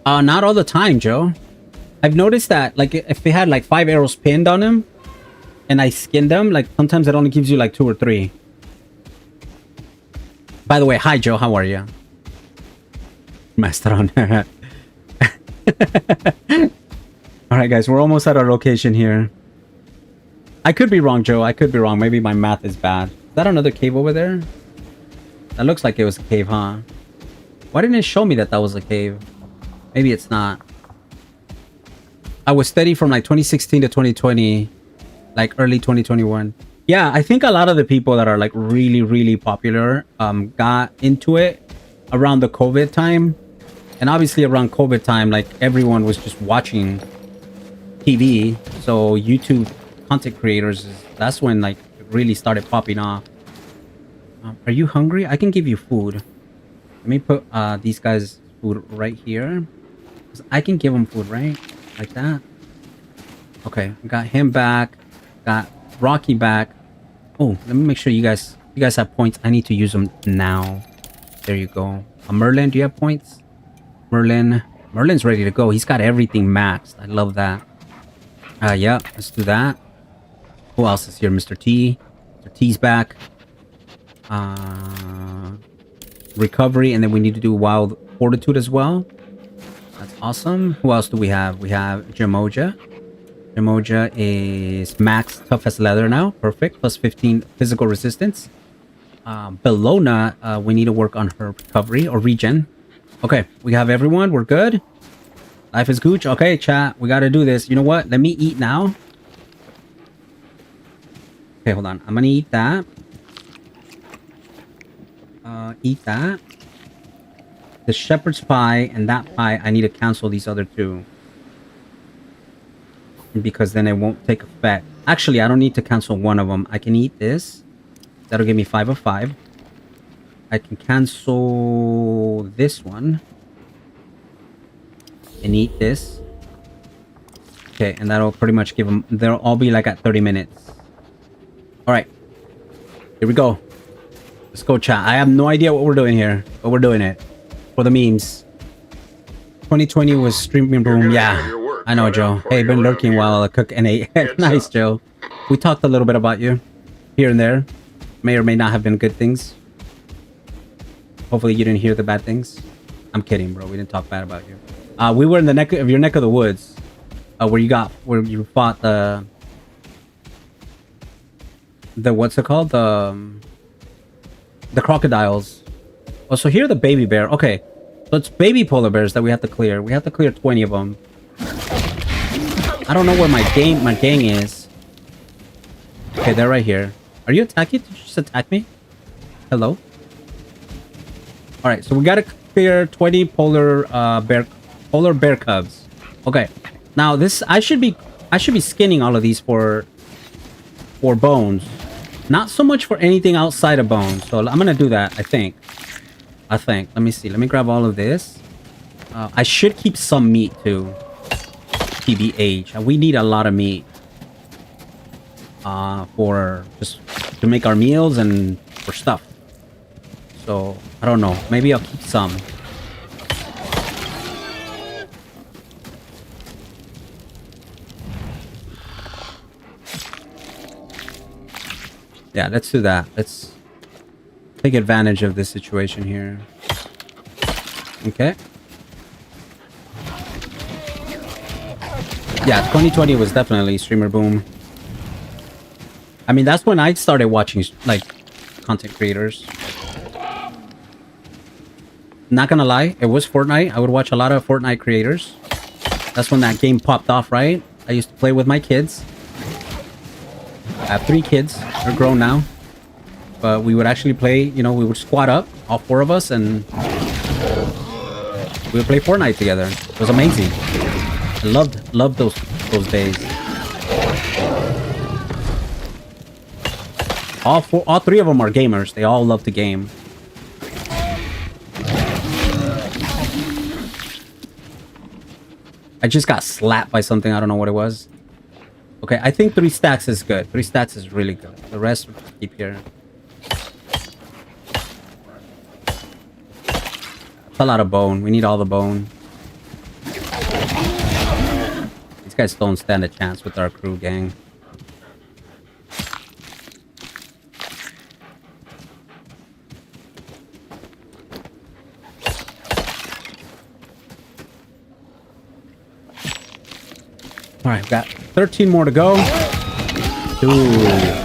Not all the time, Joe. I've noticed that, like, if they had like 5 arrows pinned on him and I skinned them, like, sometimes it only gives you like 2 or 3. By the way, hi Joe, how are you? Mastodon. Alright guys, we're almost at our location here. I could be wrong, Joe. I could be wrong. Maybe my math is bad. Is that another cave over there? That looks like it was a cave, huh? Why didn't it show me that was a cave? Maybe it's not. I was steady from like 2016 to 2020. Like early 2021. Yeah, I think a lot of the people that are like really, really popular got into it around the COVID time. And obviously around COVID time, like, everyone was just watching TV. So YouTube content creators, that's when, like, it really started popping off. Are you hungry? I can give you food. Let me put these guys' food right here. I can give them food, right? Like that. Okay, got him back. Got Rocky back. Oh, let me make sure you guys have points. I need to use them now. There you go. Merlin, do you have points? Merlin's ready to go. He's got everything maxed. I love that. Yeah, let's do that. Who else is here? Mr. T. Mr. T's back. Recovery, and then we need to do Wild Fortitude as well. That's awesome. Who else do we have? We have Jamoja. Jamoja is max tough as leather now. Perfect. Plus 15 physical resistance. Bellona, we need to work on her recovery or regen. Okay, we have everyone. We're good. Life is gooch. Okay, chat. We gotta do this. You know what? Let me eat now. Okay, hold on. I'm gonna eat that. Eat that. The shepherd's pie and that pie, I need to cancel these other two. Because then it won't take effect. Actually, I don't need to cancel one of them. I can eat this. That'll give me 5 of 5. I can cancel this one. And eat this. Okay, and that'll pretty much give them... They'll all be like at 30 minutes. Alright. Here we go. Let's go, chat. I have no idea what we're doing here. But we're doing it. For the memes. 2020 was streaming boom. Yeah. I know, Joe. Hey, been lurking while I cook and ate. Nice, Joe. We talked a little bit about you. Here and there. May or may not have been good things. Hopefully you didn't hear the bad things. I'm kidding, bro. We didn't talk bad about you. We were in the neck of your neck of the woods. Where you fought the what's it called? The crocodiles. Oh, so here are the baby bear. Okay. So it's baby polar bears that we have to clear. We have to clear 20 of them. I don't know where my gang is. Okay, they're right here. Are you attacking? Did you just attack me? Hello? Alright, so we gotta clear 20 polar bear cubs. Okay. Now this I should be skinning all of these for bones. Not so much for anything outside of bones. So I'm gonna do that, I think. Let me see. Let me grab all of this. I should keep some meat too. TBH. We need a lot of meat for just to make our meals and for stuff. So I don't know. Maybe I'll keep some. Yeah, let's do that. Let's take advantage of this situation here. Okay. Yeah, 2020 was definitely streamer boom. I mean, that's when I started watching, like, content creators. Not gonna lie, it was Fortnite. I would watch a lot of Fortnite creators. That's when that game popped off, right? I used to play with my kids. I have 3 kids. They're grown now. But we would actually play, you know, we would squad up, all 4 of us, and we would play Fortnite together. It was amazing. I loved those days. All 3 of them are gamers. They all love to game. I just got slapped by something. I don't know what it was. Okay, I think 3 stacks is good. 3 stacks is really good. The rest we'll just keep here. That's a lot of bone. We need all the bone. These guys don't stand a chance with our crew, gang. All right, we've got 13 more to go. Ooh.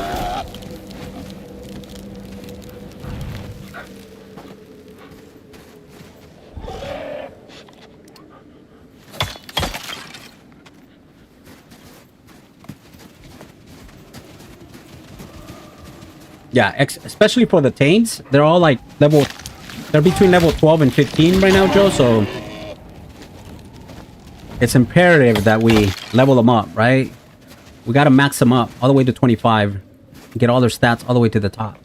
Yeah, especially for the Tames, they're all like level. They're between level 12 and 15 right now, Joe. So it's imperative that we level them up, right? We gotta max them up all the way to 25. Get all their stats all the way to the top.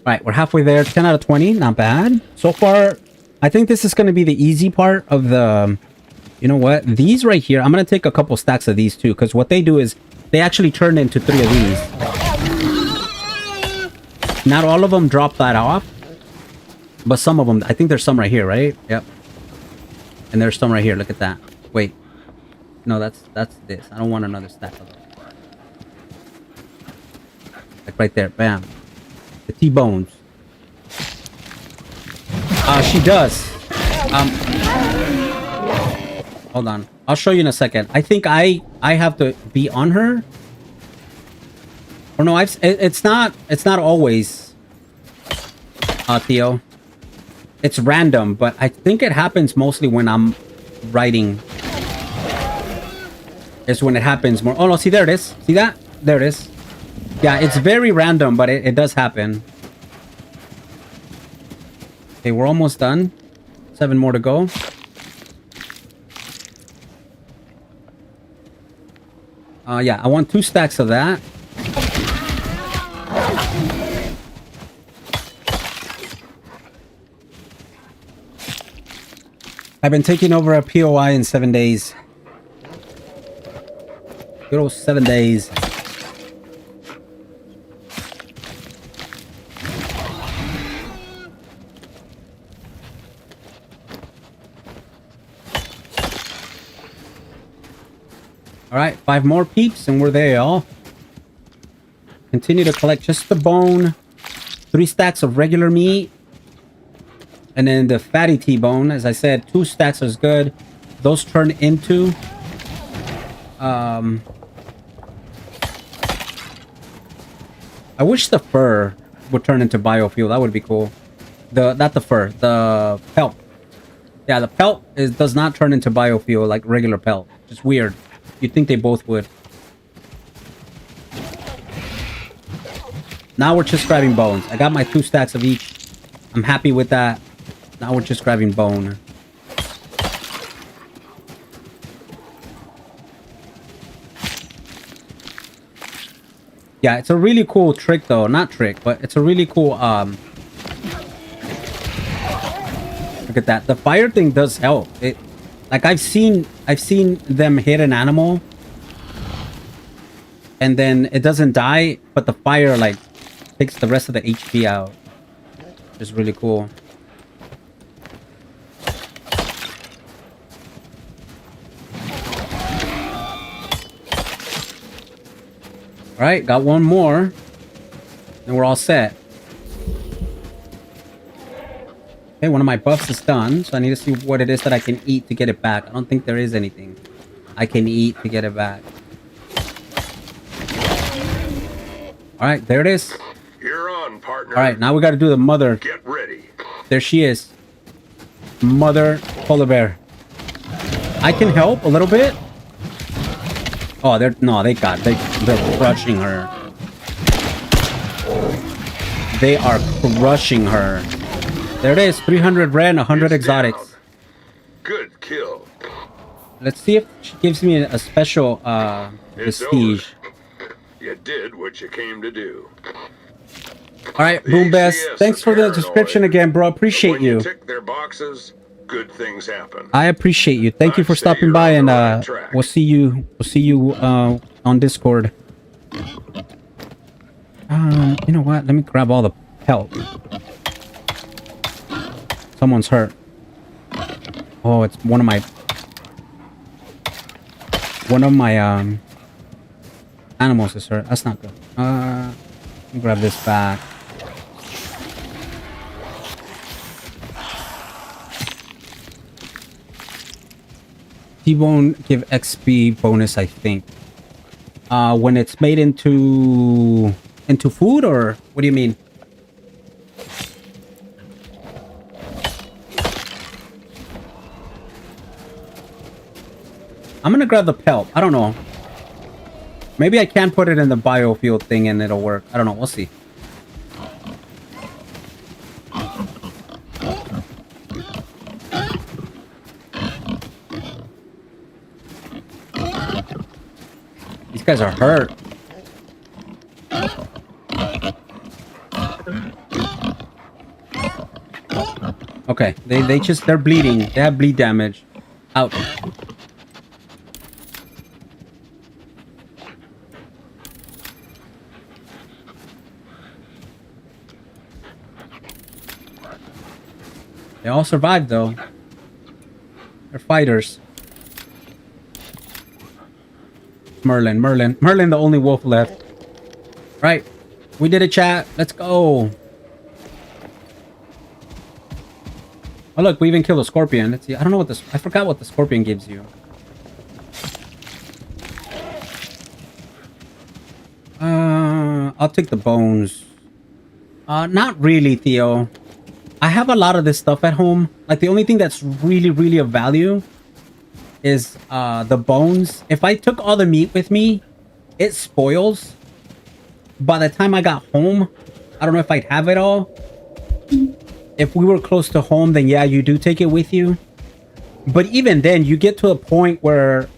All right, we're halfway there. 10 out of 20, not bad. So far, I think this is going to be the easy part of the... You know what? These right here, I'm going to take a couple stacks of these too, because what they do is they actually turn into 3 of these. Not all of them drop that off, but some of them, I think there's some right here, right? Yep. And there's some right here. Look at that. Wait. No, that's this. I don't want another stack of them. Like right there. Bam. The T-bones. She does. Hold on. I'll show you in a second. I think I have to be on her. Or no, it's not always Theo. It's random, but I think it happens mostly when I'm writing. It's when it happens more. Oh no, see there it is. See that? There it is. Yeah, it's very random, but it does happen. Okay, we're almost done. 7 more to go. Yeah, I want 2 stacks of that. I've been taking over a POI in 7 days. Good old 7 days. All right, 5 more peeps and we're there, y'all. Continue to collect just the bone. 3 stacks of regular meat. And then the fatty T-bone, as I said, 2 stacks is good. Those turn into... I wish the fur would turn into biofuel. That would be cool. Not the fur, the pelt. Yeah, the pelt does not turn into biofuel like regular pelt. Just weird. You'd think they both would. Now we're just grabbing bones. I got my 2 stacks of each. I'm happy with that. Now we're just grabbing bone. Yeah, it's a really cool trick though. Not trick, but it's a really cool look at that. The fire thing does help. It like I've seen them hit an animal and then it doesn't die, but the fire like takes the rest of the HP out. It's really cool. All right, got one more, and we're all set. Okay, one of my buffs is done, so I need to see what it is that I can eat to get it back. I don't think there is anything I can eat to get it back. All right, there it is.
You're on, partner.
All right, now we got to do the mother.
Get ready.
There she is. Mother polar bear. I can help a little bit. Oh, they're crushing her. They are crushing her. There it is, 300 red and 100
It's
exotics.
down. Good kill.
Let's see if she gives me a special
It's
prestige.
over. You did what you came to do.
All right,
The
Boom Best.
ACS
Thanks
is
for the
paranoid,
description again, bro.
but
Appreciate
when
you.
tick their boxes, good things happen.
I appreciate you. Thank you
I'd
for
say
stopping
you're
by,
on
and
the right track.
we'll see you on Discord. You know what? Let me grab all the help. Someone's hurt. Oh, it's one of my animals is hurt. That's not good. Let me grab this back. T-bone give XP bonus, I think. When it's made into food, or what do you mean? I'm gonna grab the pelt. I don't know. Maybe I can put it in the biofuel thing and it'll work. I don't know. We'll see. These guys are hurt. Okay, they're bleeding. They have bleed damage. Ouch. They all survived though. They're fighters. Merlin, the only wolf left. Right. We did a chat. Let's go. Oh look, we even killed a scorpion. Let's see. I don't know what this. I forgot what the scorpion gives you. I'll take the bones. Not really, Theo. I have a lot of this stuff at home. Like the only thing that's really of value is the bones. If I took all the meat with me, it spoils. By the time I got home, I don't know if I'd have it all. If we were close to home, then yeah, you do take it with you. But even then, you get to a point where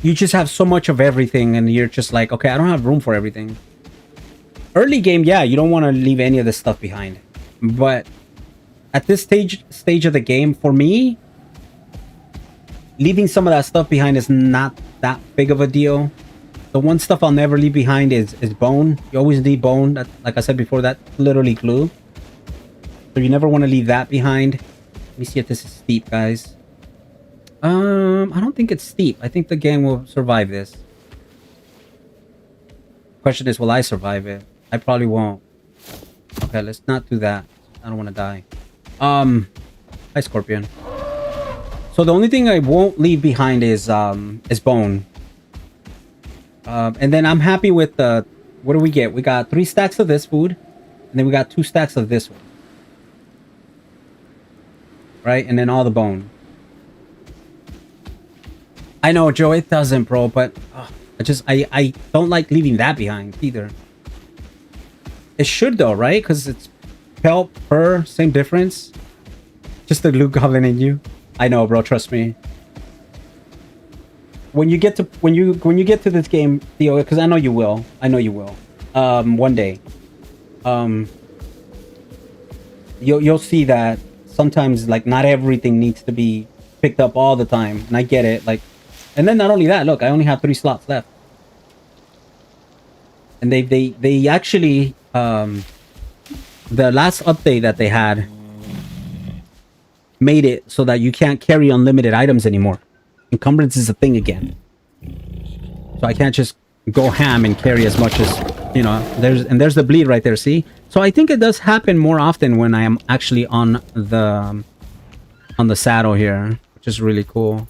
you just have so much of everything and you're just like, okay, I don't have room for everything. Early game, yeah, you don't want to leave any of this stuff behind. But at this stage of the game, for me, leaving some of that stuff behind is not that big of a deal. The one stuff I'll never leave behind is bone. You always need bone. That, like I said before, that's literally glue. So you never want to leave that behind. Let me see if this is steep, guys. I don't think it's steep. I think the game will survive this. Question is, will I survive it? I probably won't. Okay, let's not do that. I don't want to die. Hi, Scorpion. So the only thing I won't leave behind is bone. And then I'm happy with the... What do we get? We got 3 stacks of this food. And then we got 2 stacks of this one. Right? And then all the bone. I know, Joe, it doesn't, bro. But I don't like leaving that behind either. It should, though, right? Because it's pelt, fur, same difference. Just the glue goblin in you. I know, bro. Trust me. when you get to when you get to this game, Theo, because I know you will. I know you will. One day. You'll see that sometimes like not everything needs to be picked up all the time, and I get it. Like, and then not only that, look, I only have 3 slots left, and they actually the last update that they had made it so that you can't carry unlimited items anymore. Encumbrance is a thing again, so I can't just go ham and carry as much as, you know. There's the bleed right there, see? So I think it does happen more often when I am actually on the saddle here, which is really cool.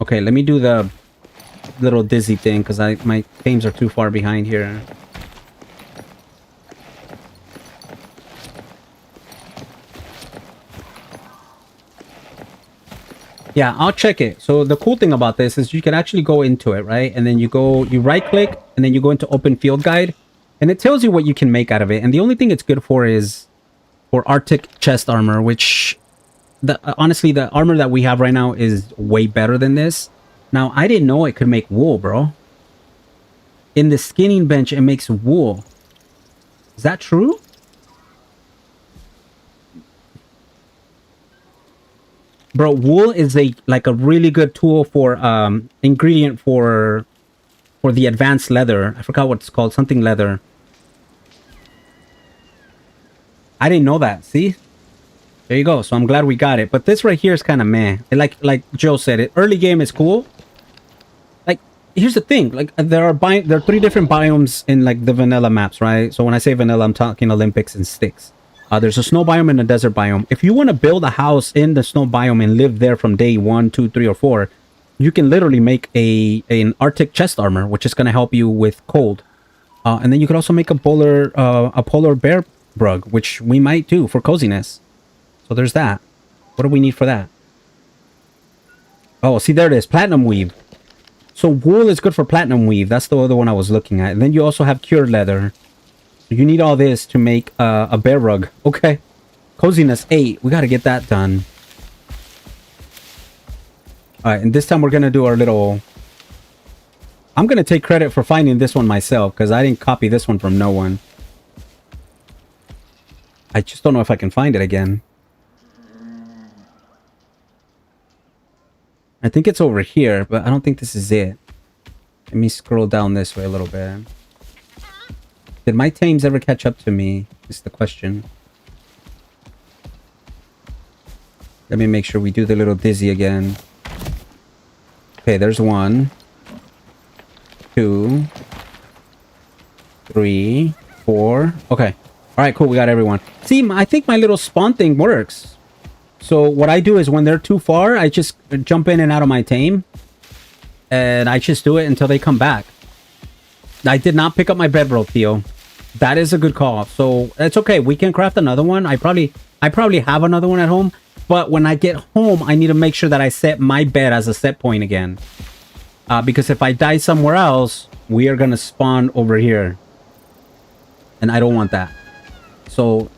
Okay, let me do the little dizzy thing because my Tames are too far behind here. Yeah, I'll check it. So the cool thing about this is you can actually go into it, right? And then you right click, and then you go into open field guide, and it tells you what you can make out of it. And the only thing it's good for is for Arctic chest armor, which honestly, the armor that we have right now is way better than this. Now, I didn't know it could make wool, bro. In the skinning bench, it makes wool. Is that true? Bro, wool is like a really good tool for ingredient for the advanced leather. I forgot what it's called, something leather. I didn't know that. See, there you go. So I'm glad we got it. But this right here is kind of meh. Like Joe said, it early game is cool. Like, here's the thing. Like, there are 3 different biomes in like the vanilla maps, right? So when I say vanilla, I'm talking Olympus and Styx. There's a snow biome and a desert biome. If you want to build a house in the snow biome and live there from day 1, 2, 3, or 4, you can literally make an Arctic chest armor, which is going to help you with cold. And then you could also make a polar bear rug, which we might do for coziness. So there's that. What do we need for that? Oh, see, there it is. Platinum weave. So wool is good for platinum weave. That's the other one I was looking at. And then you also have cured leather. You need all this to make a bear rug. Okay. Coziness 8. We got to get that done. All right. And this time we're going to do our little... I'm going to take credit for finding this one myself because I didn't copy this one from no one. I just don't know if I can find it again. I think it's over here, but I don't think this is it. Let me scroll down this way a little bit. Did my Tames ever catch up to me? Is the question. Let me make sure we do the little dizzy again. Okay, there's 1, 2, 3, 4. Okay. All right, cool. We got everyone. See, I think my little spawn thing works. So what I do is when they're too far, I just jump in and out of my Tame. And I just do it until they come back. I did not pick up my bedroll, Theo. That is a good call. So it's okay. We can craft another one. I probably have another one at home. But when I get home, I need to make sure that I set my bed as a set point again. Because if I die somewhere else, we are going to spawn over here. And I don't want that. So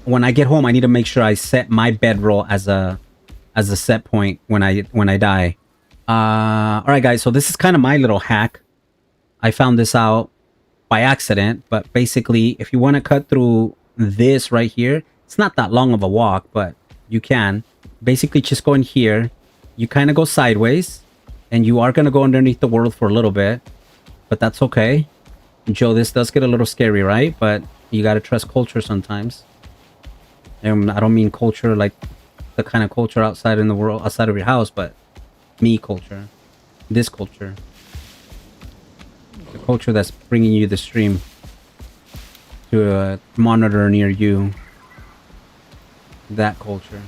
when I get home, I need to make sure I set my bedroll as a set point when I die. All right, guys. So this is kind of my little hack. I found this out by accident, but basically, if you want to cut through this right here, it's not that long of a walk, but you can. Basically, just go in here. You kind of go sideways, and you are going to go underneath the world for a little bit, but that's okay. Joe, this does get a little scary, right? But you got to trust culture sometimes. I don't mean culture like the kind of culture outside in the world, outside of your house, but me culture. This culture. The culture that's bringing you the stream to a monitor near you. That culture.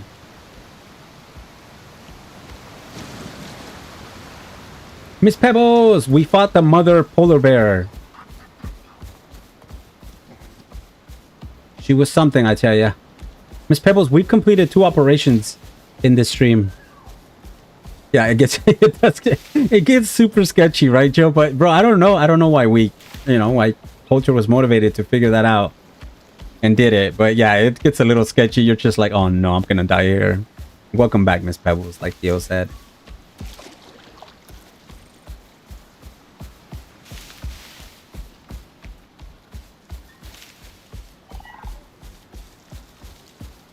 Miss Pebbles, we fought the mother polar bear. She was something, I tell ya. Miss Pebbles, we've completed 2 operations in this stream. Yeah, it gets super sketchy, right, Joe? But bro, I don't know why why culture was motivated to figure that out and did it. But yeah, it gets a little sketchy. You're just like, oh no, I'm gonna die here. Welcome back, Miss Pebbles, like Theo said.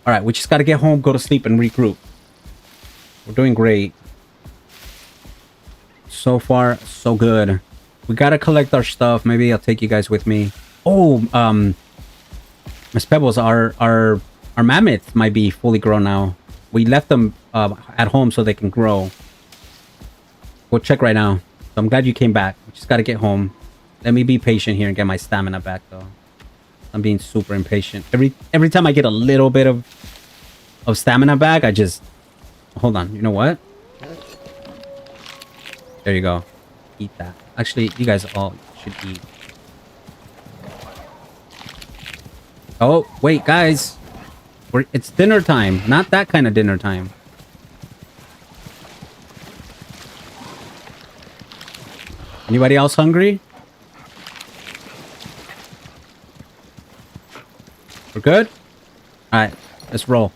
All right, we just got to get home, go to sleep, and regroup. We're doing great. So far, so good. We got to collect our stuff. Maybe I'll take you guys with me. Oh, Miss Pebbles, our mammoths might be fully grown now. We left them at home so they can grow. We'll check right now. So I'm glad you came back. We just got to get home. Let me be patient here and get my stamina back, though. I'm being super impatient. Every time I get a little bit of stamina back, I just... Hold on. You know what? There you go. Eat that. Actually, you guys all should eat. Oh, wait, guys. It's dinner time. Not that kind of dinner time. Anybody else hungry? We're good? Alright, let's roll.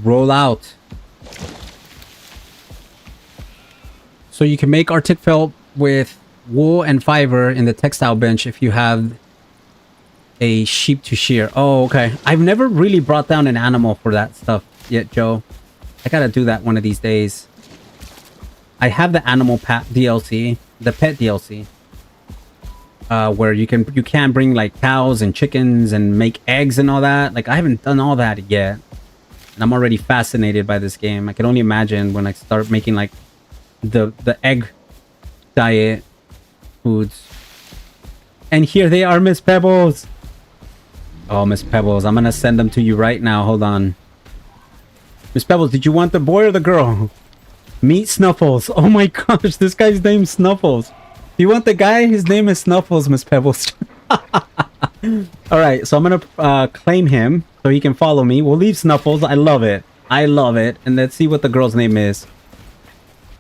Roll out. So you can make Arctic felt with wool and fiber in the textile bench if you have a sheep to shear. Oh, okay. I've never really brought down an animal for that stuff yet, Joe. I gotta do that one of these days. I have the animal DLC, the pet DLC, where you can bring like cows and chickens and make eggs and all that. Like I haven't done all that yet, and I'm already fascinated by this game. I can only imagine when I start making like the egg diet foods. And here they are, Miss Pebbles. Oh, Miss Pebbles, I'm gonna send them to you right now. Hold on. Miss Pebbles, did you want the boy or the girl? Meet Snuffles. Oh my gosh, this guy's name's Snuffles. Do you want the guy? His name is Snuffles, Miss Pebbles. Alright, so I'm gonna claim him so he can follow me. We'll leave Snuffles. I love it. I love it. And let's see what the girl's name is.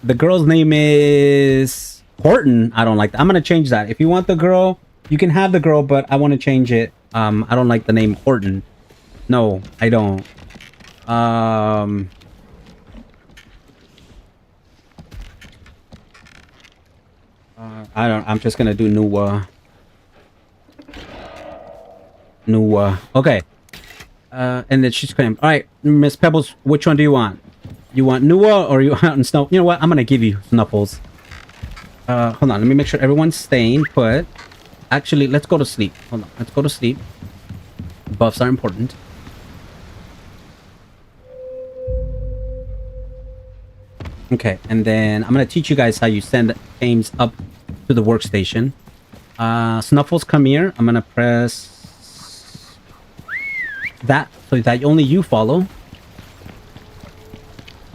The girl's name is Horton. I don't like that. I'm gonna change that. If you want the girl, you can have the girl, but I want to change it. I don't like the name Horton. No, I don't. I'm just gonna do okay. And then she's claimed. All right, Miss Pebbles, which one do you want? You want Nua or you want Snow? You know what? I'm gonna give you Snuffles. Hold on. Let me make sure everyone's staying put. Actually, let's go to sleep. Hold on. Let's go to sleep. Buffs are important. Okay, and then I'm gonna teach you guys how you send Tames up to the workstation. Snuffles, come here. I'm gonna press that so that only you follow.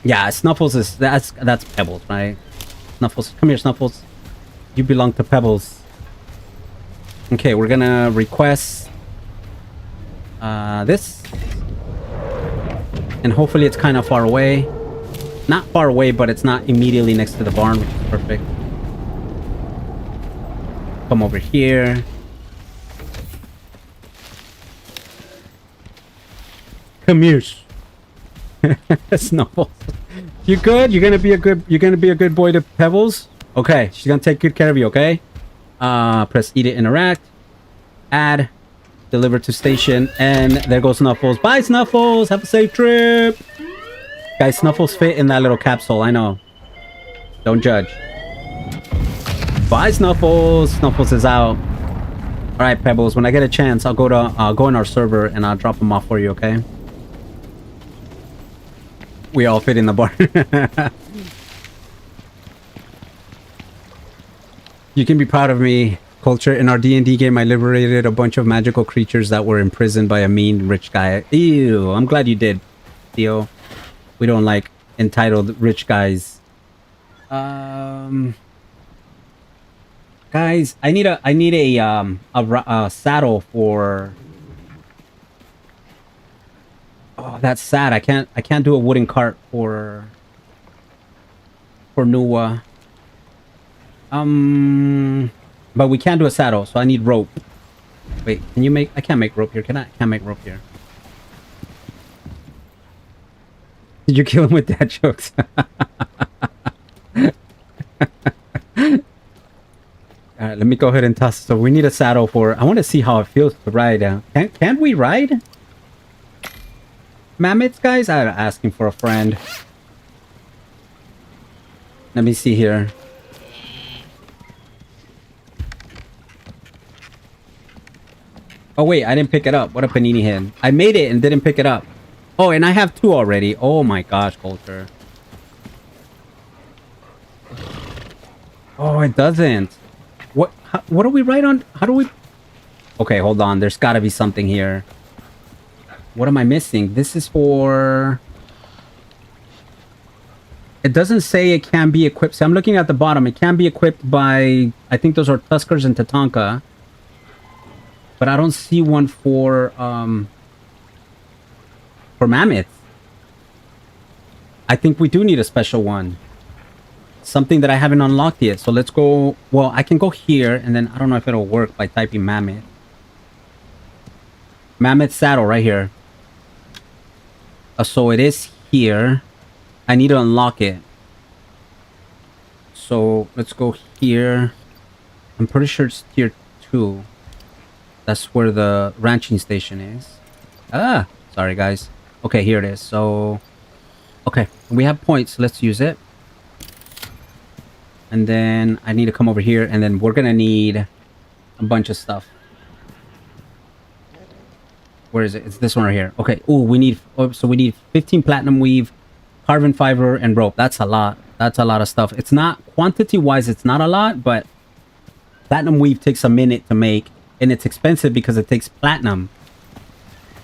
Yeah, Snuffles is that's Pebbles, right? Snuffles, come here, Snuffles. You belong to Pebbles. Okay, we're gonna request this, and hopefully it's kind of far away. Not far away, but it's not immediately next to the barn, which is perfect. Come over here. Come here. Snuffles. You good? You're gonna be a good boy to Pebbles? Okay, she's gonna take good care of you, okay? Press E to interact. Add. Deliver to station. And there goes Snuffles. Bye, Snuffles! Have a safe trip! Guys, Snuffles fit in that little capsule, I know. Don't judge. Bye, Snuffles! Snuffles is out. Alright, Pebbles, when I get a chance, I'll go in our server and I'll drop them off for you, okay? We all fit in the barn. You can be proud of me, Culture. In our D&D game, I liberated a bunch of magical creatures that were imprisoned by a mean rich guy. Ew, I'm glad you did, Theo. We don't like entitled rich guys. Guys, I need a saddle for Oh, that's sad. I can't do a wooden cart for Nuwa. But we can do a saddle, so I need rope. Wait, can you make? I can't make rope here. Can I? I can't make rope here. Did you kill him with dad jokes? Alright, let me go ahead and toss. So we need a saddle for... I want to see how it feels to ride. Can't we ride? Mammoths, guys? I'm asking for a friend. Let me see here. Oh, wait. I didn't pick it up. What a panini head. I made it and didn't pick it up. Oh, and I have 2 already. Oh my gosh, Culture. Oh, it doesn't. What do we write on? How do we... Okay, hold on. There's got to be something here. What am I missing? This is for... It doesn't say it can be equipped. So I'm looking at the bottom. It can be equipped by... I think those are Tuskers and Tatanka. But I don't see one for Mammoths. I think we do need a special one. Something that I haven't unlocked yet. So let's go... Well, I can go here, and then I don't know if it'll work by typing Mammoth. Mammoth saddle right here. So it is here. I need to unlock it. So let's go here. I'm pretty sure it's tier 2. That's where the ranching station is. Ah! Sorry, guys. Okay, here it is. So... Okay, we have points. Let's use it. And then I need to come over here, and then we're gonna need a bunch of stuff. Where is it? It's this one right here. Okay. Ooh, we need... Oh, so we need 15 platinum weave, carbon fiber, and rope. That's a lot. That's a lot of stuff. It's not... Quantity-wise, it's not a lot, but... Platinum weave takes a minute to make, and it's expensive because it takes platinum.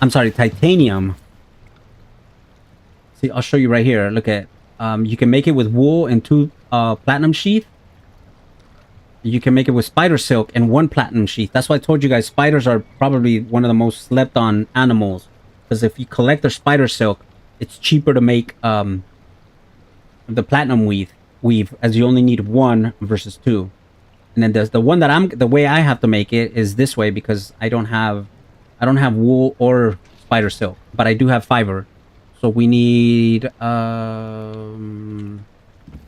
I'm sorry, titanium. See, I'll show you right here. Look at... you can make it with wool and 2 platinum sheath. You can make it with spider silk and 1 platinum sheath. That's why I told you guys spiders are probably one of the most slept on animals. Because if you collect their spider silk, it's cheaper to make the platinum weave, as you only need 1 versus 2. And then there's the one that the way I have to make it is this way, because I don't have wool or spider silk, but I do have fiber. So we need how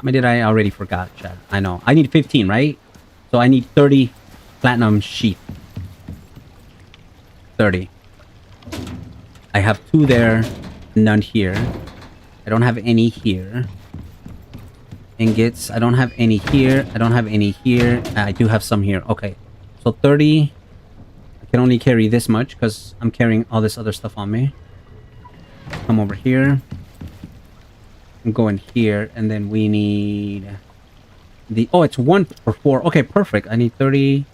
many did I already forgot, Chad? I know. I need 15, right? So I need 30 platinum sheath. 30. I have 2 there, none here. I don't have any here. Ingots, I don't have any here. I don't have any here. I do have some here. Okay. So 30. I can only carry this much because I'm carrying all this other stuff on me. Come over here. I'm going here, and then we need the... Oh, it's 1 or 4. Okay, perfect. I need 30.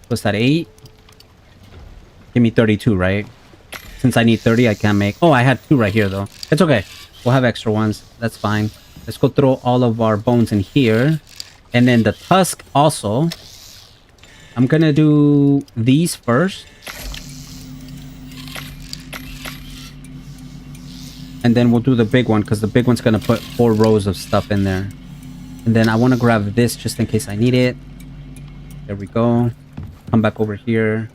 What's that, 8? Give me 32, right? Since I need 30, I can't make... Oh, I had 2 right here, though. It's okay. We'll have extra ones. That's fine. Let's go throw all of our bones in here. And then the tusk also. I'm gonna do these first. And then we'll do the big one, because the big one's gonna put 4 rows of stuff in there. And then I want to grab this just in case I need it. There we go. Come back over here.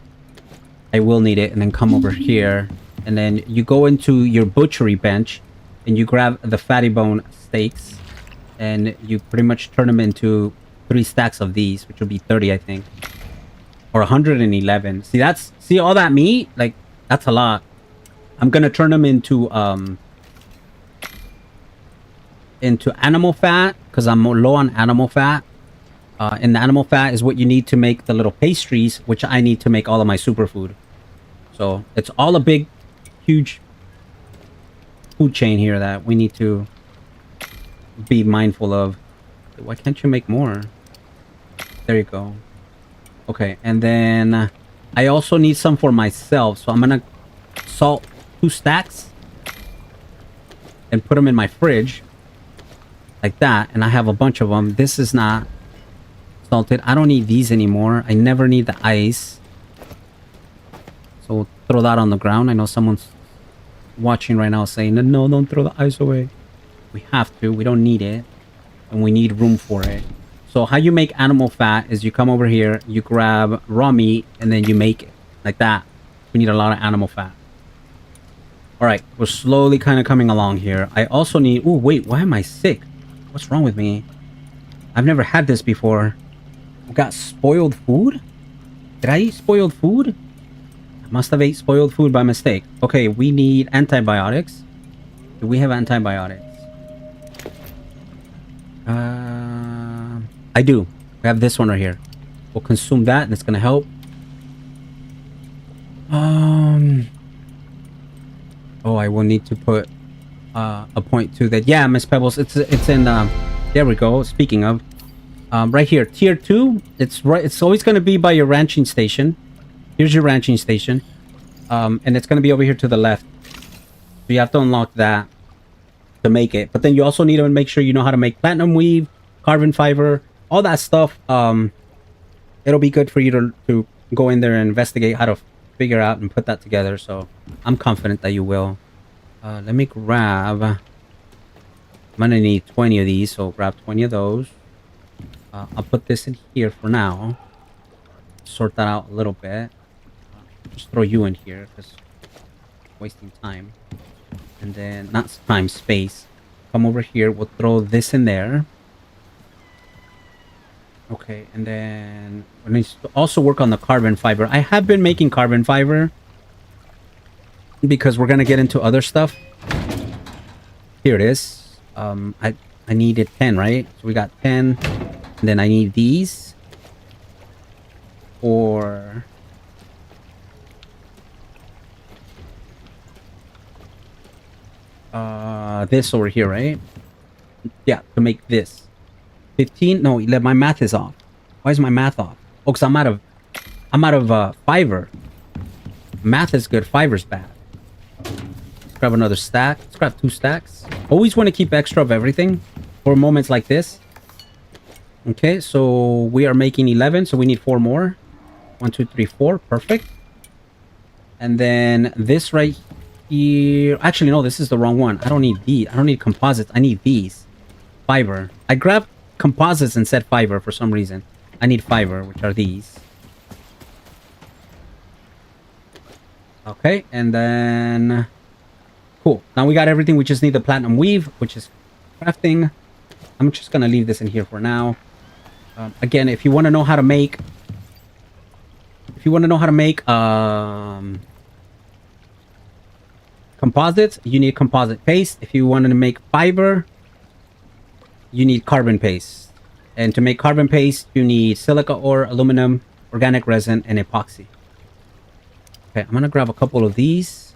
I will need it. And then come over here. And then you go into your butchery bench. And you grab the fatty bone steaks. And you pretty much turn them into 3 stacks of these. Which will be 30, I think. Or 111. See all that meat? Like, that's a lot. I'm gonna turn them into animal fat, because I'm low on animal fat. And the animal fat is what you need to make the little pastries, which I need to make all of my superfood. So it's all a big, huge food chain here that we need to be mindful of. Why can't you make more? There you go. Okay, and then I also need some for myself, so I'm gonna salt 2 stacks and put them in my fridge. Like that, and I have a bunch of them. This is not salted. I don't need these anymore. I never need the ice. So we'll throw that on the ground. I know someone's watching right now saying, no, don't throw the ice away. We have to. We don't need it. And we need room for it. So how you make animal fat is you come over here, you grab raw meat, and then you make it. Like that. We need a lot of animal fat. Alright, we're slowly kind of coming along here. I also need... Oh, wait, why am I sick? What's wrong with me? I've never had this before. We got spoiled food? Did I eat spoiled food? I must have ate spoiled food by mistake. Okay, we need antibiotics. Do we have antibiotics? I do. We have this one right here. We'll consume that and it's gonna help. Oh, I will need to put a point to that. Yeah, Miss Pebbles, it's in there we go. Speaking of right here, tier 2, it's always gonna be by your ranching station. Here's your ranching station. And it's gonna be over here to the left. So you have to unlock that to make it. But then you also need to make sure you know how to make platinum weave, carbon fiber, all that stuff. It'll be good for you to go in there and investigate how to figure out and put that together. So I'm confident that you will. Let me grab... I'm gonna need 20 of these, so grab 20 of those. I'll put this in here for now. Sort that out a little bit. Just throw you in here, because wasting time. And then, not time, space. Come over here, we'll throw this in there. Okay, and then we need to also work on the carbon fiber. I have been making carbon fiber because we're gonna get into other stuff. Here it is. I needed 10, right? So we got 10. And then I need these. Or this over here, right? Yeah, to make this. 15? No, 11. My math is off. Why is my math off? Oh, because I'm out of fiber. Math is good, fiber's bad. Let's grab another stack. Let's grab 2 stacks. Always want to keep extra of everything for moments like this. Okay, so we are making 11, so we need 4 more. 1, 2, 3, 4. Perfect. And then this right here... Actually, no, this is the wrong one. I don't need these. I don't need composites. I need these. Fiber. I grabbed composites and said fiber for some reason. I need fiber, which are these. Okay, and then... Cool. Now we got everything. We just need the platinum weave, which is crafting. I'm just going to leave this in here for now. Again, if you want to know how to make... composites, you need composite paste. If you want to make fiber, you need carbon paste. And to make carbon paste, you need silica ore, aluminum, organic resin, and epoxy. Okay, I'm going to grab a couple of these.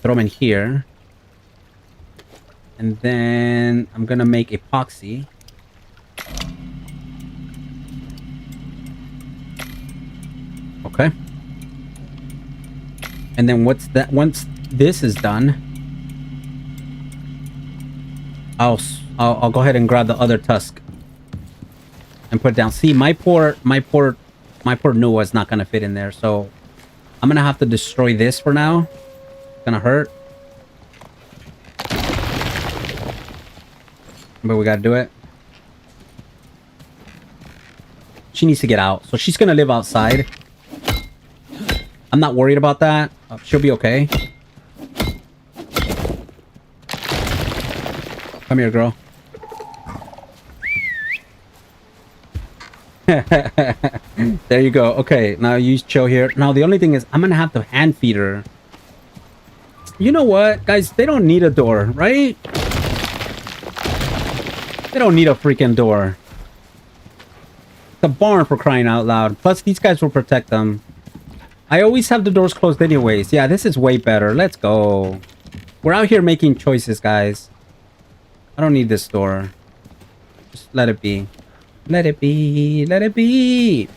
Throw them in here. And then I'm going to make epoxy. Okay. And then once this is done, I'll go ahead and grab the other tusk and put it down. See, my poor Nua is not gonna fit in there, so I'm gonna have to destroy this for now. It's gonna hurt, but we gotta do it. She needs to get out, so she's gonna live outside. I'm not worried about that. She'll be okay. Come here, girl. There you go. Okay, now you chill here. Now, the only thing is, I'm gonna have to hand feed her. You know what, guys? They don't need a door, right? They don't need a freaking door. It's a barn, for crying out loud. Plus, these guys will protect them. I always have the doors closed anyways. Yeah, this is way better. Let's go. We're out here making choices, guys. I don't need this door. Just let it be. Let it be. Let it be.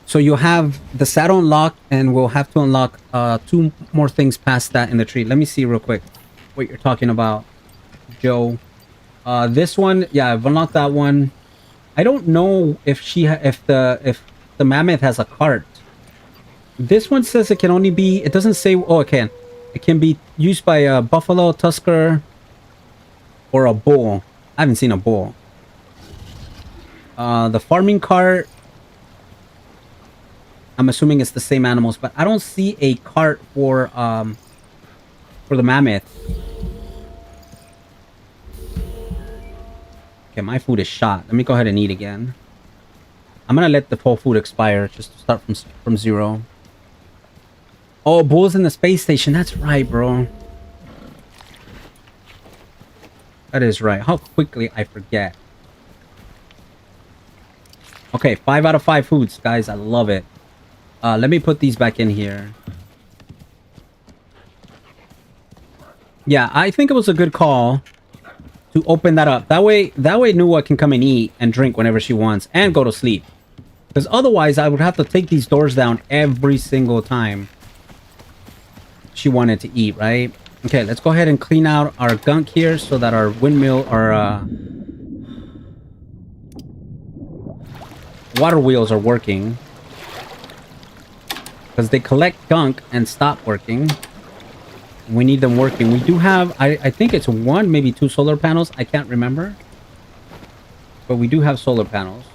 So you have the saddle unlocked, and we'll have to unlock 2 more things past that in the tree. Let me see real quick what you're talking about, Joe. This one, yeah, I've unlocked that one. I don't know if the mammoth has a cart. This one says it can only be... It doesn't say... Oh, it can. It can be used by a buffalo, tusker, or a bull. I haven't seen a bull. The farming cart... I'm assuming it's the same animals, but I don't see a cart for the mammoth. Okay, my food is shot. Let me go ahead and eat again. I'm gonna let the whole food expire just to start from 0. Oh, bulls in the space station. That's right, bro. That is right. How quickly I forget. Okay, 5 out of 5 foods, guys. I love it. Let me put these back in here. Yeah, I think it was a good call to open that up. That way Nua can come and eat and drink whenever she wants and go to sleep. Because otherwise, I would have to take these doors down every single time she wanted to eat, right? Okay, let's go ahead and clean out our gunk here so that our windmill, our water wheels are working. Because they collect gunk and stop working. We need them working. We do have, I think it's 1, maybe 2 solar panels. I can't remember. But we do have solar panels.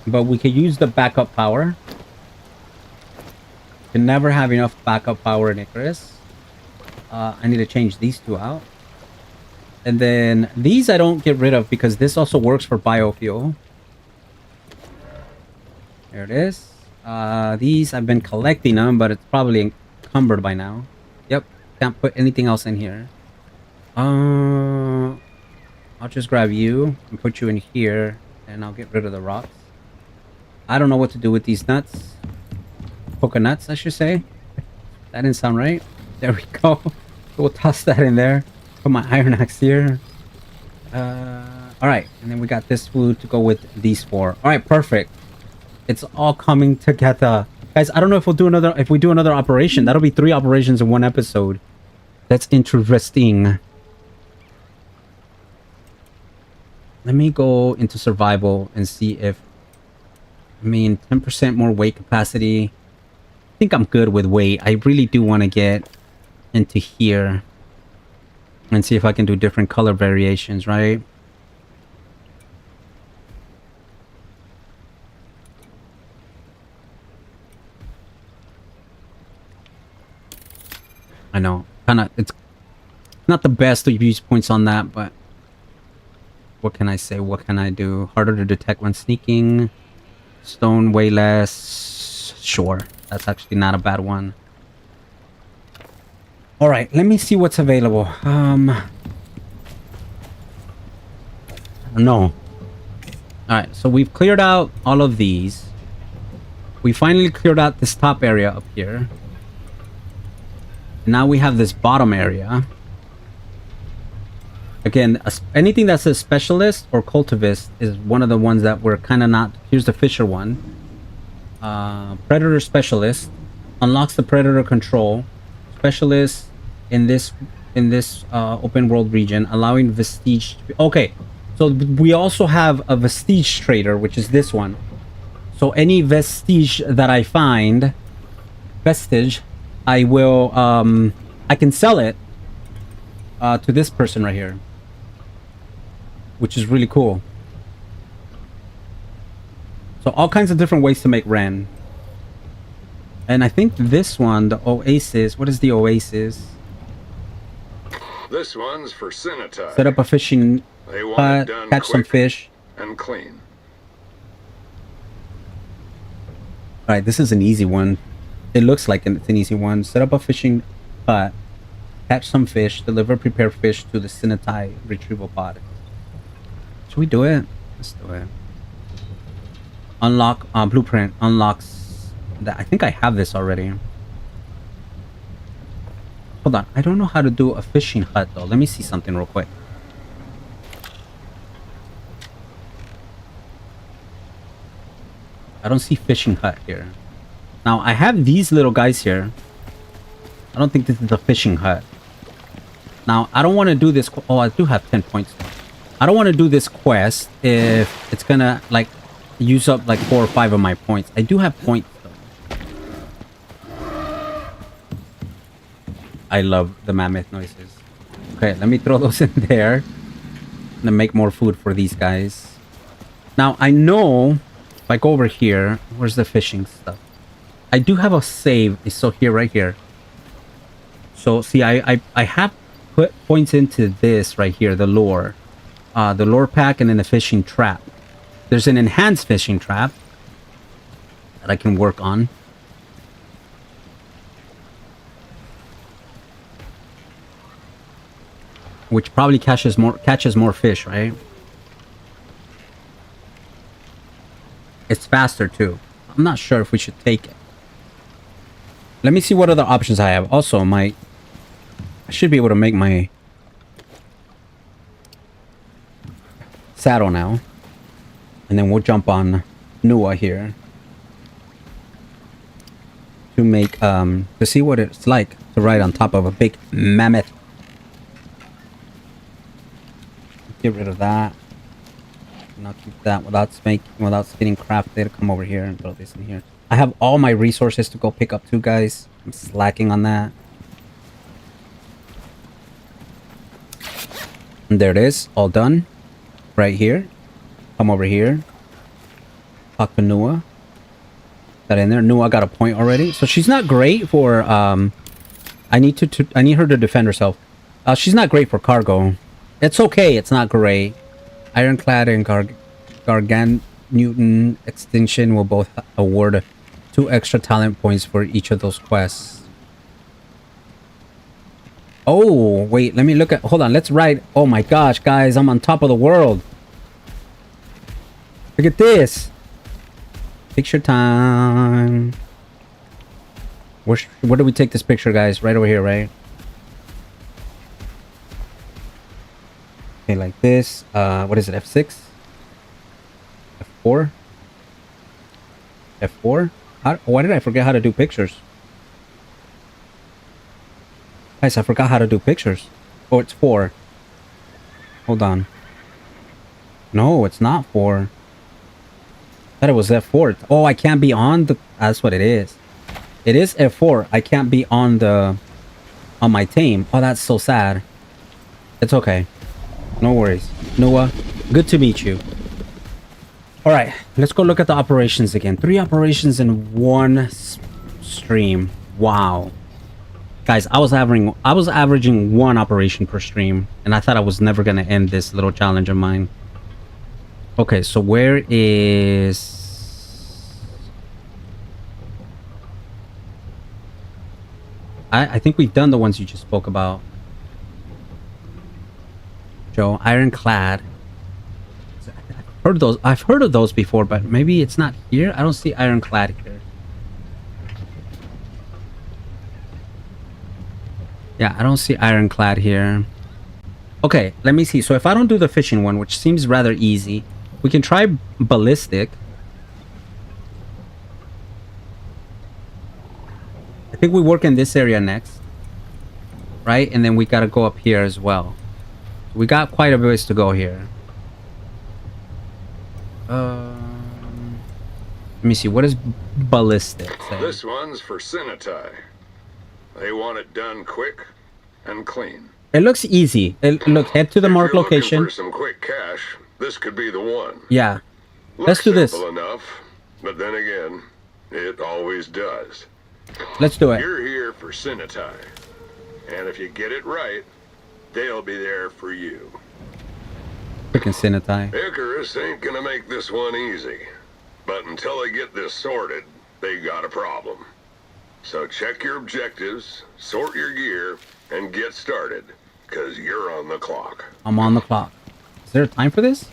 But we could use the backup power. Can never have enough backup power in Icarus. I need to change these 2 out. And then these I don't get rid of because this also works for biofuel. There it is. These I've been collecting them, but it's probably encumbered by now. Yep, can't put anything else in here. I'll just grab you and put you in here, and I'll get rid of the rocks. I don't know what to do with these nuts. Coconuts, I should say. That didn't sound right. There we go. We'll toss that in there. Put my iron axe here. Alright, and then we got this food to go with these 4. Alright, perfect. It's all coming together. Guys, I don't know if we do another operation. That'll be 3 operations in 1 episode. That's interesting. Let me go into survival and see if... 10% more weight capacity. I think I'm good with weight. I really do want to get into here and see if I can do different color variations, right? I know, it's not the best to use points on that, but what can I say? What can I do? Harder to detect when sneaking. Stone way less. Sure, that's actually not a bad one. All right, let me see what's available. I don't know. All right, so we've cleared out all of these. We finally cleared out this top area up here. Now we have this bottom area. Again, anything that's a specialist or cultivist is one of the ones that we're kind of not... Here's the fisher one. Predator specialist. Unlocks the predator control. Specialist in this open world region. Allowing vestige... Okay, so we also have a vestige trader, which is this one. So any vestige that I find... Vestige... I will, I can sell it to this person right here, which is really cool. So all kinds of different ways to make Ren. And I think this one, the Oasis, what is the Oasis?
This one's for Cinetide.
Set up a fishing hut, catch some fish.
And clean.
All right, this is an easy one. It looks like it's an easy one. Set up a fishing hut, catch some fish, deliver prepared fish to the Cinetide retrieval pod. Should we do it? Let's do it. Unlock blueprint unlocks that. I think I have this already. Hold on, I don't know how to do a fishing hut though. Let me see something real quick. I don't see fishing hut here. Now, I have these little guys here. I don't think this is a fishing hut. Now, I don't want to do this... Oh, I do have 10 points. I don't want to do this quest if it's gonna, like, use up like 4 or 5 of my points. I do have points though. I love the mammoth noises. Okay, let me throw those in there. And make more food for these guys. Now, I know if I go over here, where's the fishing stuff? I do have a save. It's so here, right here. So, see, I have put points into this right here, the lure. The lure pack and then the fishing trap. There's an enhanced fishing trap that I can work on. Which probably catches more fish, right? It's faster too. I'm not sure if we should take it. Let me see what other options I have. Also, I should be able to make my saddle now. And then we'll jump on Nua here. To make, to see what it's like to ride on top of a big mammoth. Get rid of that. And I'll keep that without getting crafted. Come over here and throw this in here. I have all my resources to go pick up too, guys. I'm slacking on that. And there it is. All done. Right here. Come over here. Talk to Nua. That in there. Nua got a point already. So she's not great for I need her to defend herself. She's not great for cargo. It's okay. It's not great. Ironclad and Gargan Newton Extinction will both award 2 extra talent points for each of those quests. Oh, wait. Let me look at... Hold on. Let's ride... Oh my gosh, guys. I'm on top of the world. Look at this. Picture time. Where do we take this picture, guys? Right over here, right? Okay, like this. What is it? F6? F4? F4? Why did I forget how to do pictures? Guys, I forgot how to do pictures. Oh, it's 4. Hold on. No, it's not 4. I thought it was F4. Oh, I can't be on the... That's what it is. It is F4. I can't be on my tame. Oh, that's so sad. It's okay. No worries. Noah, good to meet you. All right, let's go look at the operations again. 3 operations in 1 stream. Wow. Guys, I was averaging 1 operation per stream, and I thought I was never going to end this little challenge of mine. Okay, so where is... I think we've done the ones you just spoke about. Joe, Ironclad. I've heard of those before, but maybe it's not here. I don't see Ironclad here. Yeah, I don't see Ironclad here. Okay, let me see. So if I don't do the fishing one, which seems rather easy, we can try ballistic. I think we work in this area next. Right? And then we gotta go up here as well. We got quite a ways to go here. Let me see. What is ballistic say?
This one's for Sinitai. They want it done quick and clean.
It looks easy. Look, head to the marked location.
For some quick cash, this could be the one.
Yeah. Let's do this.
Simple enough, but then again, it always does.
Let's do it.
You're here for Sinitai, and if you get it right, they'll be there for you.
Freaking Sinitai.
Icarus ain't gonna make this one easy, but until they get this sorted, they got a problem. So check your objectives, sort your gear, and get started, because you're on the clock.
I'm on the clock. Is there a time for this?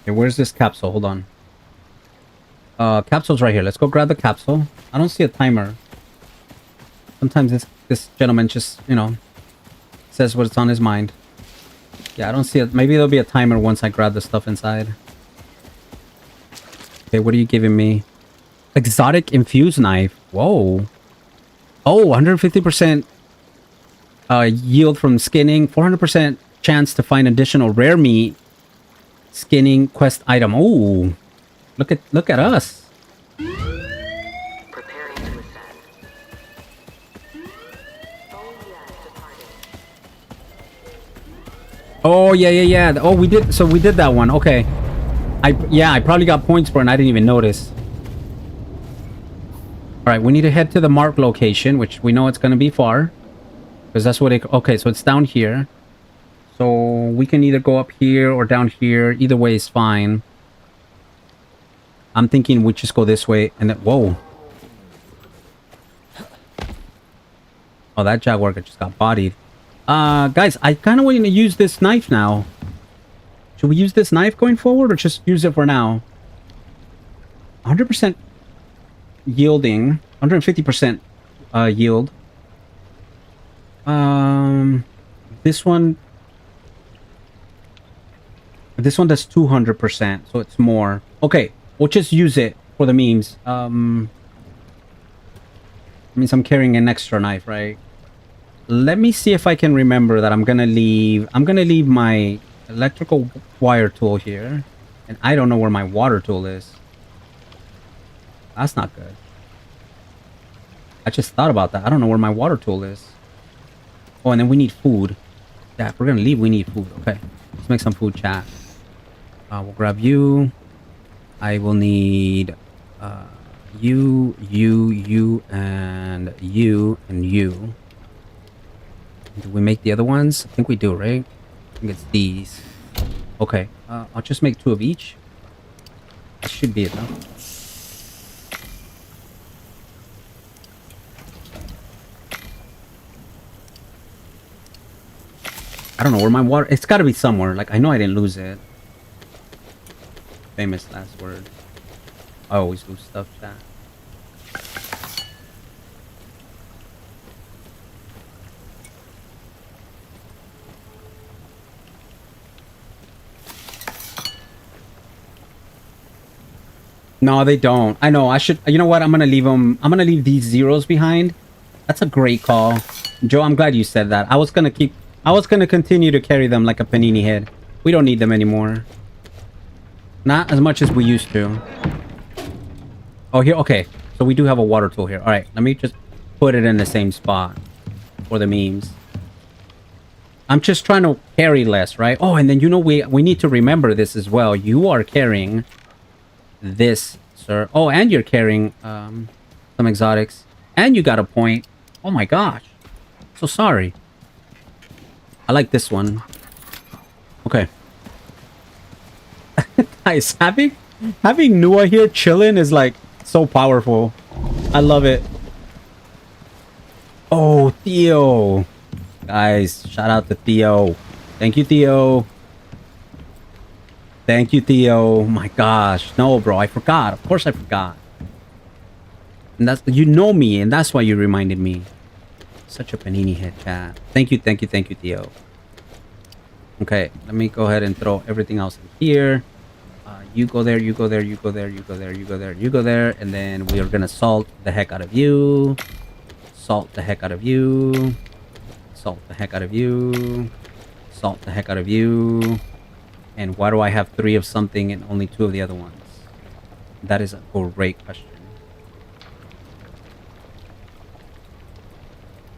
Okay, where's this capsule? Hold on. Capsule's right here. Let's go grab the capsule. I don't see a timer. Sometimes this gentleman just, you know, says what's on his mind. Yeah, I don't see it. Maybe there'll be a timer once I grab the stuff inside. Okay, what are you giving me? Exotic infused knife. Whoa. Oh, 150% yield from skinning. 400% chance to find additional rare meat. Skinning quest item. Oh, look at us.
Preparing to ascend. Oh yes, departing.
Oh yeah. Oh, we did. So we did that one. Okay. I probably got points for it and I didn't even notice. All right, we need to head to the mark location, which we know it's going to be far. Because that's what it... Okay, so it's down here. So we can either go up here or down here. Either way is fine. I'm thinking we just go this way and then... Whoa. Oh, that jaguar just got bodied. Guys, I kind of want to use this knife now. Should we use this knife going forward or just use it for now? 100% yielding. 150% yield. This one does 200%, so it's more. Okay, we'll just use it for the memes. Means I'm carrying an extra knife, right? Let me see if I can remember that I'm gonna leave my electrical wire tool here, and I don't know where my water tool is. That's not good. I just thought about that. I don't know where my water tool is. Oh, and then we need food. Yeah, if we're gonna leave, we need food. Okay, let's make some food, chat. We'll grab you. I will need you, and you, and you. Do we make the other ones? I think we do, right? I think it's these. Okay, I'll just make 2 of each. That should be enough. I don't know where my water... It's got to be somewhere. Like, I know I didn't lose it. Famous last word. I always lose stuff, chat. No, they don't. I know. I should... You know what? I'm going to leave them... I'm going to leave these zeros behind. That's a great call. Joe, I'm glad you said that. I was going to continue to carry them like a panini head. We don't need them anymore. Not as much as we used to. Oh, here. Okay. So we do have a water tool here. All right. Let me just put it in the same spot for the memes. I'm just trying to carry less, right? Oh, and then, you know, we need to remember this as well. You are carrying this, sir. Oh, and you're carrying some exotics. And you got a point. Oh, my gosh. So sorry. I like this one. Okay. Guys, having Nua here chilling is like so powerful. I love it. Oh, Theo. Guys, shout out to Theo. Thank you, Theo. Thank you, Theo. My gosh. No, bro, I forgot. Of course I forgot. And that's... You know me, and that's why you reminded me. Such a panini head, chat. Thank you, Theo. Okay, let me go ahead and throw everything else in here. You go there, you go there, you go there, you go there, you go there, you go there, and then we are gonna salt the heck out of you. Salt the heck out of you. Salt the heck out of you. Salt the heck out of you. And why do I have 3 of something and only 2 of the other ones? That is a great question.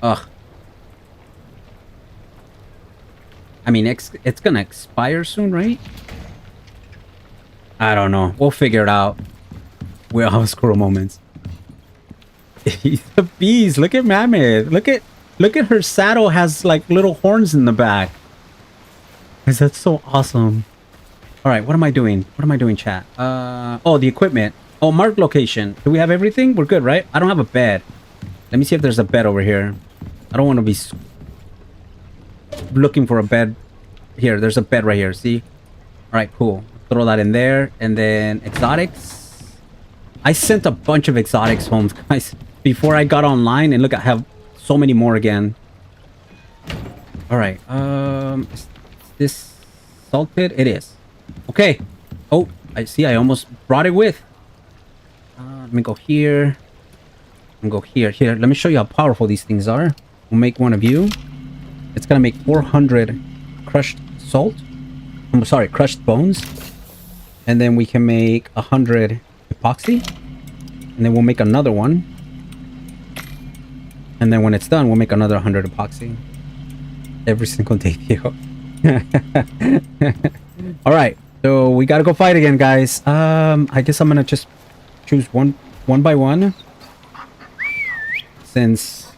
Ugh. I mean, it's gonna expire soon, right? I don't know. We'll figure it out. We all have squirrel moments. The bees. Look at Mammoth. Look at her saddle has like little horns in the back. Is that so awesome? All right, what am I doing? What am I doing, chat? Oh, the equipment. Oh, mark location. Do we have everything? We're good, right? I don't have a bed. Let me see if there's a bed over here. I don't want to be looking for a bed. Here, there's a bed right here. See? All right, cool. Throw that in there. And then exotics. I sent a bunch of exotics home, guys, before I got online. And look, I have so many more again. All right. Is this salted? It is. Okay. Oh, I see. I almost brought it with. Let me go here. And go here. Here, let me show you how powerful these things are. We'll make one of you. It's gonna make 400 crushed salt. I'm sorry, crushed bones. And then we can make 100 epoxy. And then we'll make another one. And then when it's done, we'll make another 100 epoxy. Every single day, Theo. All right. So we gotta go fight again, guys. I guess I'm gonna just choose one by one. Since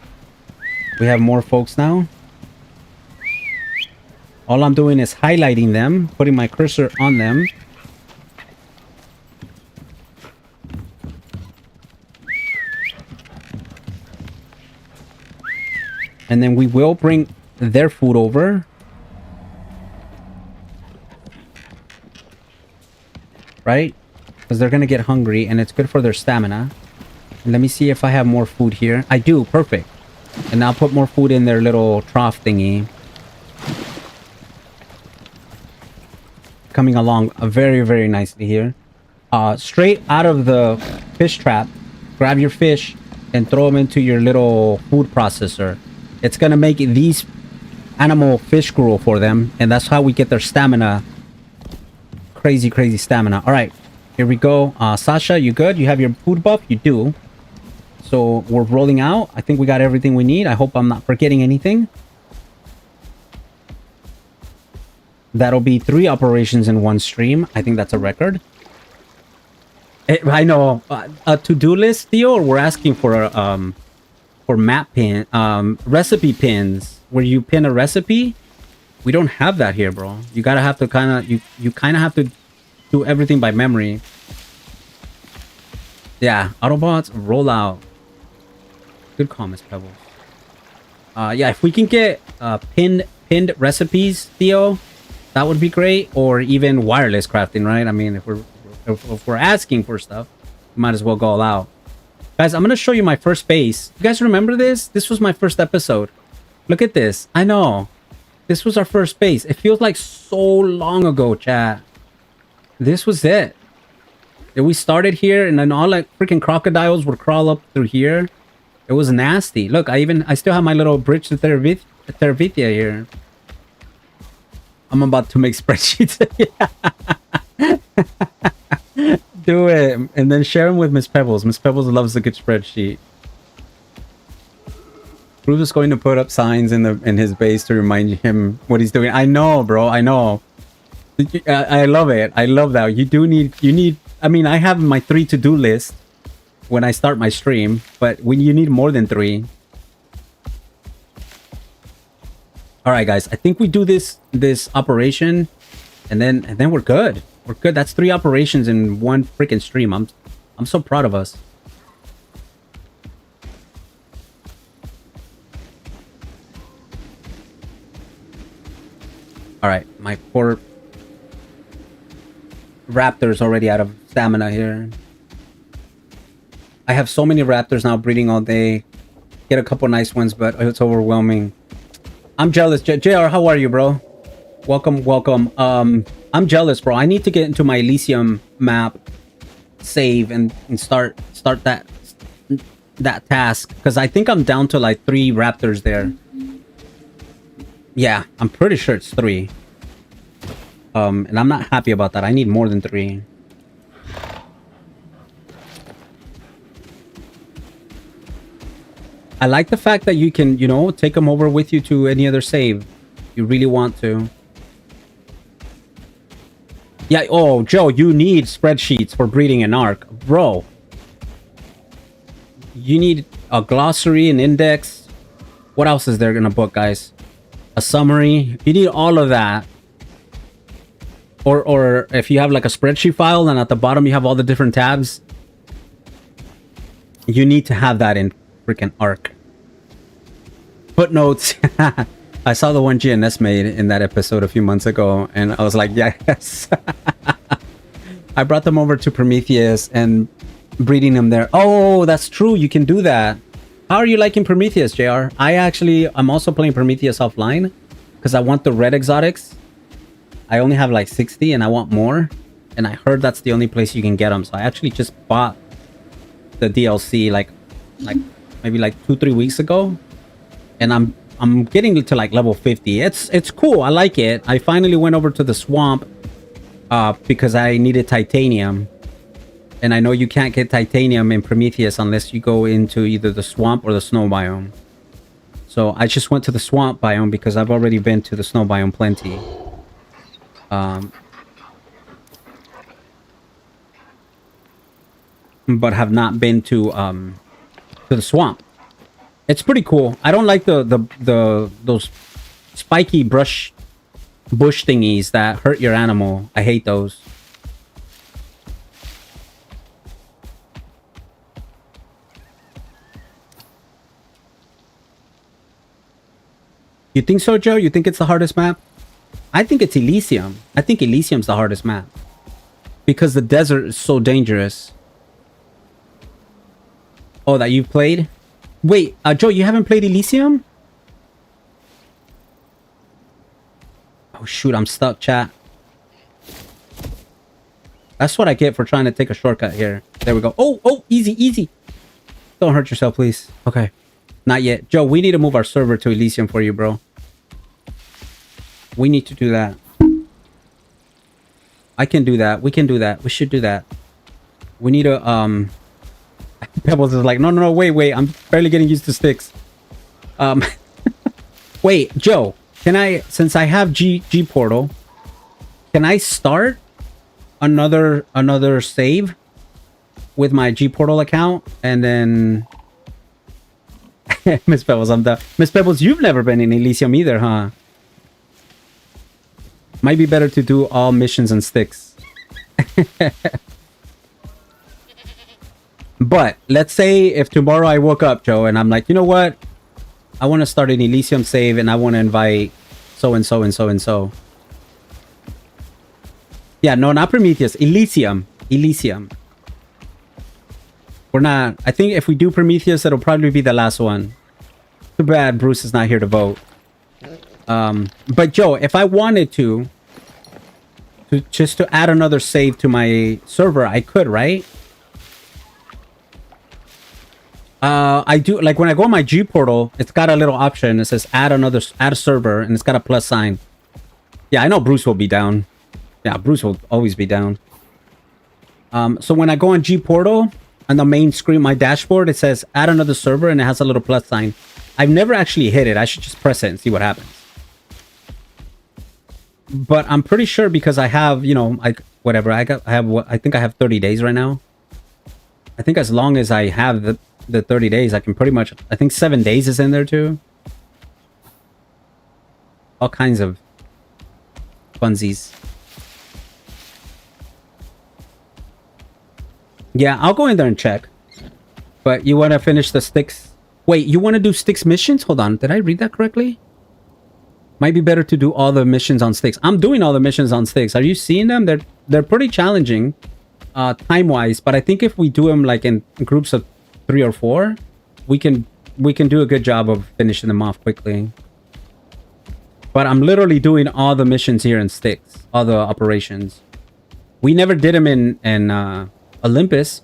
we have more folks now. All I'm doing is highlighting them, putting my cursor on them. And then we will bring their food over. Right? Because they're going to get hungry and it's good for their stamina. Let me see if I have more food here. I do. Perfect. And I'll put more food in their little trough thingy. Coming along very, very nicely here. Straight out of the fish trap, grab your fish and throw them into your little food processor. It's going to make these animal fish gruel for them. And that's how we get their stamina. Crazy, crazy stamina. All right, here we go. Sasha, you good? You have your food buff? You do. So we're rolling out. I think we got everything we need. I hope I'm not forgetting anything. That'll be 3 operations in one stream. I think that's a record. I know. A to-do list, Theo, or we're asking for map pin, recipe pins, where you pin a recipe. We don't have that here, bro. You gotta have to you kind of have to do everything by memory. Yeah, Autobots roll out. Good comments, Pebbles. Yeah, if we can get pinned recipes, Theo, that would be great. Or even wireless crafting, right? I mean, if we're asking for stuff, we might as well go all out. Guys, I'm gonna show you my first base. You guys remember this? This was my first episode. Look at this. I know. This was our first base. It feels like so long ago, chat. This was it. We started here, and then all like freaking crocodiles would crawl up through here. It was nasty. Look, I still have my little bridge to Tervithia here. I'm about to make spreadsheets. Do it, and then share them with Miss Pebbles. Miss Pebbles loves a good spreadsheet. Bruce is going to put up signs in his base to remind him what he's doing. I know, bro. I know. I love it. I love that. You need. I mean, I have my 3 to-do list when I start my stream, but when you need more than 3. All right, guys. I think we do this operation, and then we're good. We're good. That's 3 operations in one freaking stream. I'm so proud of us. All right, my poor raptor's already out of stamina here. I have so many raptors now breeding all day. Get a couple nice ones, but it's overwhelming. I'm jealous. JR, how are you, bro? Welcome. I'm jealous, bro. I need to get into my Elysium map, save, and start that task, because I think I'm down to like 3 raptors there. Yeah, I'm pretty sure it's 3. And I'm not happy about that. I need more than 3. I like the fact that you can, take them over with you to any other save. You really want to. Yeah, oh, Joe, you need spreadsheets for breeding an arc. Bro. You need a glossary, an index. What else is there in a book, guys? A summary. You need all of that. Or if you have like a spreadsheet file and at the bottom you have all the different tabs, you need to have that in freaking Arc. Footnotes. I saw the one GNS made in that episode a few months ago, and I was like, yes. I brought them over to Prometheus and breeding them there. Oh, that's true. You can do that. How are you liking Prometheus, JR? I'm also playing Prometheus offline because I want the red exotics. I only have like 60 and I want more. And I heard that's the only place you can get them. So I actually just bought the DLC like maybe like 2-3 weeks ago. And I'm I'm getting to like level 50. It's cool. I like it. I finally went over to the swamp because I needed titanium. And I know you can't get titanium in Prometheus unless you go into either the swamp or the snow biome. So I just went to the swamp biome because I've already been to the snow biome plenty. But have not been to the swamp. It's pretty cool. I don't like those spiky bush thingies that hurt your animal. I hate those. You think so, Joe? You think it's the hardest map? I think it's Elysium. I think Elysium's the hardest map. Because the desert is so dangerous. Oh, that you've played? Wait, Joe, you haven't played Elysium? Oh, shoot, I'm stuck, chat. That's what I get for trying to take a shortcut here. There we go. Oh, easy, easy. Don't hurt yourself, please. Okay. Not yet. Joe, we need to move our server to Elysium for you, bro. We need to do that. I can do that. We can do that. We should do that. We need to, Pebbles is like, no, wait. I'm barely getting used to Styx. Wait, Joe, can I, since I have G portal, can I start another save with my G portal account and then Miss Pebbles, I'm done. Miss Pebbles, you've never been in Elysium either, huh? Might be better to do all missions and Styx. But let's say if tomorrow I woke up, Joe, and I'm like, you know what? I want to start an Elysium save and I want to invite so and so and so and so. Yeah, no, not Prometheus. Elysium. Elysium. We're not... I think if we do Prometheus, it'll probably be the last one. Too bad Bruce is not here to vote. But Joe, if I wanted to just to add another save to my server, I could, right? I do, like when I go on my G portal, it's got a little option. It says add a server, and it's got a plus sign. Yeah, I know Bruce will be down. Yeah, Bruce will always be down. So when I go on G portal, on the main screen, my dashboard, it says add another server, and it has a little plus sign. I've never actually hit it. I should just press it and see what happens. But I'm pretty sure because I have, you know, like whatever, I think I have 30 days right now. I think as long as I have the 30 days, I can pretty much, I think 7 days is in there too. All kinds of funsies. Yeah, I'll go in there and check. But you want to finish the Styx? Wait, you want to do Styx missions? Hold on, did I read that correctly? Might be better to do all the missions on Styx. I'm doing all the missions on Styx. Are you seeing them? They're pretty challenging, time-wise. But I think if we do them like in groups of 3 or 4, we can do a good job of finishing them off quickly. But I'm literally doing all the missions here in Styx, all the operations. We never did them in Olympus.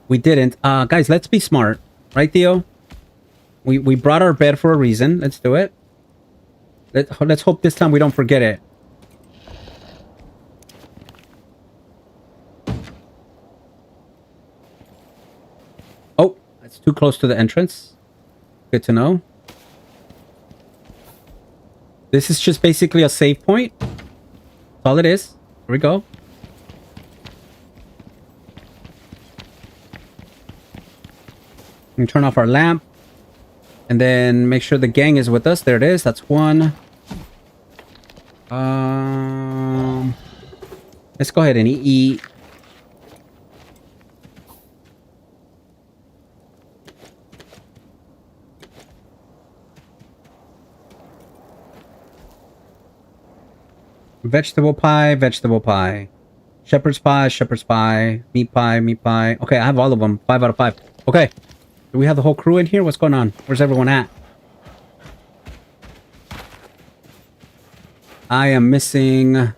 We didn't. Guys, let's be smart, right, Theo? We brought our bed for a reason. Let's do it. Let's hope this time we don't forget it. Oh, that's too close to the entrance. Good to know. This is just basically a save point. That's all it is. Here we go. And turn off our lamp. And then make sure the gang is with us. There it is. That's one. Let's go ahead and eat. Vegetable pie. Shepherd's pie, meat pie. Okay, I have all of them. 5 out of 5. Okay. Do we have the whole crew in here? What's going on? Where's everyone at? I am missing a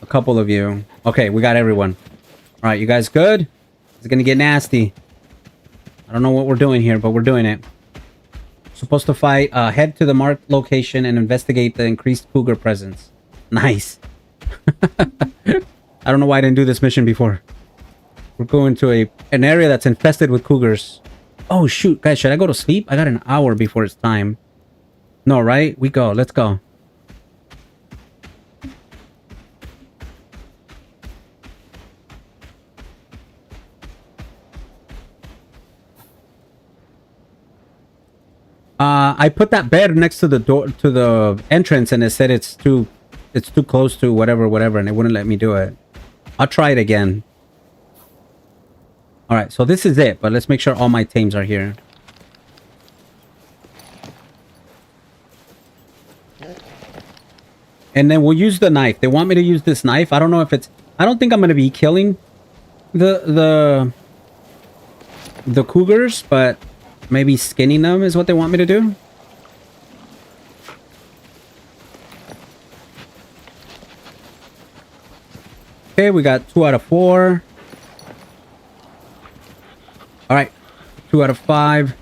couple of you. Okay, we got everyone. All right, you guys good? It's gonna get nasty. I don't know what we're doing here, but we're doing it. Supposed to fight. Head to the marked location and investigate the increased cougar presence. Nice. I don't know why I didn't do this mission before. We're going to an area that's infested with cougars. Oh, shoot. Guys, should I go to sleep? I got an hour before it's time. No, right? We go. Let's go. I put that bed next to the door, to the entrance, and it said it's too close to whatever, and it wouldn't let me do it. I'll try it again. All right, so this is it, but let's make sure all my tames are here. And then we'll use the knife. They want me to use this knife. I don't know if it's... I don't think I'm going to be killing the cougars, but maybe skinning them is what they want me to do. Okay, we got 2 out of 4. All right, 2 out of 5.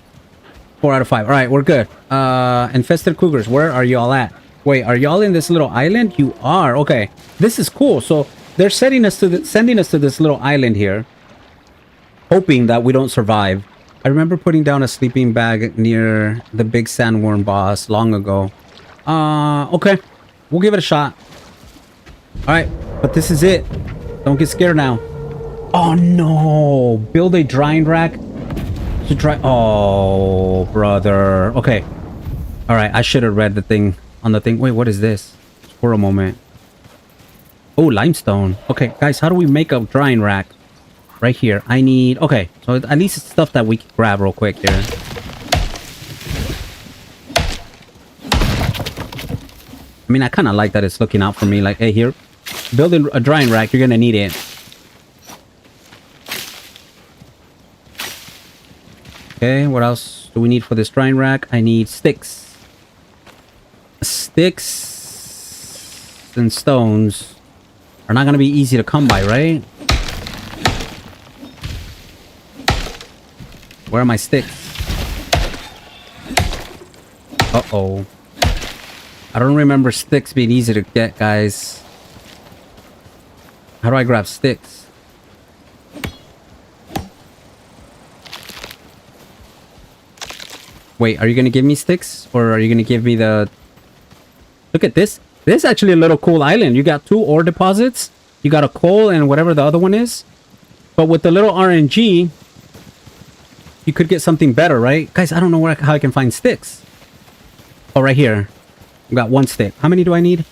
4 out of 5. All right, we're good. Infested cougars, where are y'all at? Wait, are y'all in this little island? You are. Okay, this is cool. So they're sending us to this little island here, hoping that we don't survive. I remember putting down a sleeping bag near the big sandworm boss long ago. Okay, we'll give it a shot. All right, but this is it. Don't get scared now. Oh no! Build a drying rack to dry. Oh, brother. Okay. All right, I should have read the thing on the thing. Wait, what is this? For a moment. Oh, limestone. Okay, guys, how do we make a drying rack? Right here. I need... Okay, so at least it's stuff that we can grab real quick here. I mean, I kind of like that it's looking out for me. Like, hey, here, building a drying rack, you're gonna need it. Okay, what else do we need for this drying rack? I need sticks. Sticks and stones are not gonna be easy to come by, right? Where are my sticks? Uh-oh. I don't remember sticks being easy to get, guys. How do I grab sticks? Wait, are you gonna give me sticks? Or are you gonna give me the... Look at this. This is actually a little cool island. You got 2 ore deposits. You got a coal and whatever the other one is. But with the little RNG, you could get something better, right? Guys, I don't know how I can find sticks. Oh, right here. We got 1 stick. How many do I need?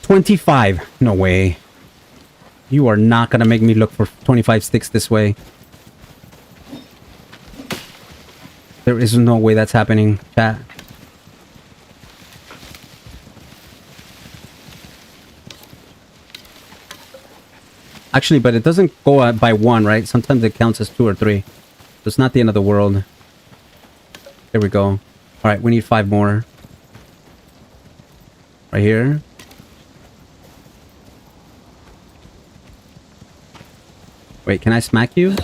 25. No way. You are not gonna make me look for 25 sticks this way. There is no way that's happening, chat. Actually, but it doesn't go by 1, right? Sometimes it counts as 2 or 3. So it's not the end of the world. There we go. All right, we need 5 more. Right here. Wait, can I smack you?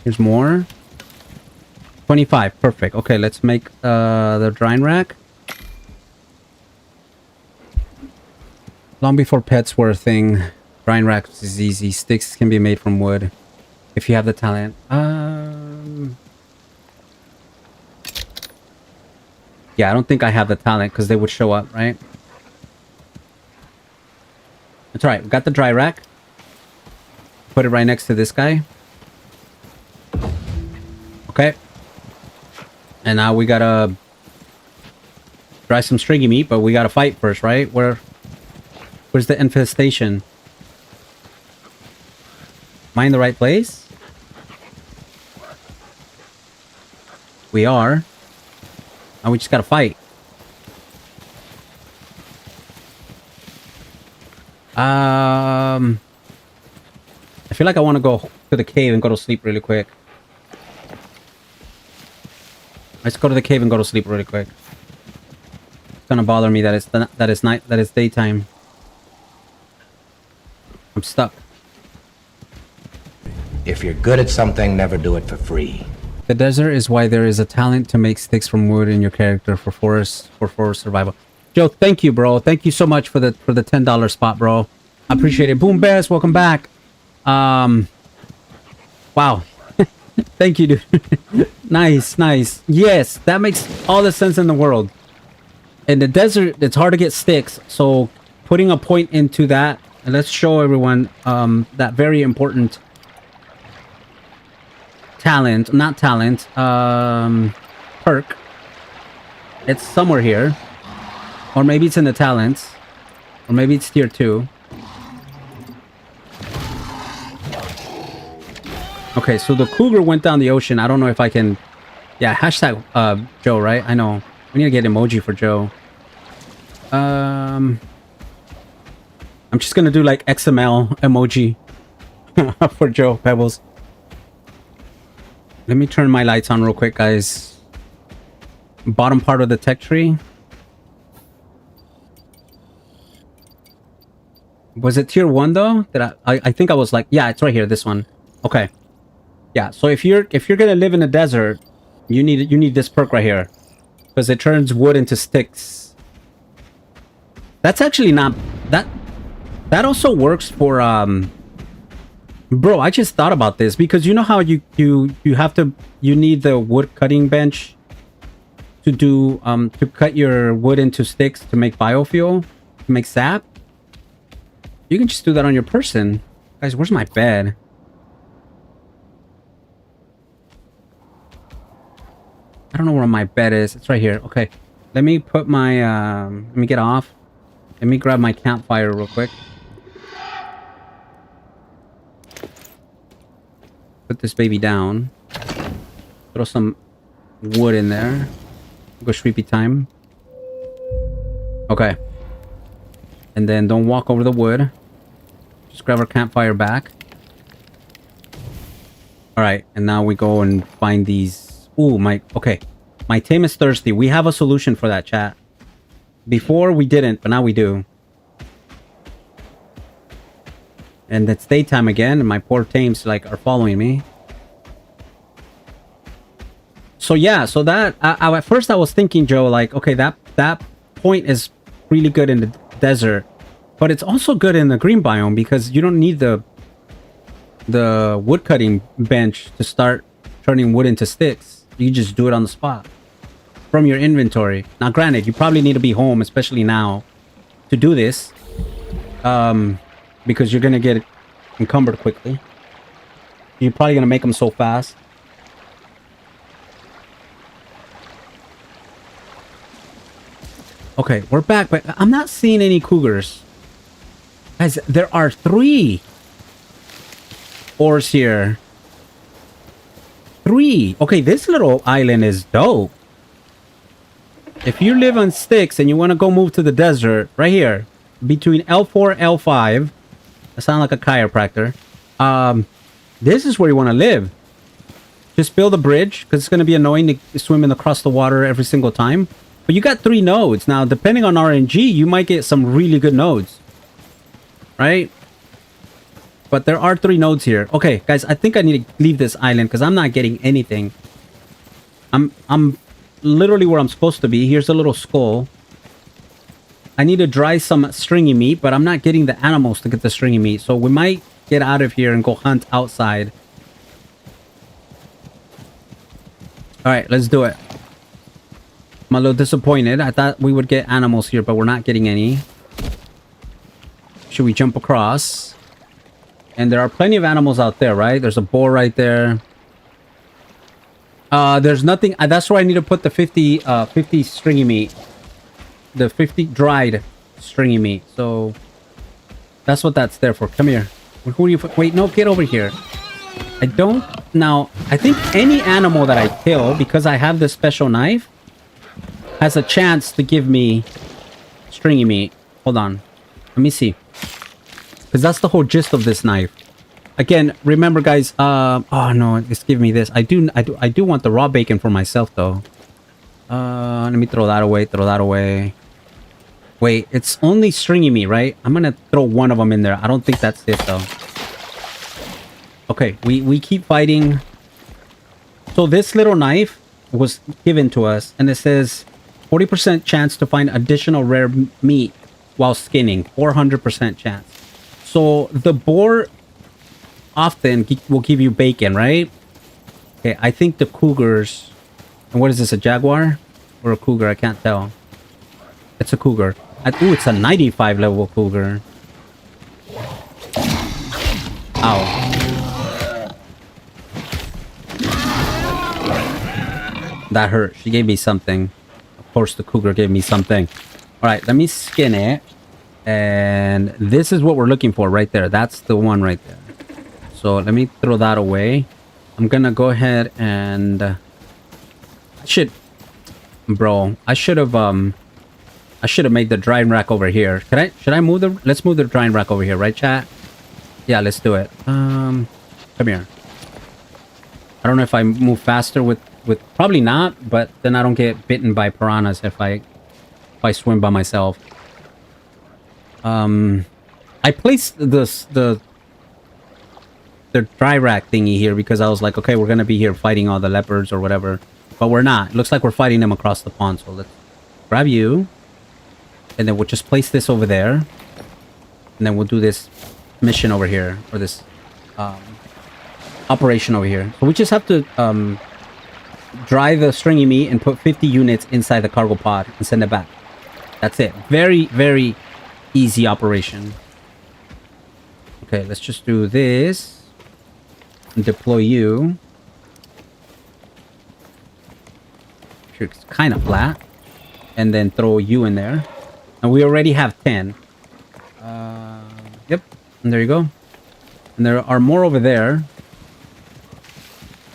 Here's more. 25, perfect. Okay, let's make the drying rack. Long before pets were a thing, drying racks is easy. Sticks can be made from wood if you have the talent. Yeah, I don't think I have the talent because they would show up, right? That's all right. We got the dry rack. Put it right next to this guy. Okay. And now we gotta dry some stringy meat, but we gotta fight first, right? Where's the infestation? Am I in the right place? We are. And we just gotta fight. I feel like I want to go to the cave and go to sleep really quick. Let's go to the cave and go to sleep really quick. It's gonna bother me that it's daytime. I'm stuck.
If you're good at something, never do it for free.
The desert is why there is a talent to make sticks from wood in your character for forest survival. Joe, thank you, bro. Thank you so much for the $10 spot, bro. I appreciate it. Boom Bass, welcome back. Wow. Thank you, dude. Nice. Yes, that makes all the sense in the world. In the desert, it's hard to get sticks, so putting a point into that, and let's show everyone that very important perk. It's somewhere here, or maybe it's in the talents, or maybe it's tier 2. Okay, so the cougar went down the ocean. I don't know if I can... Yeah, hashtag Joe, right? I know. We need to get emoji for Joe. I'm just gonna do like XML emoji for Joe Pebbles. Let me turn my lights on real quick, guys. Bottom part of the tech tree. Was it tier 1 though? I think I was like, yeah, it's right here, this one. Okay. Yeah, so if you're gonna live in the desert, you need this perk right here. Because it turns wood into sticks. That's actually not that also works for bro, I just thought about this because you know how you need the wood cutting bench to do to cut your wood into sticks to make biofuel, to make sap. You can just do that on your person. Guys, where's my bed? I don't know where my bed is. It's right here. Okay. Let me put my let me get off. Let me grab my campfire real quick. Put this baby down. Throw some wood in there. Go sleepy time. Okay. And then don't walk over the wood. Just grab our campfire back. Alright, and now we go and find these... Ooh, okay. My Tame is thirsty. We have a solution for that, chat. Before we didn't, but now we do. And it's daytime again, and my poor Tames are following me. So yeah, so that at first I was thinking, Joe, okay, that point is really good in the desert, but it's also good in the green biome because you don't need the wood cutting bench to start turning wood into sticks. You just do it on the spot from your inventory. Now, granted, you probably need to be home, especially now, to do this, because you're gonna get encumbered quickly. You're probably gonna make them so fast. Okay, we're back, but I'm not seeing any cougars. Guys, there are 3 ores here. 3. Okay, this little island is dope. If you live on Styx and you want to go move to the desert, right here, between L4 and L5, I sound like a chiropractor. This is where you want to live. Just build a bridge, because it's going to be annoying to swim across the water every single time. But you got 3 nodes. Now, depending on RNG, you might get some really good nodes. Right? But there are 3 nodes here. Okay, guys, I think I need to leave this island because I'm not getting anything. I'm literally where I'm supposed to be. Here's a little skull. I need to dry some stringy meat, but I'm not getting the animals to get the stringy meat. So we might get out of here and go hunt outside. Alright, let's do it. I'm a little disappointed. I thought we would get animals here, but we're not getting any. Should we jump across? And there are plenty of animals out there, right? There's a boar right there. There's nothing. That's where I need to put the 50 stringy meat. The 50 dried stringy meat. So that's what that's there for. Come here. Who are you? Wait, no, get over here. I don't. Now, I think any animal that I kill, because I have this special knife, has a chance to give me stringy meat. Hold on. Let me see. Because that's the whole gist of this knife. Again, remember, guys. Oh no, just give me this. I do want the raw bacon for myself, though. Let me throw that away. Throw that away. Wait, it's only stringy meat, right? I'm gonna throw one of them in there. I don't think that's it, though. Okay, we keep fighting. So this little knife was given to us, and it says 40% chance to find additional rare meat while skinning. 400% chance. So the boar often will give you bacon, right? Okay, I think the cougars... And what is this, a jaguar? Or a cougar? I can't tell. It's a cougar. Ooh, it's a 95 level cougar. Ow. That hurt. She gave me something. Of course, the cougar gave me something. Alright, let me skin it. And this is what we're looking for right there. That's the one right there. So let me throw that away. I'm gonna go ahead and... I should have made the drying rack over here. Should I move the... Let's move the drying rack over here, right, chat? Yeah, let's do it. Come here. I don't know if I move faster with probably not, but then I don't get bitten by piranhas if I swim by myself. I placed the dry rack thingy here because I was like, okay, we're gonna be here fighting all the leopards or whatever, but we're not. It looks like we're fighting them across the pond. So let's grab you, and then we'll just place this over there, and then we'll do this mission over here, or this operation over here. So we just have to dry the stringy meat and put 50 units inside the cargo pod and send it back. That's it. Very, very easy operation. Okay, let's just do this and deploy you. It's kind of flat. And then throw you in there. And we already have 10. Yep. And there you go. And there are more over there.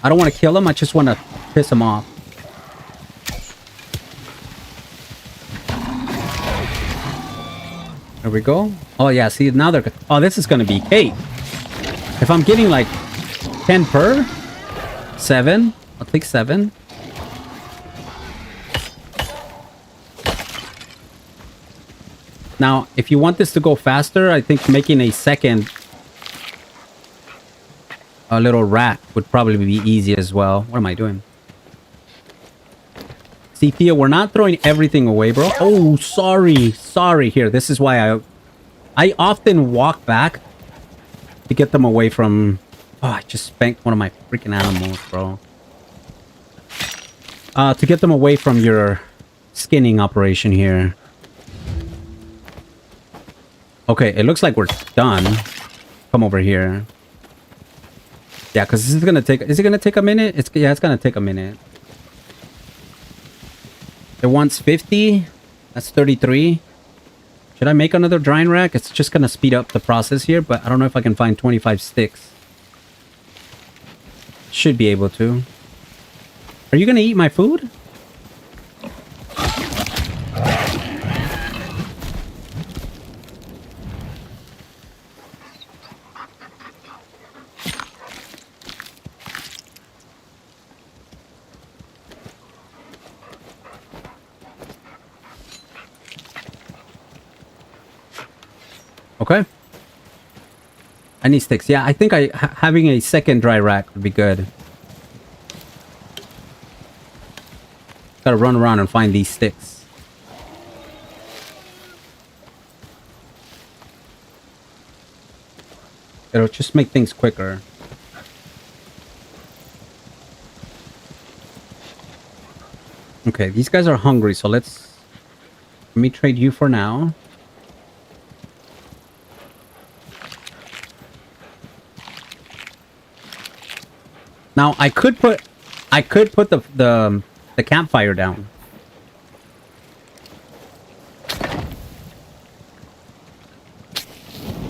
I don't want to kill them. I just want to piss them off. There we go. Oh, yeah. See, now they're... Oh, this is going to be cake. If I'm getting like 10 per... 7. I'll take 7. Now, if you want this to go faster, I think making a second... a little rack would probably be easy as well. What am I doing? See, Theo, we're not throwing everything away, bro. Oh, sorry. Sorry. Here, this is why I often walk back to get them away from... Oh, I just spanked one of my freaking animals, bro. To get them away from your skinning operation here. Okay, it looks like we're done. Come over here. Yeah, because this is gonna take... Is it gonna take a minute? Yeah, it's gonna take a minute. It wants 50. That's 33. Should I make another drying rack? It's just gonna speed up the process here, but I don't know if I can find 25 sticks. Should be able to. Are you gonna eat my food? Okay. I need sticks. Yeah, I think having a second dry rack would be good. Gotta run around and find these sticks. It'll just make things quicker. Okay, these guys are hungry, so let me trade you for now. Now I could put the campfire down.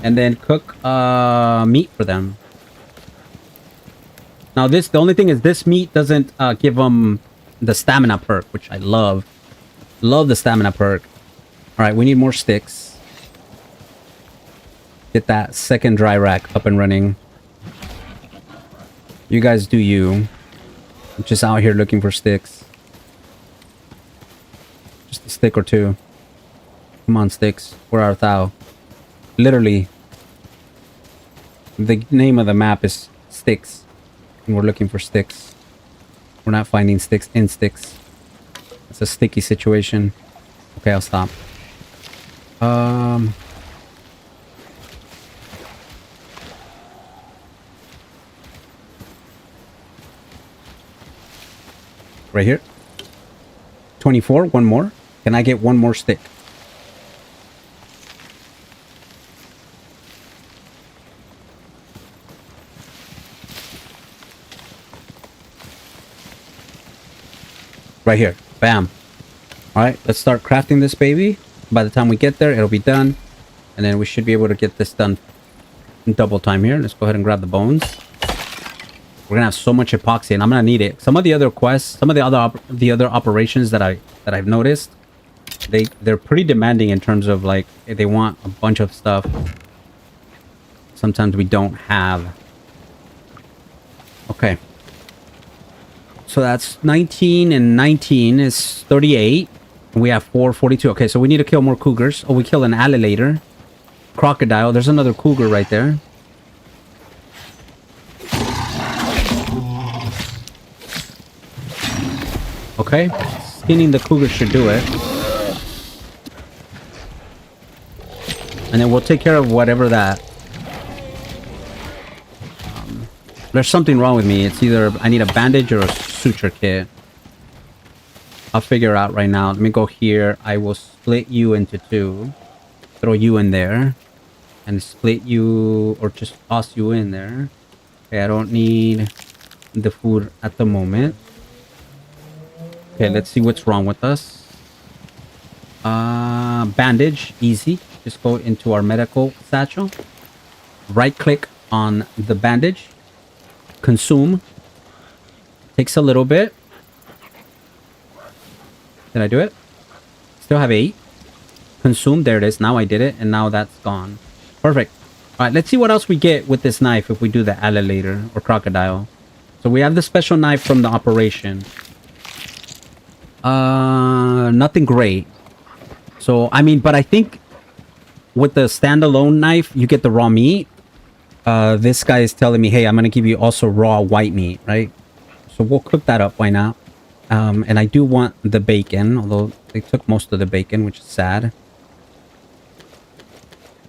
And then cook meat for them. Now the only thing is this meat doesn't give them the stamina perk, which I love. Love the stamina perk. Alright, we need more sticks. Get that second dry rack up and running. You guys do you. I'm just out here looking for sticks. Just a stick or two. Come on, sticks. Where art thou? Literally, the name of the map is sticks. And we're looking for sticks. We're not finding sticks in sticks. It's a sticky situation. Okay, I'll stop. Right here. 24, one more. Can I get one more stick? Right here. Bam. Alright, let's start crafting this baby. By the time we get there, it'll be done. And then we should be able to get this done in double time here. Let's go ahead and grab the bones. We're gonna have so much epoxy, and I'm gonna need it. Some of the other quests, some of the other operations that I've noticed, they're pretty demanding in terms of like they want a bunch of stuff. Sometimes we don't have. Okay. So that's 19 and 19 is 38. We have 442. Okay, so we need to kill more cougars. Oh, we kill an alligator. Crocodile. There's another cougar right there. Okay. Skinning the cougar should do it. And then we'll take care of whatever that... there's something wrong with me. It's either I need a bandage or a suture kit. I'll figure out right now. Let me go here. I will split you into two. Throw you in there. And split you or just toss you in there. Okay, I don't need the food at the moment. Okay, let's see what's wrong with us. Bandage, easy. Just go into our medical satchel. Right click on the bandage. Consume. Takes a little bit. Did I do it? Still have 8. Consume. There it is. Now I did it. And now that's gone. Perfect. All right. Let's see what else we get with this knife if we do the alligator or crocodile. So we have the special knife from the operation. Nothing great. So, I mean, but I think with the standalone knife, you get the raw meat. This guy is telling me, hey, I'm going to give you also raw white meat, right? So we'll cook that up. Why not? And I do want the bacon, although they took most of the bacon, which is sad.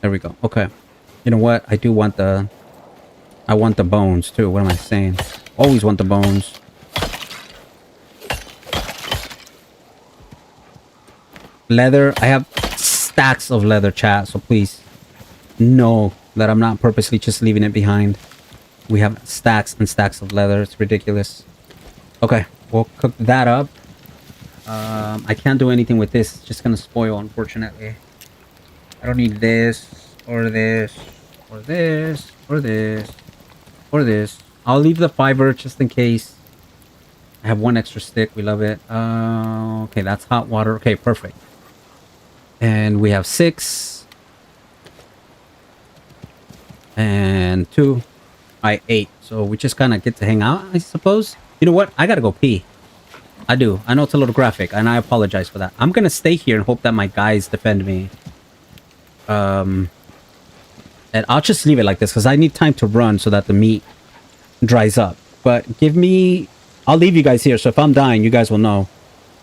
There we go. Okay. You know what? I do want the... I want the bones, too. What am I saying? Always want the bones. Leather. I have stacks of leather, chat. So please know that I'm not purposely just leaving it behind. We have stacks and stacks of leather. It's ridiculous. Okay. We'll cook that up. I can't do anything with this. It's just going to spoil, unfortunately. I don't need this or this or this or this or this. I'll leave the fiber just in case. I have 1 extra stick. We love it. Okay, that's hot water. Okay, perfect. And we have 6. And 2. I 8. So we just kind of get to hang out, I suppose. You know what? I gotta go pee. I do. I know it's a little graphic, and I apologize for that. I'm gonna stay here and hope that my guys defend me. And I'll just leave it like this, because I need time to run so that the meat dries up. But give me... I'll leave you guys here, so if I'm dying, you guys will know.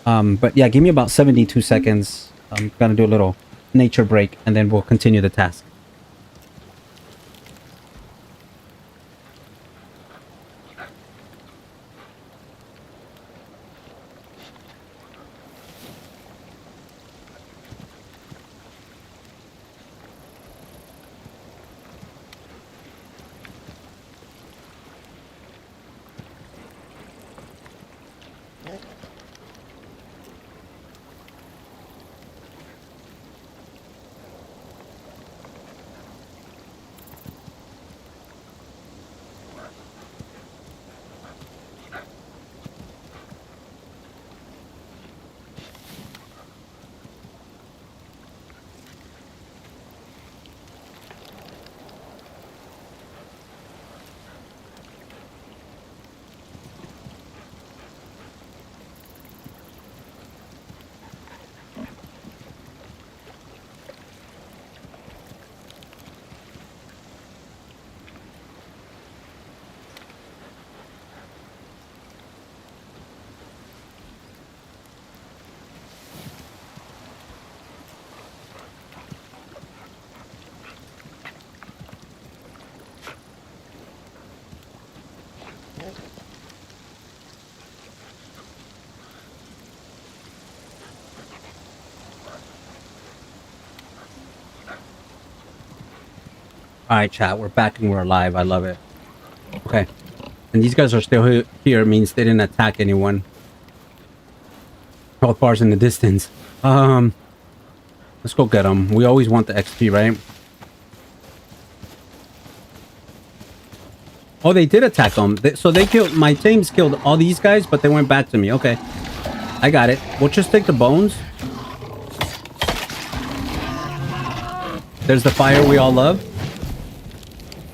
But yeah, give me about 72 seconds. I'm gonna do a little nature break, and then we'll continue the task. All right, chat. We're back and we're alive. I love it. Okay. And these guys are still here. Means they didn't attack anyone. All bars in the distance. Let's go get them. We always want the XP, right? Oh, they did attack them. So they killed... My Tames killed all these guys, but they went back to me. Okay. I got it. We'll just take the bones. There's the fire we all love.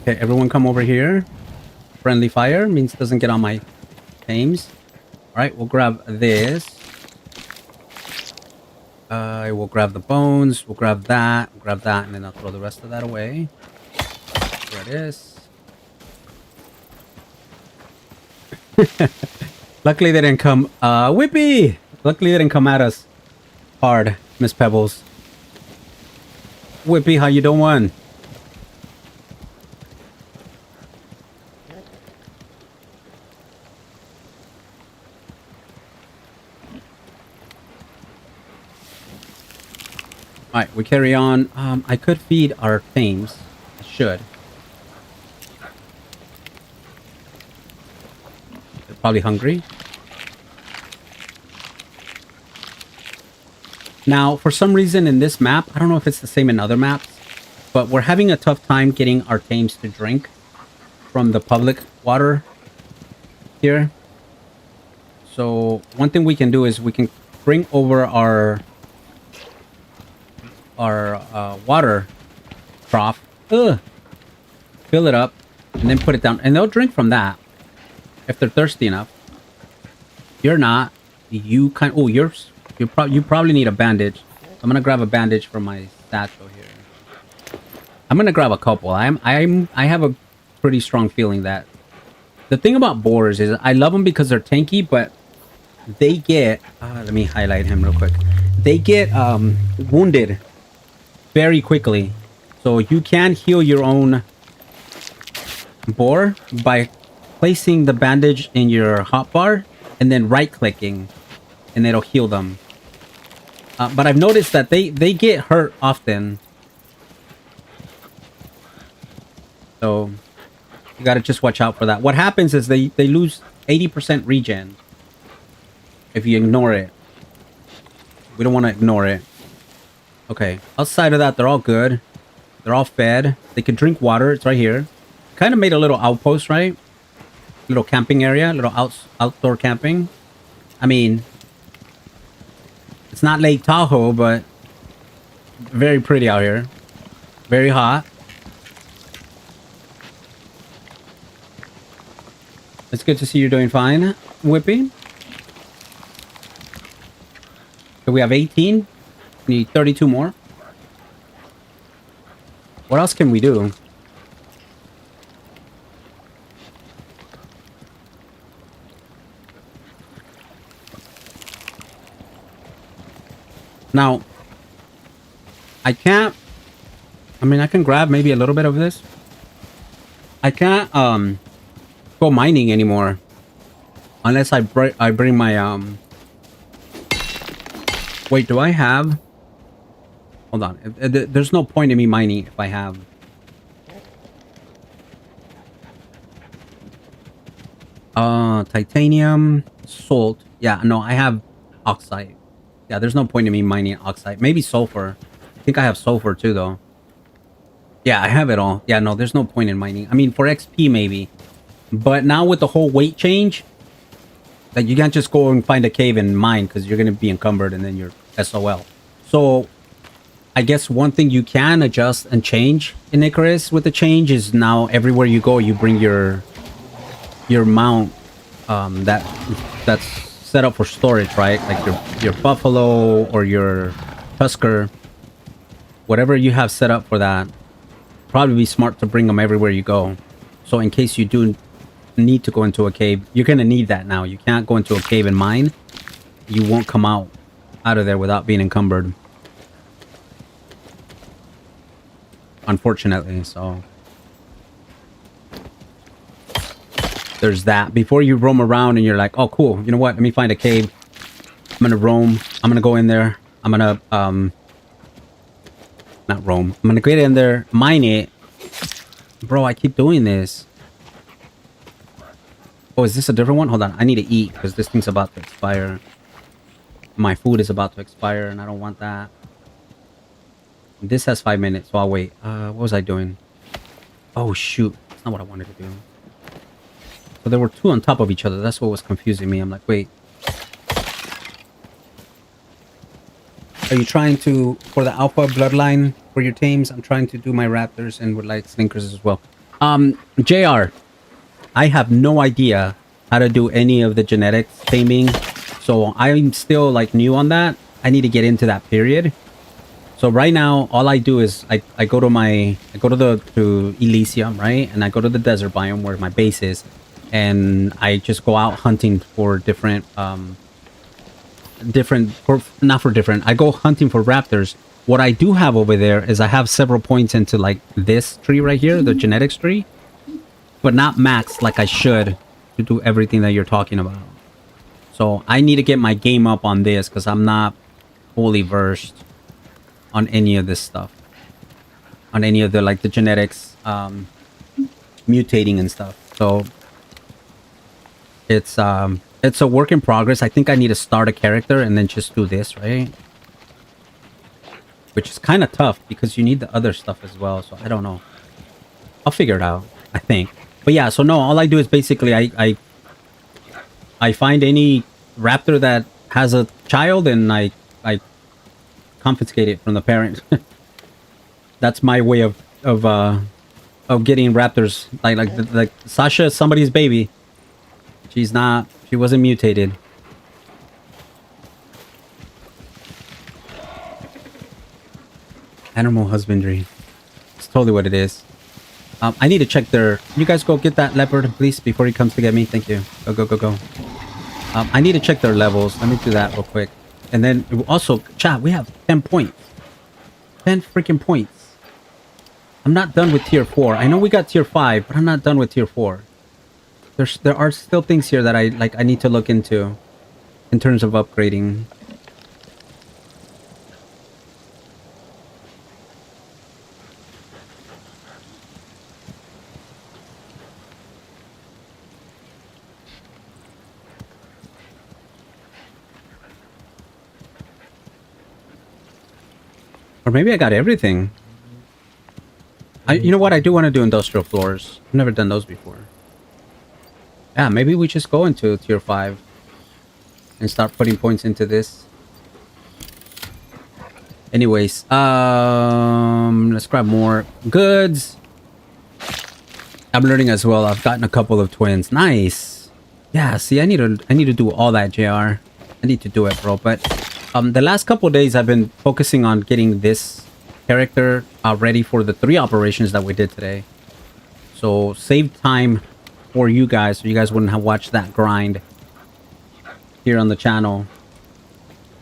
Okay, everyone come over here. Friendly fire means it doesn't get on my Tames. Alright, we'll grab this. We'll grab the bones. We'll grab that. We'll grab that, and then I'll throw the rest of that away. There it is. Luckily they didn't come. Whippy! Luckily they didn't come at us hard, Miss Pebbles. Whippy, how you doing? Alright, we carry on. I could feed our Tames. I should. They're probably hungry. Now, for some reason in this map, I don't know if it's the same in other maps, but we're having a tough time getting our Tames to drink from the public water here. So one thing we can do is we can bring over our water trough, fill it up, and then put it down, and they'll drink from that if they're thirsty enough. You're not. You kind. Oh, you probably need a bandage. I'm gonna grab a bandage from my satchel here. I'm gonna grab a couple. I have a pretty strong feeling that the thing about boars is I love them because they're tanky, but they get. Let me highlight him real quick. They get wounded very quickly, so you can heal your own boar by placing the bandage in your hotbar and then right-clicking, and it'll heal them. But I've noticed that they get hurt often, so you gotta just watch out for that. What happens is they lose 80% regen if you ignore it. We don't want to ignore it. Okay, outside of that, they're all good. They're all fed. They can drink water. It's right here. Kind of made a little outpost, right? Little camping area, little outdoor camping. I mean, it's not Lake Tahoe, but very pretty out here. Very hot. It's good to see you're doing fine, Whippy. So we have 18. We need 32 more. What else can we do? Now, I can't... I mean, I can grab maybe a little bit of this. I can't, go mining anymore. Unless I bring my, Wait, do I have... Hold on. There's no point in me mining if I have... Titanium, salt. Yeah, no, I have oxide. Yeah, there's no point in me mining oxide. Maybe sulfur. I think I have sulfur too, though. Yeah, I have it all. Yeah, no, there's no point in mining. I mean, for XP, maybe. But now with the whole weight change, like, you can't just go and find a cave and mine because you're going to be encumbered and then you're SOL. So, I guess one thing you can adjust and change in Icarus with the change is now everywhere you go, you bring your mount that's set up for storage, right? Like your buffalo or your tusker, whatever you have set up for that. Probably be smart to bring them everywhere you go. So in case you do need to go into a cave, you're gonna need that now. You can't go into a cave and mine. You won't come out of there without being encumbered. Unfortunately, so there's that. Before you roam around and you're like, oh cool, you know what, let me find a cave. I'm gonna roam. I'm gonna go in there. I'm gonna not roam. I'm gonna get in there, mine it, Bro, I keep doing this. Oh, is this a different one? Hold on. I need to eat because this thing's about to expire. My food is about to expire and I don't want that. This has 5 minutes, so I'll wait. What was I doing? Oh, shoot. That's not what I wanted to do. So there were two on top of each other. That's what was confusing me. I'm like, wait. Are you trying to, for the alpha bloodline for your tames? I'm trying to do my raptors and would like slinkers as well. JR, I have no idea how to do any of the genetics taming. So I'm still like new on that. I need to get into that period. So right now, all I do is I go to Elysium, right? And I go to the desert biome where my base is. And I just go out hunting for I go hunting for raptors. What I do have over there is I have several points into like this tree right here, the genetics tree, but not maxed like I should to do everything that you're talking about. So I need to get my game up on this because I'm not fully versed on any of this stuff, on any of the like the genetics mutating and stuff. So it's a work in progress. I think I need to start a character and then just do this, right? Which is kind of tough because you need the other stuff as well. So I don't know. I'll figure it out, I think. But yeah, so no, all I do is basically I find any raptor that has a child and I confiscate it from the parent. That's my way of getting raptors. Like Sasha is somebody's baby. She wasn't mutated. Animal husbandry. It's totally what it is. I need to check their... You guys go get that leopard, please, before he comes to get me. Thank you. Go. I need to check their levels. Let me do that real quick. And then also, chat, we have 10 points. 10 freaking points. I'm not done with tier 4. I know we got tier 5, but I'm not done with tier 4. There are still things here that I need to look into in terms of upgrading. Or maybe I got everything. You know what? I do want to do industrial floors. I've never done those before. Yeah, maybe we just go into tier 5 and start putting points into this. Anyways, let's grab more goods. I'm learning as well. I've gotten a couple of twins. Nice. Yeah, see, I need to do all that, JR. I need to do it, bro. But the last couple of days I've been focusing on getting this character ready for the 3 operations that we did today. So save time for you guys, so you guys wouldn't have watched that grind here on the channel.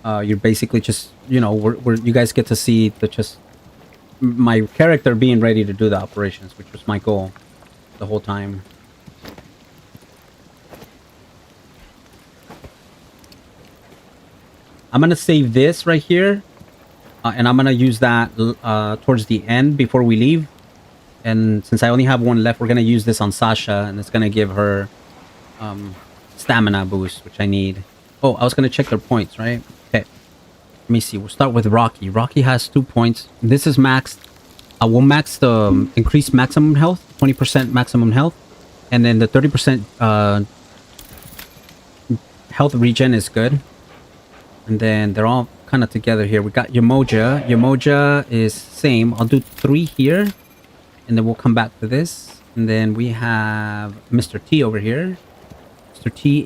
You're basically just, you know, you guys get to see my character being ready to do the operations, which was my goal the whole time. I'm gonna save this right here, and I'm gonna use that towards the end before we leave. And since I only have one left, we're going to use this on Sasha, and it's going to give her stamina boost, which I need. Oh, I was going to check their points, right? Okay. Let me see. We'll start with Rocky. Rocky has 2 points. This is maxed. I will max the increased maximum health, 20% maximum health. And then the 30% health regen is good. And then they're all kind of together here. We got Yamoja. Yamoja is same. I'll do 3 here. And then we'll come back to this. And then we have Mr. T over here. Mr. T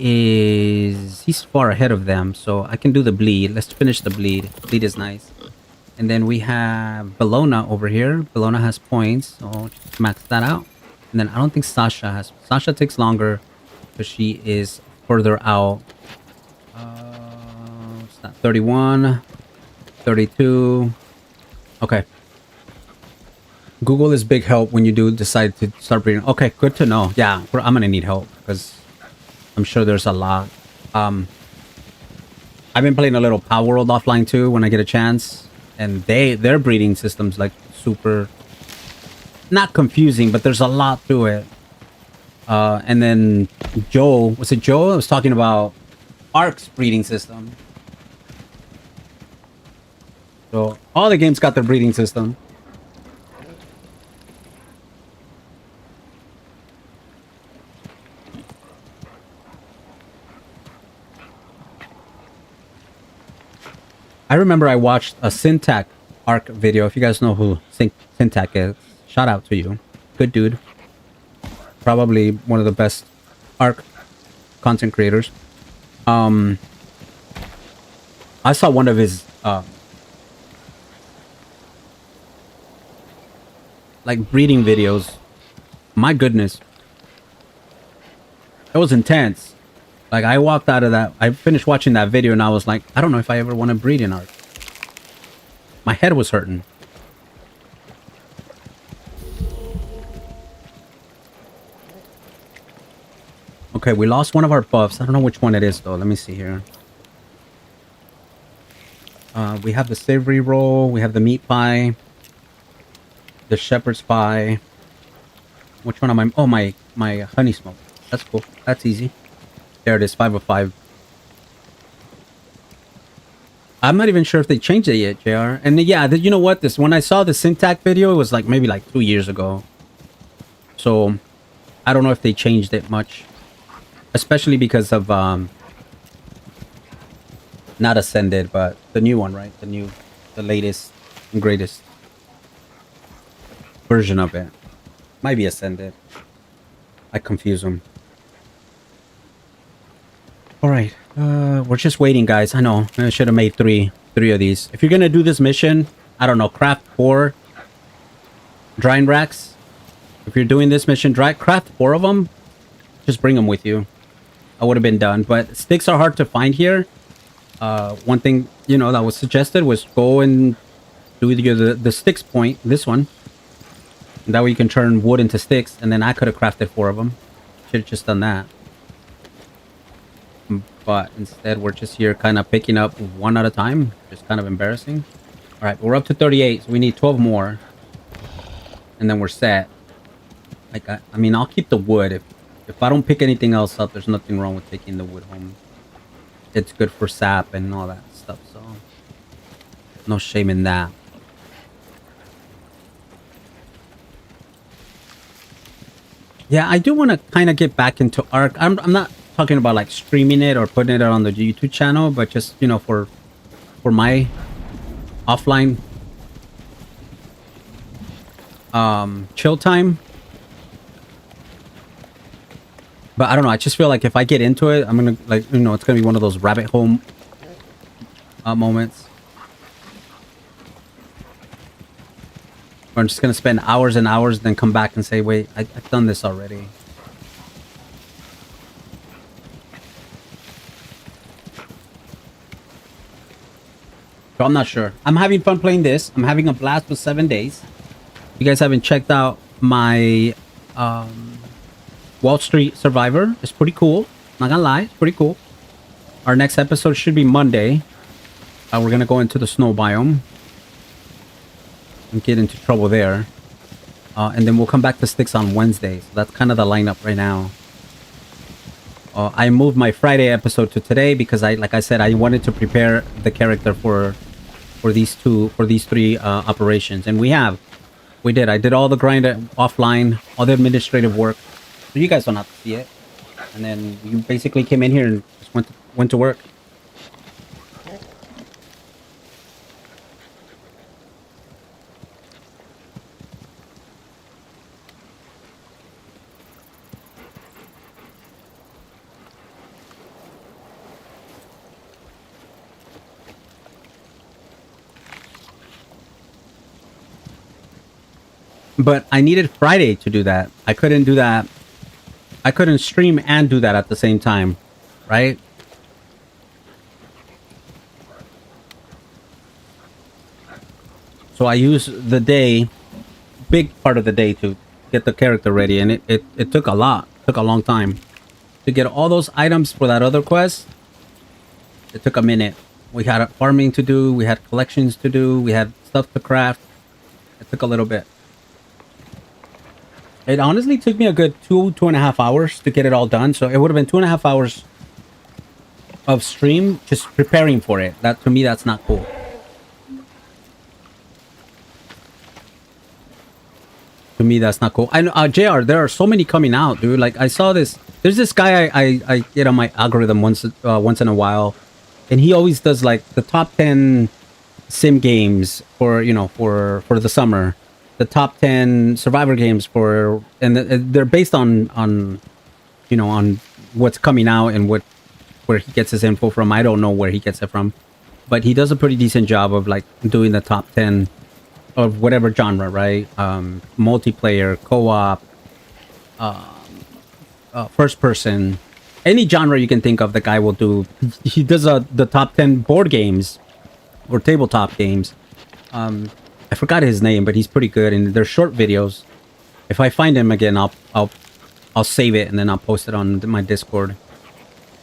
he's far ahead of them. So I can do the bleed. Let's finish the bleed. Bleed is nice. And then we have Bellona over here. Bellona has points. So just max that out. And then I don't think Sasha has. Sasha takes longer because she is further out. It's not 31. 32. Okay. Google is big help when you do decide to start breeding. Okay, good to know. Yeah, I'm gonna need help because I'm sure there's a lot. I've been playing a little Power World offline too when I get a chance, and their breeding system's like super not confusing, but there's a lot to it. And then Joel, was it Joel? I was talking about Ark's breeding system. So all the games got their breeding system. I remember I watched a Syntax Arc video. If you guys know who Syntax is, shout out to you. Good dude. Probably one of the best Arc content creators. I saw one of his like breeding videos. My goodness. It was intense. Like, I walked out of that. I finished watching that video and I was like, I don't know if I ever want to breed in Ark. My head was hurting. Okay, we lost one of our buffs. I don't know which one it is, though. Let me see here. We have the savory roll. We have the meat pie. The shepherd's pie. Which one am I? Oh, my honey smoke. That's cool. That's easy. There it is, 5 of 5. I'm not even sure if they changed it yet, JR. And yeah, you know what? When I saw the Syntax video, it was like maybe like 2 years ago. So I don't know if they changed it much. Especially because of not Ascended, but the new one, right? The latest and greatest version of it. Might be Ascended. I confuse them. All right, we're just waiting, guys. I know I should have made three of these. If you're gonna do this mission, I don't know, craft 4 drying racks. If you're doing this mission, craft 4 of them. Just bring them with you. I would have been done, but sticks are hard to find here. One thing that was suggested was go and do the sticks point, this one. And that way you can turn wood into sticks, and then I could have crafted 4 of them. Should have just done that. But instead, we're just here kind of picking up one at a time. Just kind of embarrassing. All right, we're up to 38, so we need 12 more. And then we're set. Like, I mean, I'll keep the wood. If I don't pick anything else up, there's nothing wrong with taking the wood home. It's good for sap and all that stuff, so no shame in that. Yeah, I do want to kind of get back into Ark. I'm not talking about like streaming it or putting it on the YouTube channel, but just for my offline chill time. But I don't know, I just feel like if I get into it, I'm gonna it's gonna be one of those rabbit hole moments where I'm just gonna spend hours and hours, then come back and say, wait, I've done this already. So I'm not sure. I'm having fun playing this. I'm having a blast with 7 days. If you guys haven't checked out my Wall Street Survivor, it's pretty cool. Not gonna lie, it's pretty cool. Our next episode should be Monday. We're gonna go into the snow biome and get into trouble there. And then we'll come back to Styx on Wednesday. So that's kind of the lineup right now. I moved my Friday episode to today because like I said, I wanted to prepare the character for these 3 operations, and we did. I did all the grind offline, all the administrative work, so you guys don't have to see it. And then you basically came in here and just went to work. But I needed Friday to do that. I couldn't do that. I couldn't stream and do that at the same time, right? So I used the day, big part of the day, to get the character ready, and it took a lot. It took a long time to get all those items for that other quest. It took a minute. We had farming to do. We had collections to do. We had stuff to craft. It took a little bit. It honestly took me a good 2.5 hours to get it all done. So it would have been 2.5 hours of stream just preparing for it. That to me, that's not cool. To me, that's not cool. I know, JR, there are so many coming out, dude. Like I saw this. There's this guy I get on my algorithm once in a while, and he always does like the top 10 sim games for for the summer, the top 10 survivor games for, and they're based on on what's coming out and where he gets his info from. I don't know where he gets it from, but he does a pretty decent job of like doing the top 10 of whatever genre, right? Multiplayer, co-op, first person, any genre you can think of. The guy will do. He does the top 10 board games or tabletop games. I forgot his name, but he's pretty good, and they're short videos. If I find him again, I'll save it and then I'll post it on my Discord.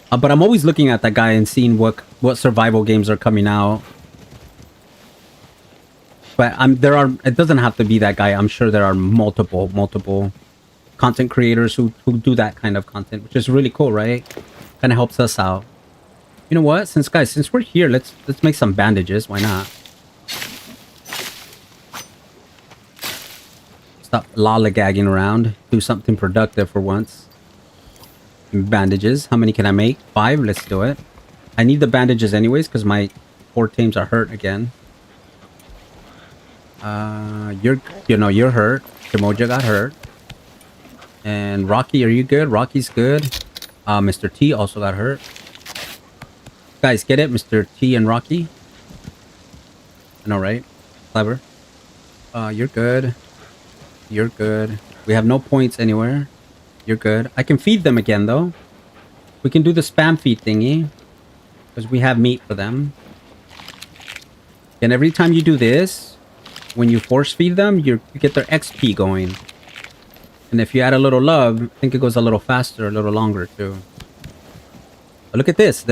But I'm always looking at that guy and seeing what survival games are coming out. But it doesn't have to be that guy. I'm sure there are multiple content creators who do that kind of content, which is really cool, right? Kind of helps us out. You know what? Since we're here, let's make some bandages. Why not? Stop lollygagging around. Do something productive for once. Bandages. How many can I make? 5. Let's do it. I need the bandages anyways because my 4 Tames are hurt again. You're hurt. Shimoja got hurt. And Rocky, are you good? Rocky's good. Mr. T also got hurt. Guys, get it? Mr. T and Rocky. I know, right? Clever. You're good. You're good. We have no points anywhere. You're good. I can feed them again, though. We can do the spam feed thingy. Because we have meat for them. And every time you do this, when you force feed them, you get their XP going. And if you add a little love, I think it goes a little faster, a little longer, too. But look at this.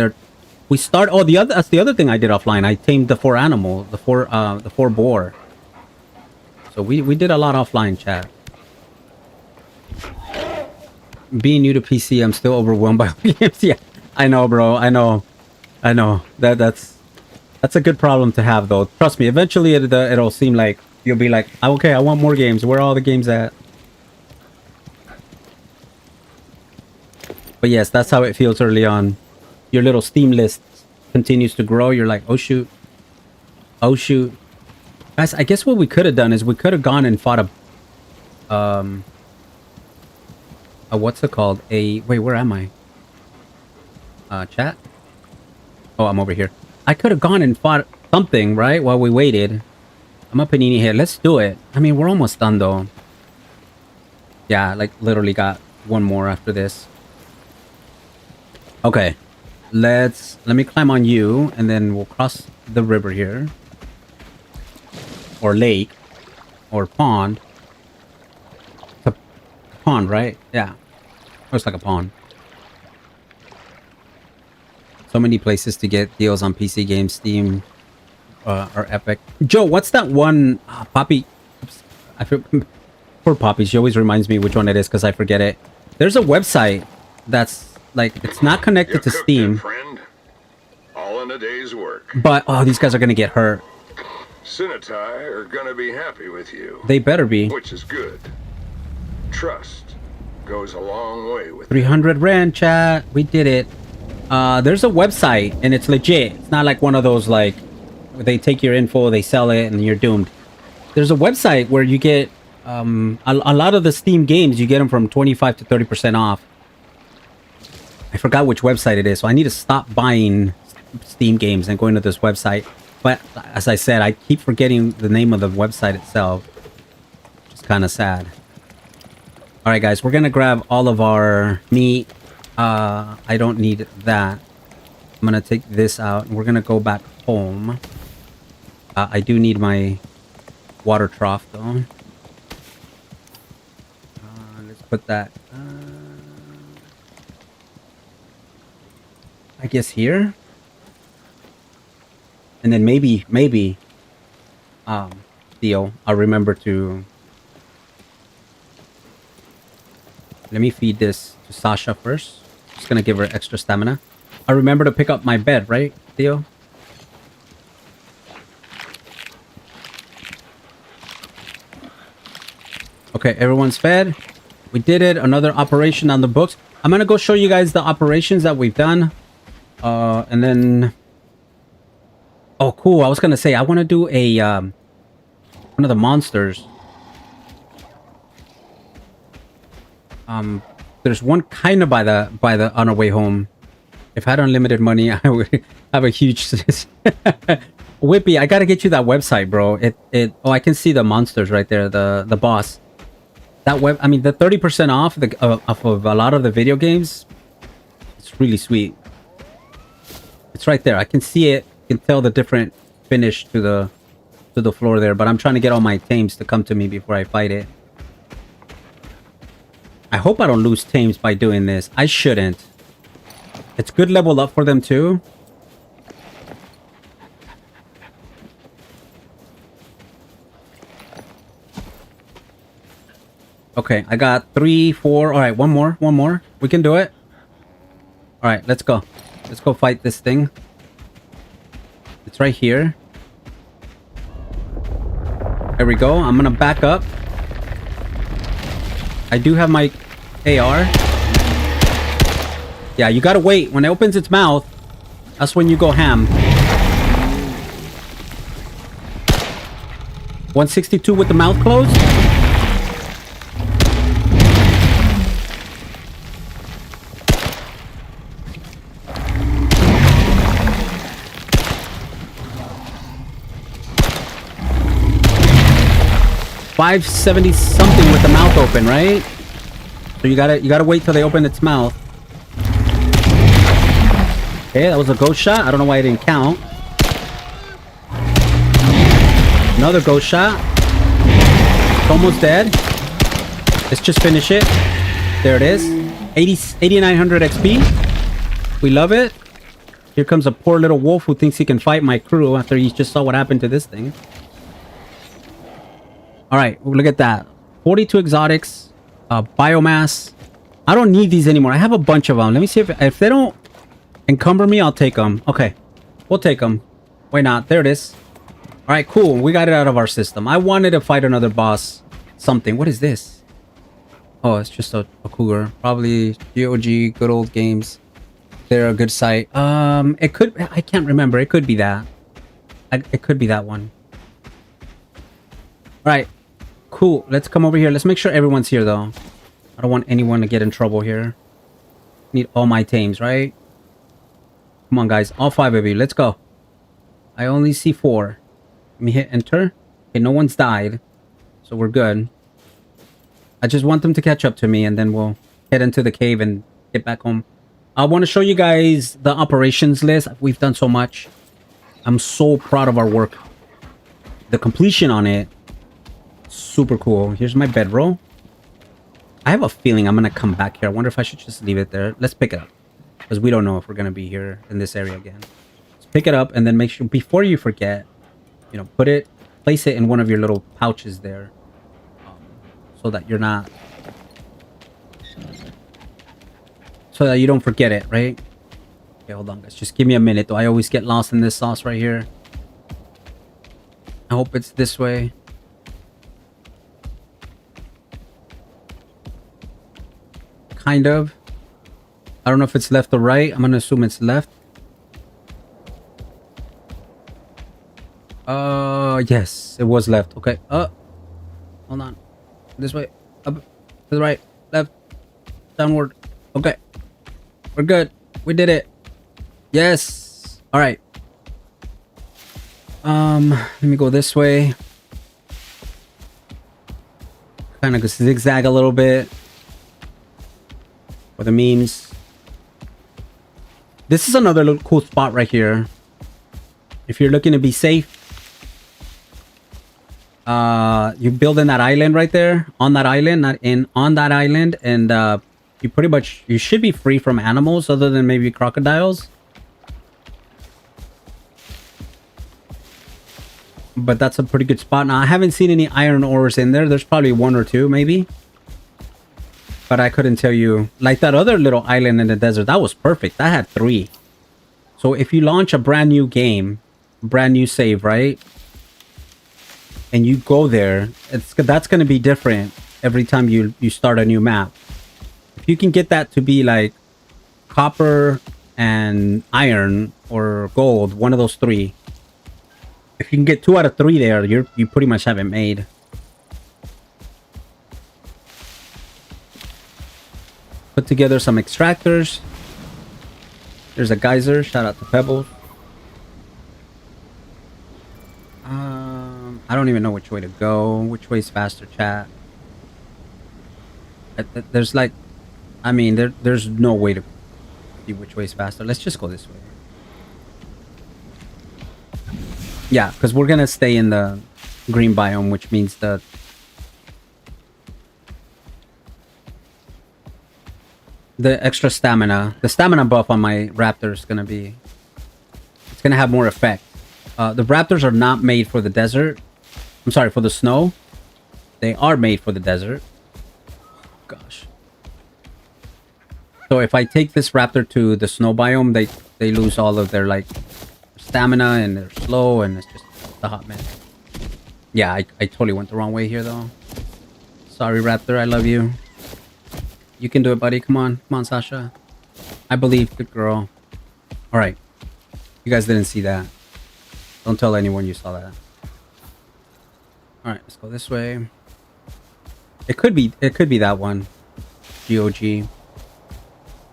We start... Oh, that's the other thing I did offline. I tamed the 4 animal. The 4 boar. So we did a lot offline, chat. Being new to PC, I'm still overwhelmed by games. Yeah, I know, bro. I know. That's a good problem to have, though. Trust me. Eventually, it'll seem like you'll be like, okay, I want more games. Where are all the games at? But yes, that's how it feels early on. Your little Steam list continues to grow. You're like, oh shoot, oh shoot. Guys, I guess what we could have done is we could have gone and fought a what's it called? Wait, where am I? Chat? Oh, I'm over here. I could have gone and fought something, right? While we waited. I'm a panini here. Let's do it. I mean, we're almost done, though. Yeah, like, literally got one more after this. Okay. Let me climb on you, and then we'll cross the river here. Or lake. Or pond. It's a pond, right? Yeah. Looks like a pond. So many places to get deals on PC games, Steam, or Epic. Joe, what's that one? Poppy. Oops, I feel poor Poppy. She always reminds me which one it is because I forget it. There's a website that's like it's not connected to Steam.
Friend. All in a day's work.
But oh, these guys are gonna get hurt.
Sinitai are gonna be happy with you.
They better be.
Which is good. Trust goes a long way with
300 Rand, chat. We did it. There's a website and it's legit. It's not like one of those like they take your info, they sell it, and you're doomed. There's a website where you get a lot of the Steam games. You get them from 25 to 30% off. I forgot which website it is, so I need to stop buying Steam games and going to this website. But as I said, I keep forgetting the name of the website itself. Which is kind of sad. All right, guys, we're gonna grab all of our meat. I don't need that. I'm gonna take this out, and we're gonna go back home. I do need my water trough, though. Let's put that. I guess here. And then maybe, Theo, I'll remember to Let me feed this to Sasha first. Just gonna give her extra stamina. I remember to pick up my bed, right, Theo? Okay, everyone's fed. We did it. Another operation on the books. I'm gonna go show you guys the operations that we've done. And then... Oh, cool. I was gonna say, I want to do a, one of the monsters. There's one kind of by the on our way home. If I had unlimited money, I would have a huge... Whippy, I gotta get you that website, bro. Oh, I can see the monsters right there, the boss. That web, I mean, the 30% off off of a lot of the video games, it's really sweet. It's right there. I can see it. You can tell the different finish to the floor there. But I'm trying to get all my Tames to come to me before I fight it. I hope I don't lose Tames by doing this. I shouldn't. It's good level up for them too. Okay, I got 3, 4. All right, one more. We can do it. All right, let's go. Let's go fight this thing. It's right here. There we go. I'm gonna back up. I do have my AR. Yeah, you gotta wait. When it opens its mouth, that's when you go ham. 162 with the mouth closed. $570 something with the mouth open, right? So you gotta wait till they open its mouth. Okay, that was a ghost shot. I don't know why it didn't count. Another ghost shot. It's almost dead. Let's just finish it. There it is. 8,900 XP. We love it. Here comes a poor little wolf who thinks he can fight my crew after he just saw what happened to this thing. All right, look at that. 42 exotics, biomass. I don't need these anymore. I have a bunch of them. Let me see if they don't encumber me, I'll take them. Okay, we'll take them. Why not? There it is. All right, cool. We got it out of our system. I wanted to fight another boss. Something. What is this? Oh, it's just a cougar. Probably GOG, good old games. They're a good site. It could. I can't remember. It could be that. It could be that one. All right. Cool. Let's come over here. Let's make sure everyone's here, though. I don't want anyone to get in trouble here. Need all my Tames, right? Come on, guys. All 5 of you. Let's go. I only see 4. Let me hit enter. Okay, no one's died. So we're good. I just want them to catch up to me, and then we'll head into the cave and get back home. I want to show you guys the operations list. We've done so much. I'm so proud of our work. The completion on it. Super cool. Here's my bedroll. I have a feeling I'm going to come back here. I wonder if I should just leave it there. Let's pick it up. Because we don't know if we're going to be here in this area again. Let's pick it up and then make sure, before you forget, you know, place it in one of your little pouches there. So that you're not... So that you don't forget it, right? Okay, hold on, guys. Just give me a minute, though. I always get lost in this sauce right here. I hope it's this way. Kind of. I don't know if it's left or right. I'm gonna assume it's left. Yes, it was left. Okay. Hold on. This way. Up. To the right. Left. Downward. Okay. We're good. We did it. Yes. All right. Let me go this way. Kind of zigzag a little bit. For the memes. This is another little cool spot right here. If you're looking to be safe, you build in that island right there, on that island, not in, on that island, and you should be free from animals other than maybe crocodiles. But that's a pretty good spot. Now, I haven't seen any iron ores in there. There's probably 1 or 2, maybe. But I couldn't tell you. Like that other little island in the desert, that was perfect. That had 3. So if you launch a brand new game, brand new save, right? And you go there, that's going to be different every time you start a new map. If you can get that to be like copper and iron or gold, one of those 3. If you can get 2 out of 3 there, you pretty much have it made. Put together some extractors. There's a geyser. Shout out to Pebbles. I don't even know which way to go. Which way's faster, chat? There's like, I mean, there's no way to see which way's faster. Let's just go this way. Yeah, because we're gonna stay in the green biome, which means the extra stamina, the stamina buff on my raptor is gonna be, it's gonna have more effect. The raptors are not made for the desert. I'm sorry, for the snow. They are made for the desert. Gosh. So if I take this raptor to the snow biome, they lose all of their like stamina and they're slow and it's just a hot mess. Yeah, I totally went the wrong way here though. Sorry, raptor, I love you. You can do it, buddy. Come on. Come on, Sasha. I believe. Good girl. All right. You guys didn't see that. Don't tell anyone you saw that. All right, let's go this way. It could be that one. GOG.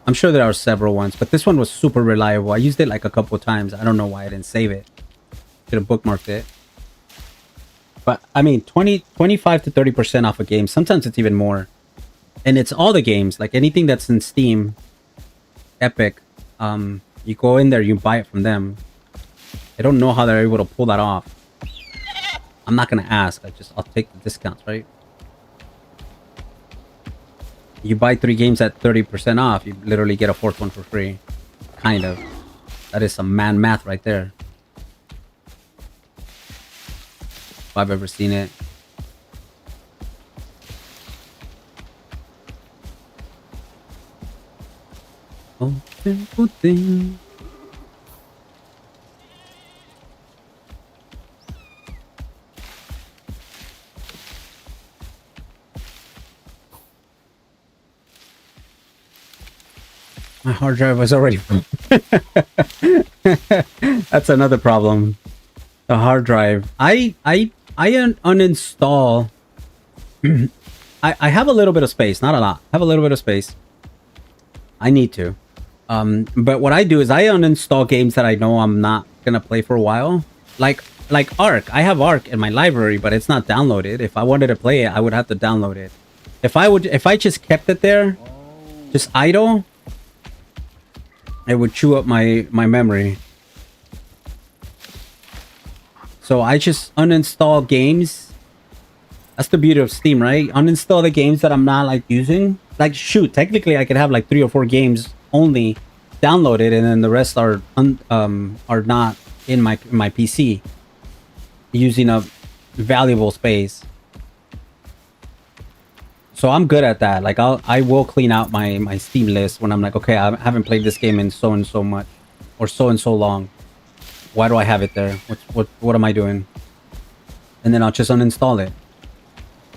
I'm sure there are several ones, but this one was super reliable. I used it like a couple of times. I don't know why I didn't save it. Should have bookmarked it. But I mean, 25 to 30% off a game. Sometimes it's even more. And it's all the games, like anything that's in Steam, Epic. You go in there, you buy it from them. I don't know how they're able to pull that off. I'm not gonna ask. I'll take the discounts, right? You buy 3 games at 30% off, you literally get a 4th one for free. Kind of. That is some man math right there. If I've ever seen it. Oh, simple thing. My hard drive was already That's another problem. The hard drive. I uninstall. I have a little bit of space, not a lot. I have a little bit of space. I need to. But what I do is I uninstall games that I know I'm not gonna play for a while. Like Ark. I have Ark in my library, but it's not downloaded. If I wanted to play it, I would have to download it. If I just kept it there, just idle, it would chew up my memory. So I just uninstall games. That's the beauty of Steam, right? Uninstall the games that I'm not like using. Like shoot, technically I could have like 3 or 4 games only downloaded, and then the rest are not in my PC, using up valuable space. So I'm good at that. Like I will clean out my Steam list when I'm like, okay, I haven't played this game in so and so much or so and so long. Why do I have it there? What am I doing? And then I'll just uninstall it.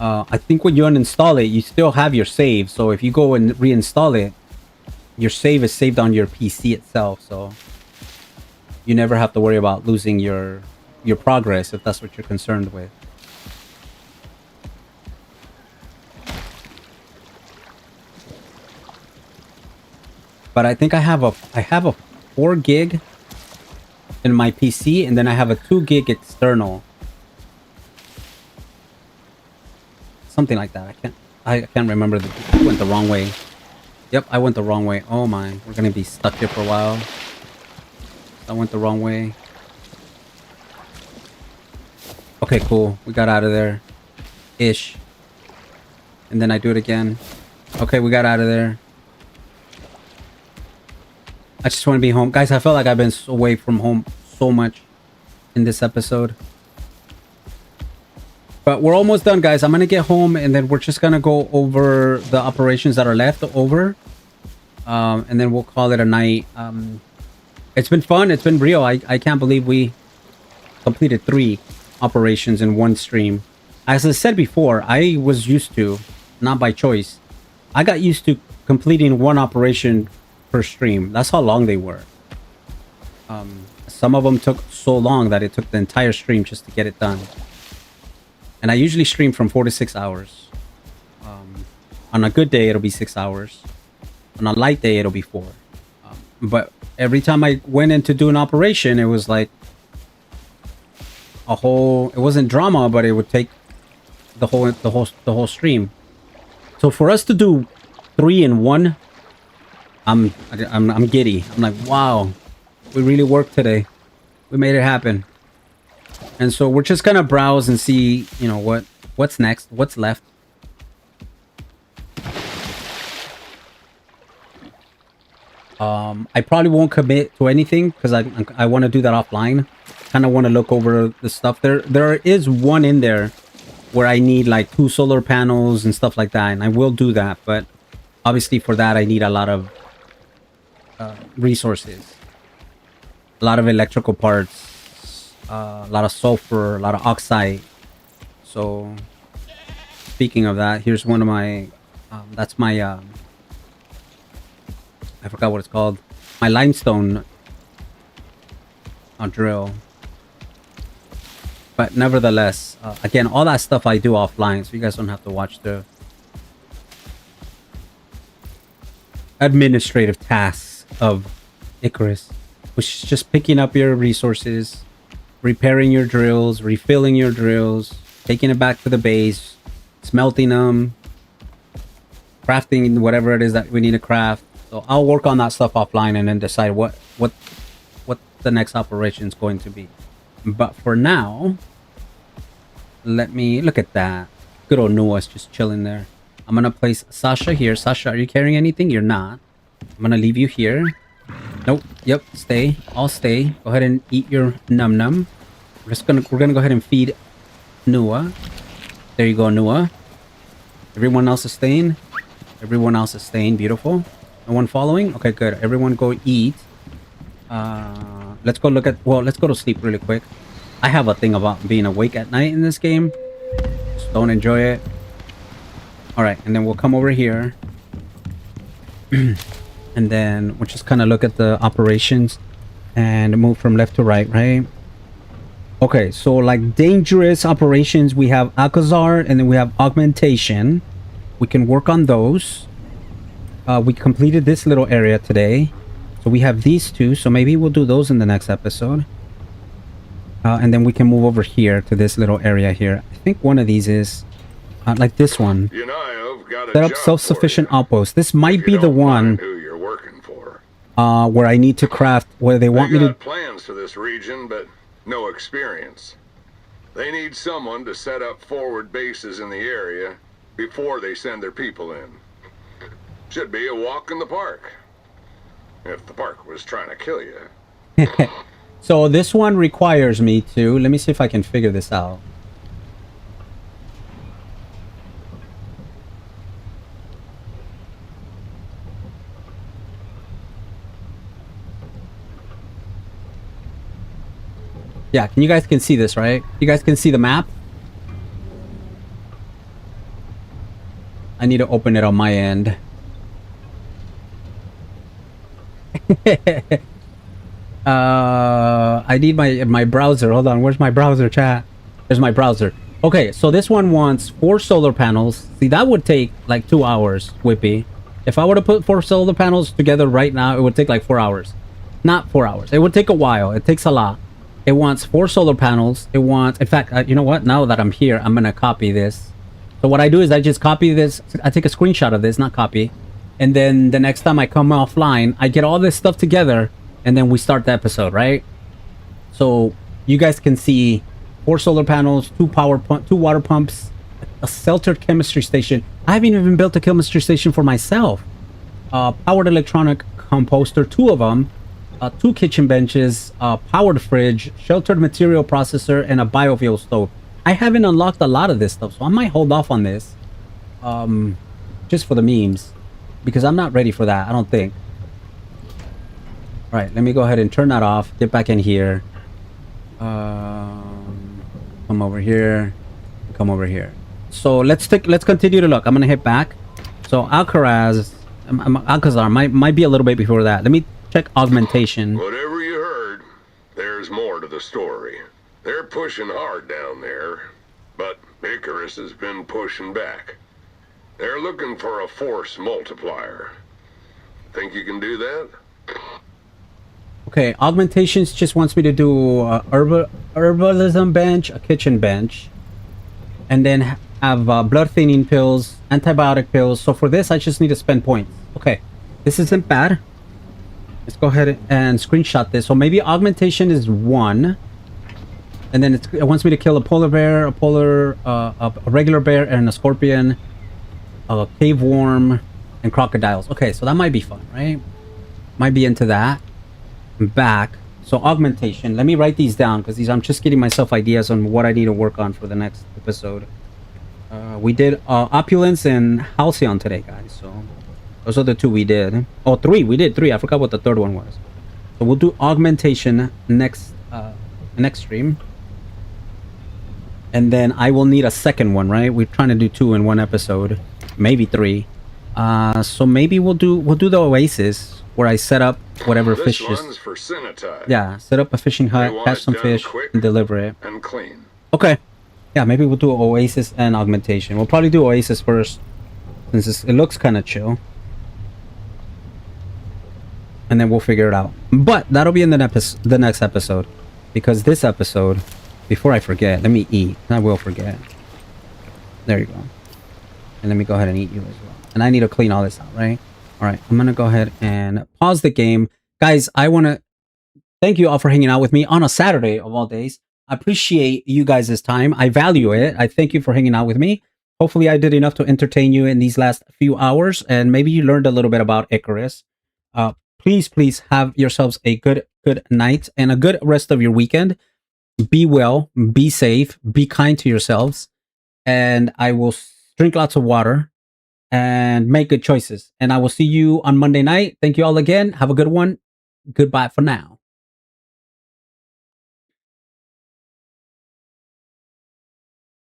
I think when you uninstall it, you still have your save. So if you go and reinstall it, your save is saved on your PC itself. So you never have to worry about losing your progress if that's what you're concerned with. But I think I have a 4 gig in my PC, and then I have a 2 gig external. Something like that. I can't remember. I went the wrong way. Yep, I went the wrong way. Oh my, we're gonna be stuck here for a while. I went the wrong way. Okay, cool. We got out of there. Ish. And then I do it again. Okay, we got out of there. I just want to be home. Guys, I felt like I've been away from home so much in this episode. But we're almost done, guys. I'm gonna get home and then we're just gonna go over the operations that are left over. And then we'll call it a night. It's been fun. It's been real. I can't believe we completed 3 operations in one stream. As I said before, I was used to, not by choice, I got used to completing 1 operation per stream. That's how long they were. Some of them took so long that it took the entire stream just to get it done. And I usually stream from 4 to 6 hours. On a good day, it'll be 6 hours. On a light day, it'll be 4. But every time I went in to do an operation, it was like a whole. It wasn't drama, but it would take the whole stream. So for us to do 3 in 1, I'm giddy. I'm like, wow, we really worked today. We made it happen. And so we're just gonna browse and see, you know, what's next, what's left. I probably won't commit to anything because I want to do that offline. Kind of want to look over the stuff. There is one in there where I need like 2 solar panels and stuff like that, and I will do that. But obviously for that I need a lot of resources, a lot of electrical parts, a lot of sulfur, a lot of oxide. So speaking of that, here's one of my that's my I forgot what it's called. My limestone drill. But nevertheless, again, all that stuff I do offline, so you guys don't have to watch the administrative tasks of Icarus, which is just picking up your resources, repairing your drills, refilling your drills, taking it back to the base, smelting them, crafting whatever it is that we need to craft. So I'll work on that stuff offline and then decide what the next operation is going to be. But for now, let me look at that. Good old Noah's just chilling there. I'm gonna place Sasha here. Sasha, are you carrying anything? You're not. I'm gonna leave you here. Nope. Yep. Stay. I'll stay. Go ahead and eat your num num. We're gonna go ahead and feed Noah. There you go, Noah. Everyone else is staying. Everyone else is staying. Beautiful. No one following? Okay, good. Everyone go eat. Let's go look at... Well, let's go to sleep really quick. I have a thing about being awake at night in this game. Just don't enjoy it. Alright, and then we'll come over here. And then we'll just kind of look at the operations. And move from left to right, right? Okay, so like dangerous operations, we have Alcazar and then we have augmentation. We can work on those. We completed this little area today. So we have these 2. So maybe we'll do those in the next episode. And then we can move over here to this little area here. I think one of these is like this one.
You know, I've got a
Set up
job
self-sufficient
for you.
outpost. This might
If
be
you
the
don't mind
one
who you're working for.
where I need to craft, where they want
They
me
got
to...
plans for this region, but no experience. They need someone to set up forward bases in the area before they send their people in. Should be a walk in the park. If the park was trying to kill you.
So this one requires me to... Let me see if I can figure this out. Yeah, you guys can see this, right? You guys can see the map? I need to open it on my end. I need my browser. Hold on, where's my browser, chat? There's my browser. Okay, so this one wants 4 solar panels. See, that would take like 2 hours, Whippy. If I were to put 4 solar panels together right now, it would take like 4 hours. Not 4 hours. It would take a while. It takes a lot. It wants 4 solar panels. It wants... In fact, you know what? Now that I'm here, I'm gonna copy this. So what I do is I just copy this. I take a screenshot of this, not copy. And then the next time I come offline, I get all this stuff together, and then we start the episode, right? So you guys can see 4 solar panels, 2 water pumps, a sheltered chemistry station. I haven't even built a chemistry station for myself. Powered electronic composter, 2 of them, 2 kitchen benches, powered fridge, sheltered material processor, and a biofuel stove. I haven't unlocked a lot of this stuff, so I might hold off on this. Just for the memes. Because I'm not ready for that, I don't think. Alright, let me go ahead and turn that off. Get back in here. Come over here. Come over here. So let's continue to look. I'm gonna hit back. So Alcazar might be a little bit before that. Let me check augmentation.
Whatever you heard, there's more to the story. They're pushing hard down there, but Icarus has been pushing back. They're looking for a force multiplier. Think you can do that?
Okay, augmentations just wants me to do herbalism bench, a kitchen bench, and then have blood thinning pills, antibiotic pills. So for this, I just need to spend points. Okay, this isn't bad. Let's go ahead and screenshot this. So maybe augmentation is 1, and then it wants me to kill a polar bear, a regular bear, and a scorpion, a cave worm, and crocodiles. Okay, so that might be fun, right? Might be into that. Back. So augmentation. Let me write these down because I'm just getting myself ideas on what I need to work on for the next episode. We did opulence and halcyon today, guys. So those are the 2 we did. Oh, 3. We did 3. I forgot what the 3rd one was. So we'll do augmentation next stream. And then I will need a second one, right? We're trying to do 2 in one episode, maybe 3. So maybe we'll do the oasis where I set up whatever
This
fish
one's for Cinetide.
yeah, set up a fishing
They
hut,
want
catch
it
some
done
fish,
quick
and deliver it.
and clean.
Okay. Yeah, maybe we'll do oasis and augmentation. We'll probably do oasis first, since it looks kind of chill. And then we'll figure it out. But that'll be in the next episode. Because this episode, before I forget, let me eat. I will forget. There you go. And let me go ahead and eat you as well. And I need to clean all this out, right? All right, I'm going to go ahead and pause the game. Guys, I want to thank you all for hanging out with me on a Saturday of all days. I appreciate you guys' time. I value it. I thank you for hanging out with me. Hopefully I did enough to entertain you in these last few hours, and maybe you learned a little bit about Icarus. Please have yourselves a good night and a good rest of your weekend. Be well, be safe, be kind to yourselves, and I will drink lots of water and make good choices. And I will see you on Monday night. Thank you all again. Have a good one. Goodbye for now.